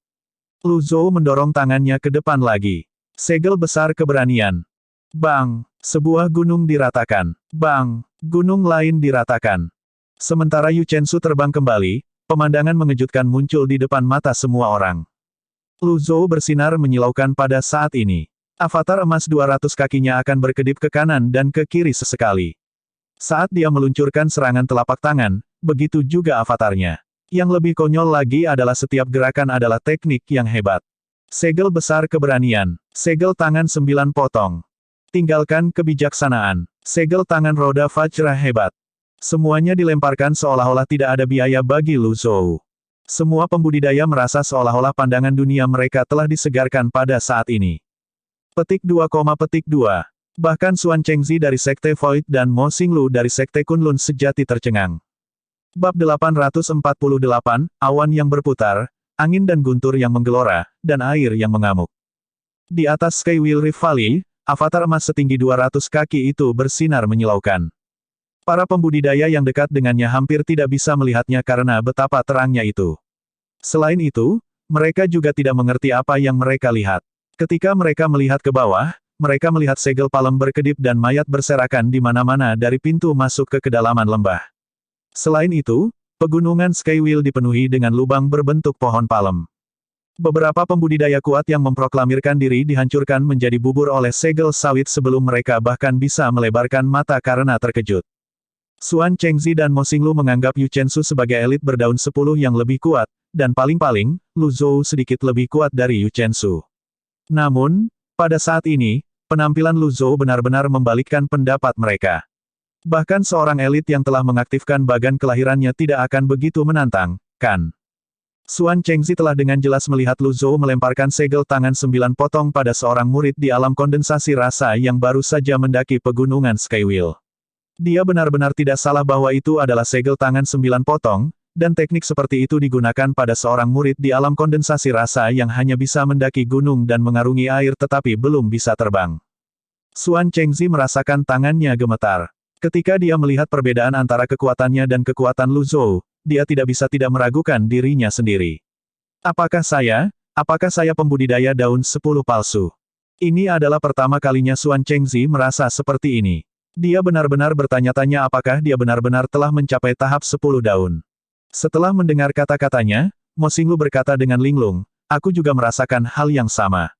Lu Zhou mendorong tangannya ke depan lagi. Segel besar keberanian. Bang! Sebuah gunung diratakan. Bang! Gunung lain diratakan. Sementara Yu Chensu terbang kembali, pemandangan mengejutkan muncul di depan mata semua orang. Lu Zhou bersinar menyilaukan pada saat ini. Avatar emas 200 kakinya akan berkedip ke kanan dan ke kiri sesekali. Saat dia meluncurkan serangan telapak tangan, begitu juga avatarnya. Yang lebih konyol lagi adalah setiap gerakan adalah teknik yang hebat. Segel besar keberanian. Segel tangan 9 potong. Tinggalkan kebijaksanaan. Segel tangan roda Vajra hebat. Semuanya dilemparkan seolah-olah tidak ada biaya bagi Lu Zhou. Semua pembudidaya merasa seolah-olah pandangan dunia mereka telah disegarkan pada saat ini. Petik 2, petik 2. Bahkan Xuan Chengzi dari Sekte Void dan Mo Xinglu dari Sekte Kunlun sejati tercengang. Bab 848, awan yang berputar, angin dan guntur yang menggelora, dan air yang mengamuk. Di atas Skywheel Rift Valley, avatar emas setinggi 200 kaki itu bersinar menyilaukan. Para pembudidaya yang dekat dengannya hampir tidak bisa melihatnya karena betapa terangnya itu. Selain itu, mereka juga tidak mengerti apa yang mereka lihat. Ketika mereka melihat ke bawah, mereka melihat segel palem berkedip dan mayat berserakan di mana-mana dari pintu masuk ke kedalaman lembah. Selain itu, pegunungan Skywheel dipenuhi dengan lubang berbentuk pohon palem. Beberapa pembudidaya kuat yang memproklamirkan diri dihancurkan menjadi bubur oleh segel sawit sebelum mereka bahkan bisa melebarkan mata karena terkejut. Xuan Chengzi dan Mo Xinglu menganggap Yu Chensu sebagai elit berdaun 10 yang lebih kuat, dan paling-paling, Lu Zhou sedikit lebih kuat dari Yu Chensu. Namun, pada saat ini, penampilan Lu Zhou benar-benar membalikkan pendapat mereka. Bahkan seorang elit yang telah mengaktifkan bagan kelahirannya tidak akan begitu menantang, kan? Xuan Chengzi telah dengan jelas melihat Lu Zhou melemparkan segel tangan 9 potong pada seorang murid di alam kondensasi rasa yang baru saja mendaki pegunungan Skywheel. Dia benar-benar tidak salah bahwa itu adalah segel tangan 9 potong, dan teknik seperti itu digunakan pada seorang murid di alam kondensasi rasa yang hanya bisa mendaki gunung dan mengarungi air tetapi belum bisa terbang. Xuan Chengzi merasakan tangannya gemetar. Ketika dia melihat perbedaan antara kekuatannya dan kekuatan Lu Zhou, dia tidak bisa tidak meragukan dirinya sendiri. Apakah saya pembudidaya daun 10 palsu? Ini adalah pertama kalinya Xuan Chengzi merasa seperti ini. Dia benar-benar bertanya-tanya apakah dia benar-benar telah mencapai tahap 10 daun. Setelah mendengar kata-katanya, Mo Xinglu berkata dengan linglung, aku juga merasakan hal yang sama.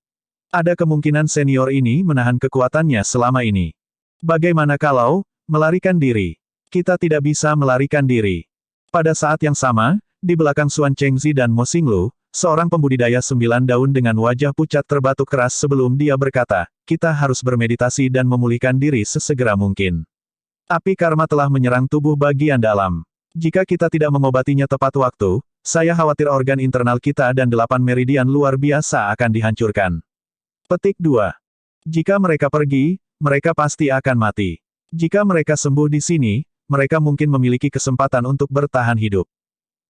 Ada kemungkinan senior ini menahan kekuatannya selama ini. Bagaimana kalau melarikan diri? Kita tidak bisa melarikan diri. Pada saat yang sama, di belakang Xuan Chengzi dan Mo Xinglu, seorang pembudidaya 9 daun dengan wajah pucat terbatuk keras sebelum dia berkata, kita harus bermeditasi dan memulihkan diri sesegera mungkin. Api karma telah menyerang tubuh bagian dalam. Jika kita tidak mengobatinya tepat waktu, saya khawatir organ internal kita dan 8 meridian luar biasa akan dihancurkan. Petik 2. Jika mereka pergi, mereka pasti akan mati. Jika mereka sembuh di sini, mereka mungkin memiliki kesempatan untuk bertahan hidup.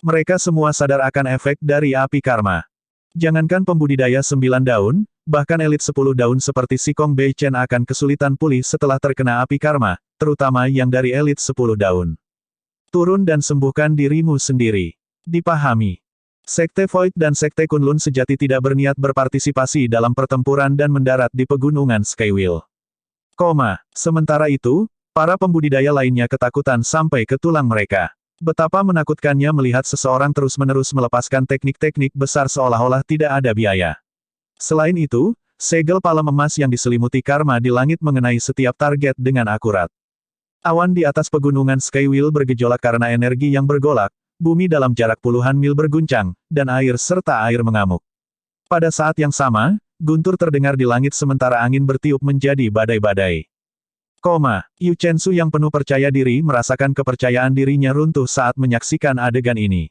Mereka semua sadar akan efek dari api karma. Jangankan pembudidaya 9 daun, bahkan elit 10 daun seperti Si Kong Bei Chen akan kesulitan pulih setelah terkena api karma, terutama yang dari elit 10 daun. Turun dan sembuhkan dirimu sendiri. Dipahami. Sekte Void dan Sekte Kunlun sejati tidak berniat berpartisipasi dalam pertempuran dan mendarat di pegunungan Skywheel. Sementara itu, para pembudidaya lainnya ketakutan sampai ke tulang mereka. Betapa menakutkannya melihat seseorang terus-menerus melepaskan teknik-teknik besar seolah-olah tidak ada biaya. Selain itu, segel palem emas yang diselimuti karma di langit mengenai setiap target dengan akurat. Awan di atas pegunungan Skywheel bergejolak karena energi yang bergolak, bumi dalam jarak puluhan mil berguncang, dan air serta air mengamuk. Pada saat yang sama, guntur terdengar di langit sementara angin bertiup menjadi badai-badai. Yu Chensu yang penuh percaya diri merasakan kepercayaan dirinya runtuh saat menyaksikan adegan ini.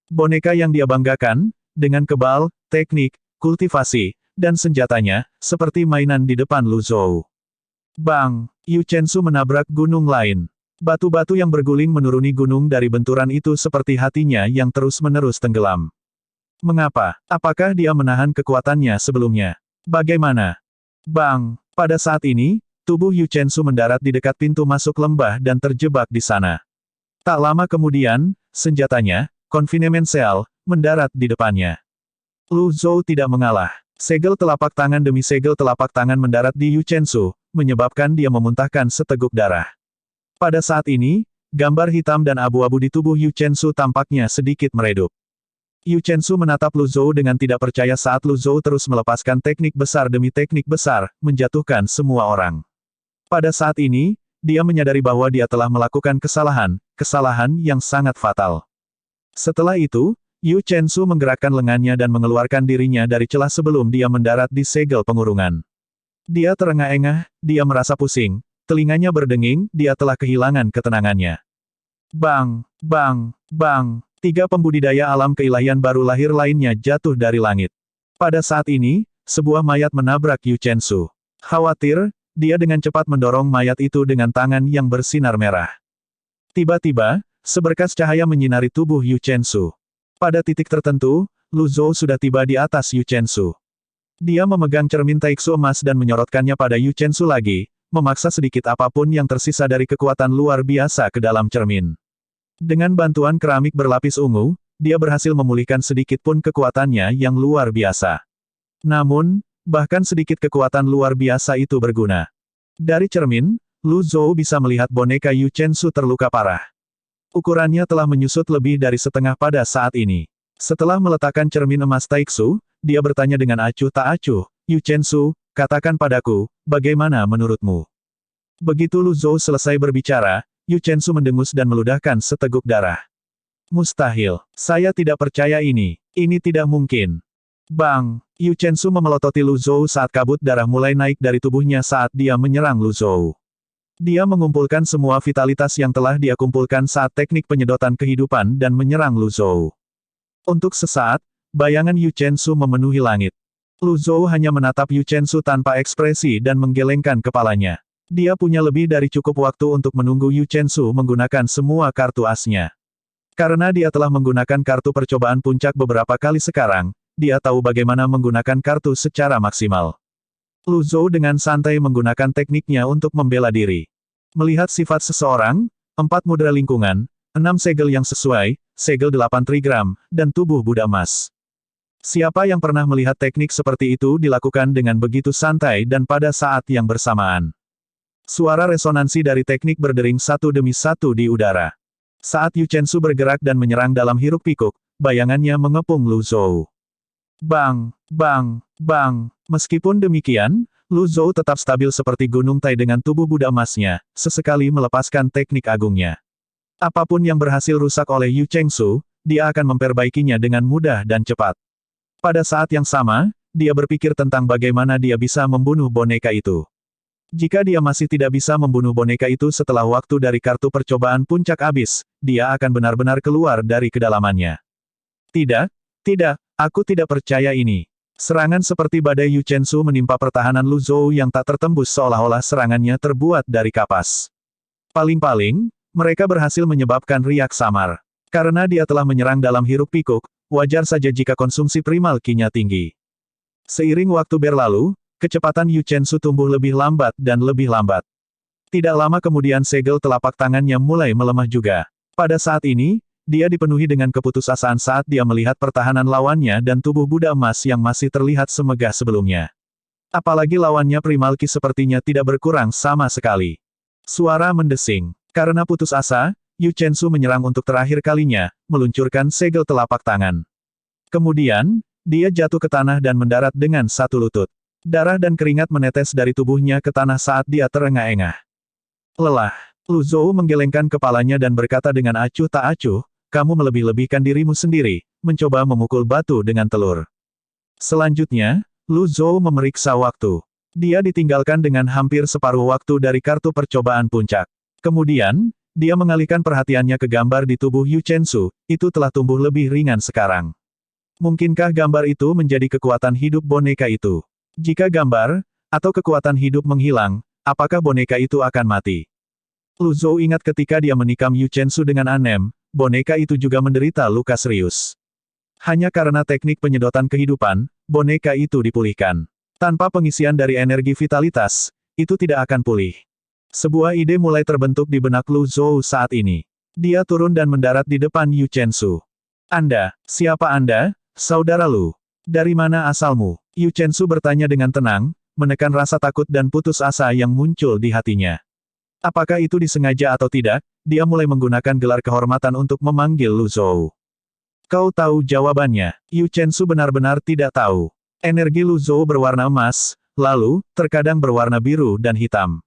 Boneka yang dia banggakan, dengan kebal, teknik, kultivasi, dan senjatanya, seperti mainan di depan Lu Zhou. Bang! Yu Chensu menabrak gunung lain. Batu-batu yang berguling menuruni gunung dari benturan itu seperti hatinya yang terus-menerus tenggelam. Mengapa? Apakah dia menahan kekuatannya sebelumnya? Bagaimana? Bang! Pada saat ini, tubuh Yu Chensu mendarat di dekat pintu masuk lembah dan terjebak di sana. Tak lama kemudian, senjatanya, Confinement Cell, mendarat di depannya. Lu Zhou tidak mengalah. Segel telapak tangan demi segel telapak tangan mendarat di Yu Chensu, menyebabkan dia memuntahkan seteguk darah. Pada saat ini, gambar hitam dan abu-abu di tubuh Yu Chensu tampaknya sedikit meredup. Yu Chensu menatap Lu Zhou dengan tidak percaya saat Lu Zhou terus melepaskan teknik besar demi teknik besar, menjatuhkan semua orang. Pada saat ini, dia menyadari bahwa dia telah melakukan kesalahan yang sangat fatal. Setelah itu, Yu Chensu menggerakkan lengannya dan mengeluarkan dirinya dari celah sebelum dia mendarat di segel pengurungan. Dia terengah-engah, dia merasa pusing, telinganya berdenging, dia telah kehilangan ketenangannya. Bang! Bang! Bang! 3 pembudidaya alam keilahian baru lahir lainnya jatuh dari langit. Pada saat ini, sebuah mayat menabrak Yu Chensu. Khawatir, dia dengan cepat mendorong mayat itu dengan tangan yang bersinar merah. Tiba-tiba, seberkas cahaya menyinari tubuh Yu Chensu. Pada titik tertentu, Lu Zhou sudah tiba di atas Yu Chensu. Dia memegang cermin taiksu emas dan menyorotkannya pada Yu Chensu lagi, memaksa sedikit apapun yang tersisa dari kekuatan luar biasa ke dalam cermin. Dengan bantuan keramik berlapis ungu, dia berhasil memulihkan sedikit pun kekuatannya yang luar biasa. Namun, bahkan sedikit kekuatan luar biasa itu berguna. Dari cermin, Lu Zhou bisa melihat boneka Yu Chensu terluka parah. Ukurannya telah menyusut lebih dari setengah pada saat ini. Setelah meletakkan cermin emas taiksu, dia bertanya dengan acuh tak acuh, Yu Chensu, katakan padaku, bagaimana menurutmu? Begitu Lu Zhou selesai berbicara, Yu Chensu mendengus dan meludahkan seteguk darah. Mustahil. Saya tidak percaya ini. Ini tidak mungkin. Bang! Yu Chensu memelototi Lu Zhou saat kabut darah mulai naik dari tubuhnya saat dia menyerang Lu Zhou. Dia mengumpulkan semua vitalitas yang telah dia kumpulkan saat teknik penyedotan kehidupan dan menyerang Lu Zhou. Untuk sesaat, bayangan Yu Chensu memenuhi langit. Lu Zhou hanya menatap Yu Chensu tanpa ekspresi dan menggelengkan kepalanya. Dia punya lebih dari cukup waktu untuk menunggu Yu Chensu menggunakan semua kartu asnya. Karena dia telah menggunakan kartu percobaan puncak beberapa kali sekarang, dia tahu bagaimana menggunakan kartu secara maksimal. Lu Zhou dengan santai menggunakan tekniknya untuk membela diri. Melihat sifat seseorang, 4 mudra lingkungan, 6 segel yang sesuai, segel 8 trigram, dan tubuh Buddha emas. Siapa yang pernah melihat teknik seperti itu dilakukan dengan begitu santai dan pada saat yang bersamaan? Suara resonansi dari teknik berdering satu demi satu di udara. Saat Yu Chensu bergerak dan menyerang dalam hiruk-pikuk, bayangannya mengepung Lu Zhou. Bang, bang, bang. Meskipun demikian, Lu Zhou tetap stabil seperti gunung Tai dengan tubuh Buddha emasnya, sesekali melepaskan teknik agungnya. Apapun yang berhasil rusak oleh Yu Chensu, dia akan memperbaikinya dengan mudah dan cepat. Pada saat yang sama, dia berpikir tentang bagaimana dia bisa membunuh boneka itu. Jika dia masih tidak bisa membunuh boneka itu setelah waktu dari kartu percobaan puncak habis, dia akan benar-benar keluar dari kedalamannya. Tidak, tidak, aku tidak percaya ini. Serangan seperti badai Yu Chensu menimpa pertahanan Lu Zhou yang tak tertembus seolah-olah serangannya terbuat dari kapas. Paling-paling, mereka berhasil menyebabkan riak samar. Karena dia telah menyerang dalam hiruk-pikuk, wajar saja jika konsumsi primal Qi-nya tinggi. Seiring waktu berlalu, kecepatan Yu Chensu tumbuh lebih lambat dan lebih lambat. Tidak lama kemudian segel telapak tangannya mulai melemah juga. Pada saat ini, dia dipenuhi dengan keputusasaan saat dia melihat pertahanan lawannya dan tubuh Buddha emas yang masih terlihat semegah sebelumnya. Apalagi lawannya primal Qi sepertinya tidak berkurang sama sekali. Suara mendesing. Karena putus asa, Yu Chensu menyerang untuk terakhir kalinya, meluncurkan segel telapak tangan. Kemudian, dia jatuh ke tanah dan mendarat dengan satu lutut. Darah dan keringat menetes dari tubuhnya ke tanah saat dia terengah-engah. Lelah, Lu Zhou menggelengkan kepalanya dan berkata dengan acuh tak acuh, kamu melebih-lebihkan dirimu sendiri, mencoba memukul batu dengan telur. Selanjutnya, Lu Zhou memeriksa waktu. Dia ditinggalkan dengan hampir separuh waktu dari kartu percobaan puncak. Kemudian, dia mengalihkan perhatiannya ke gambar di tubuh Yu Chensu, itu telah tumbuh lebih ringan sekarang. Mungkinkah gambar itu menjadi kekuatan hidup boneka itu? Jika gambar, atau kekuatan hidup menghilang, apakah boneka itu akan mati? Lu Zhou ingat ketika dia menikam Yu Chensu dengan anem, boneka itu juga menderita luka serius. Hanya karena teknik penyedotan kehidupan, boneka itu dipulihkan. Tanpa pengisian dari energi vitalitas, itu tidak akan pulih. Sebuah ide mulai terbentuk di benak Lu Zhou saat ini. Dia turun dan mendarat di depan Yu Chensu. Anda, siapa Anda, saudara Lu? Dari mana asalmu? Yu Chensu bertanya dengan tenang, menekan rasa takut dan putus asa yang muncul di hatinya. Apakah itu disengaja atau tidak, dia mulai menggunakan gelar kehormatan untuk memanggil Lu Zhou. Kau tahu jawabannya. Yu Chensu benar-benar tidak tahu. Energi Lu Zhou berwarna emas, lalu, terkadang berwarna biru dan hitam.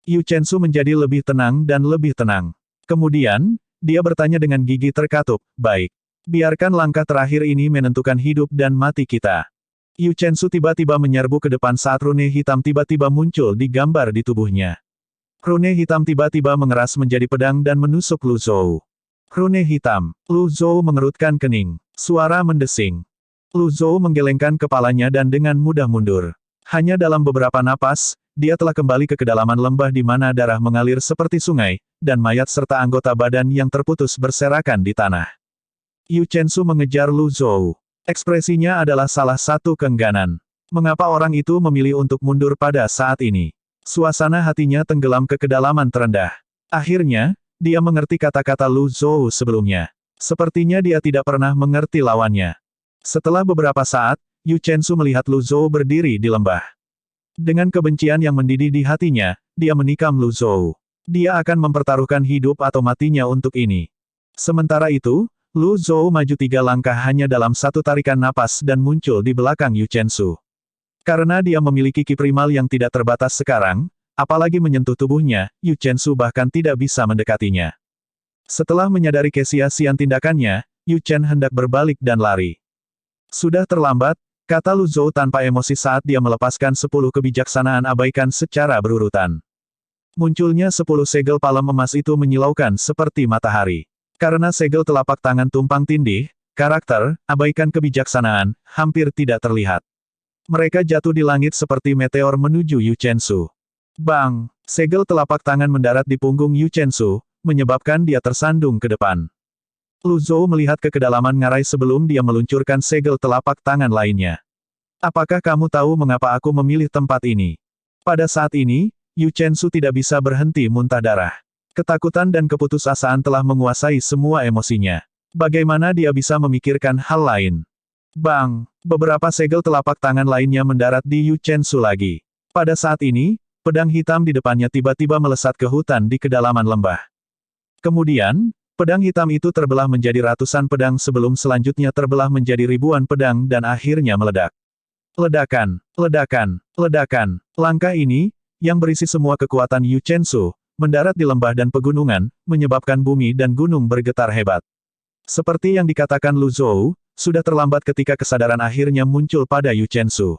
Yu Chensu menjadi lebih tenang dan lebih tenang. Kemudian, dia bertanya dengan gigi terkatup, baik. Biarkan langkah terakhir ini menentukan hidup dan mati kita. Yu Chensu tiba-tiba menyerbu ke depan saat rune hitam tiba-tiba muncul di gambar di tubuhnya. Rune hitam tiba-tiba mengeras menjadi pedang dan menusuk Lu Zhou. Rune hitam. Lu Zhou mengerutkan kening. Suara mendesing. Lu Zhou menggelengkan kepalanya dan dengan mudah mundur. Hanya dalam beberapa napas, dia telah kembali ke kedalaman lembah di mana darah mengalir seperti sungai, dan mayat serta anggota badan yang terputus berserakan di tanah. Yu Chensu mengejar Lu Zhou. Ekspresinya adalah salah satu keengganan. Mengapa orang itu memilih untuk mundur pada saat ini? Suasana hatinya tenggelam ke kedalaman terendah. Akhirnya, dia mengerti kata-kata Lu Zhou sebelumnya. Sepertinya dia tidak pernah mengerti lawannya. Setelah beberapa saat, Yu Chensu melihat Lu Zhou berdiri di lembah. Dengan kebencian yang mendidih di hatinya, dia menikam Lu Zhou. Dia akan mempertaruhkan hidup atau matinya untuk ini. Sementara itu, Lu Zhou maju 3 langkah hanya dalam satu tarikan napas dan muncul di belakang Yu Chensu. Karena dia memiliki ki primal yang tidak terbatas sekarang, apalagi menyentuh tubuhnya, Yu Chensu bahkan tidak bisa mendekatinya. Setelah menyadari kesia-siaan tindakannya, Yu Chen hendak berbalik dan lari. Sudah terlambat, kata Lu Zhou tanpa emosi saat dia melepaskan 10 kebijaksanaan abaikan secara berurutan. Munculnya 10 segel palem emas itu menyilaukan seperti matahari. Karena segel telapak tangan tumpang tindih, Karakter, abaikan kebijaksanaan, hampir tidak terlihat. Mereka jatuh di langit seperti meteor menuju Yu Chensu. Bang! Segel telapak tangan mendarat di punggung Yu Chensu, menyebabkan dia tersandung ke depan. Lu Zhou melihat ke kedalaman ngarai sebelum dia meluncurkan segel telapak tangan lainnya. Apakah kamu tahu mengapa aku memilih tempat ini? Pada saat ini, Yu Chensu tidak bisa berhenti muntah darah. Ketakutan dan keputusasaan telah menguasai semua emosinya. Bagaimana dia bisa memikirkan hal lain? Bang! Beberapa segel telapak tangan lainnya mendarat di Yu Chensu lagi. Pada saat ini, pedang hitam di depannya tiba-tiba melesat ke hutan di kedalaman lembah. Kemudian, pedang hitam itu terbelah menjadi ratusan pedang sebelum selanjutnya terbelah menjadi ribuan pedang dan akhirnya meledak. Ledakan, ledakan, ledakan. Langkah ini, yang berisi semua kekuatan Yu Chensu, mendarat di lembah dan pegunungan, menyebabkan bumi dan gunung bergetar hebat. Seperti yang dikatakan Lu Zhou, sudah terlambat ketika kesadaran akhirnya muncul pada Yu Chensu.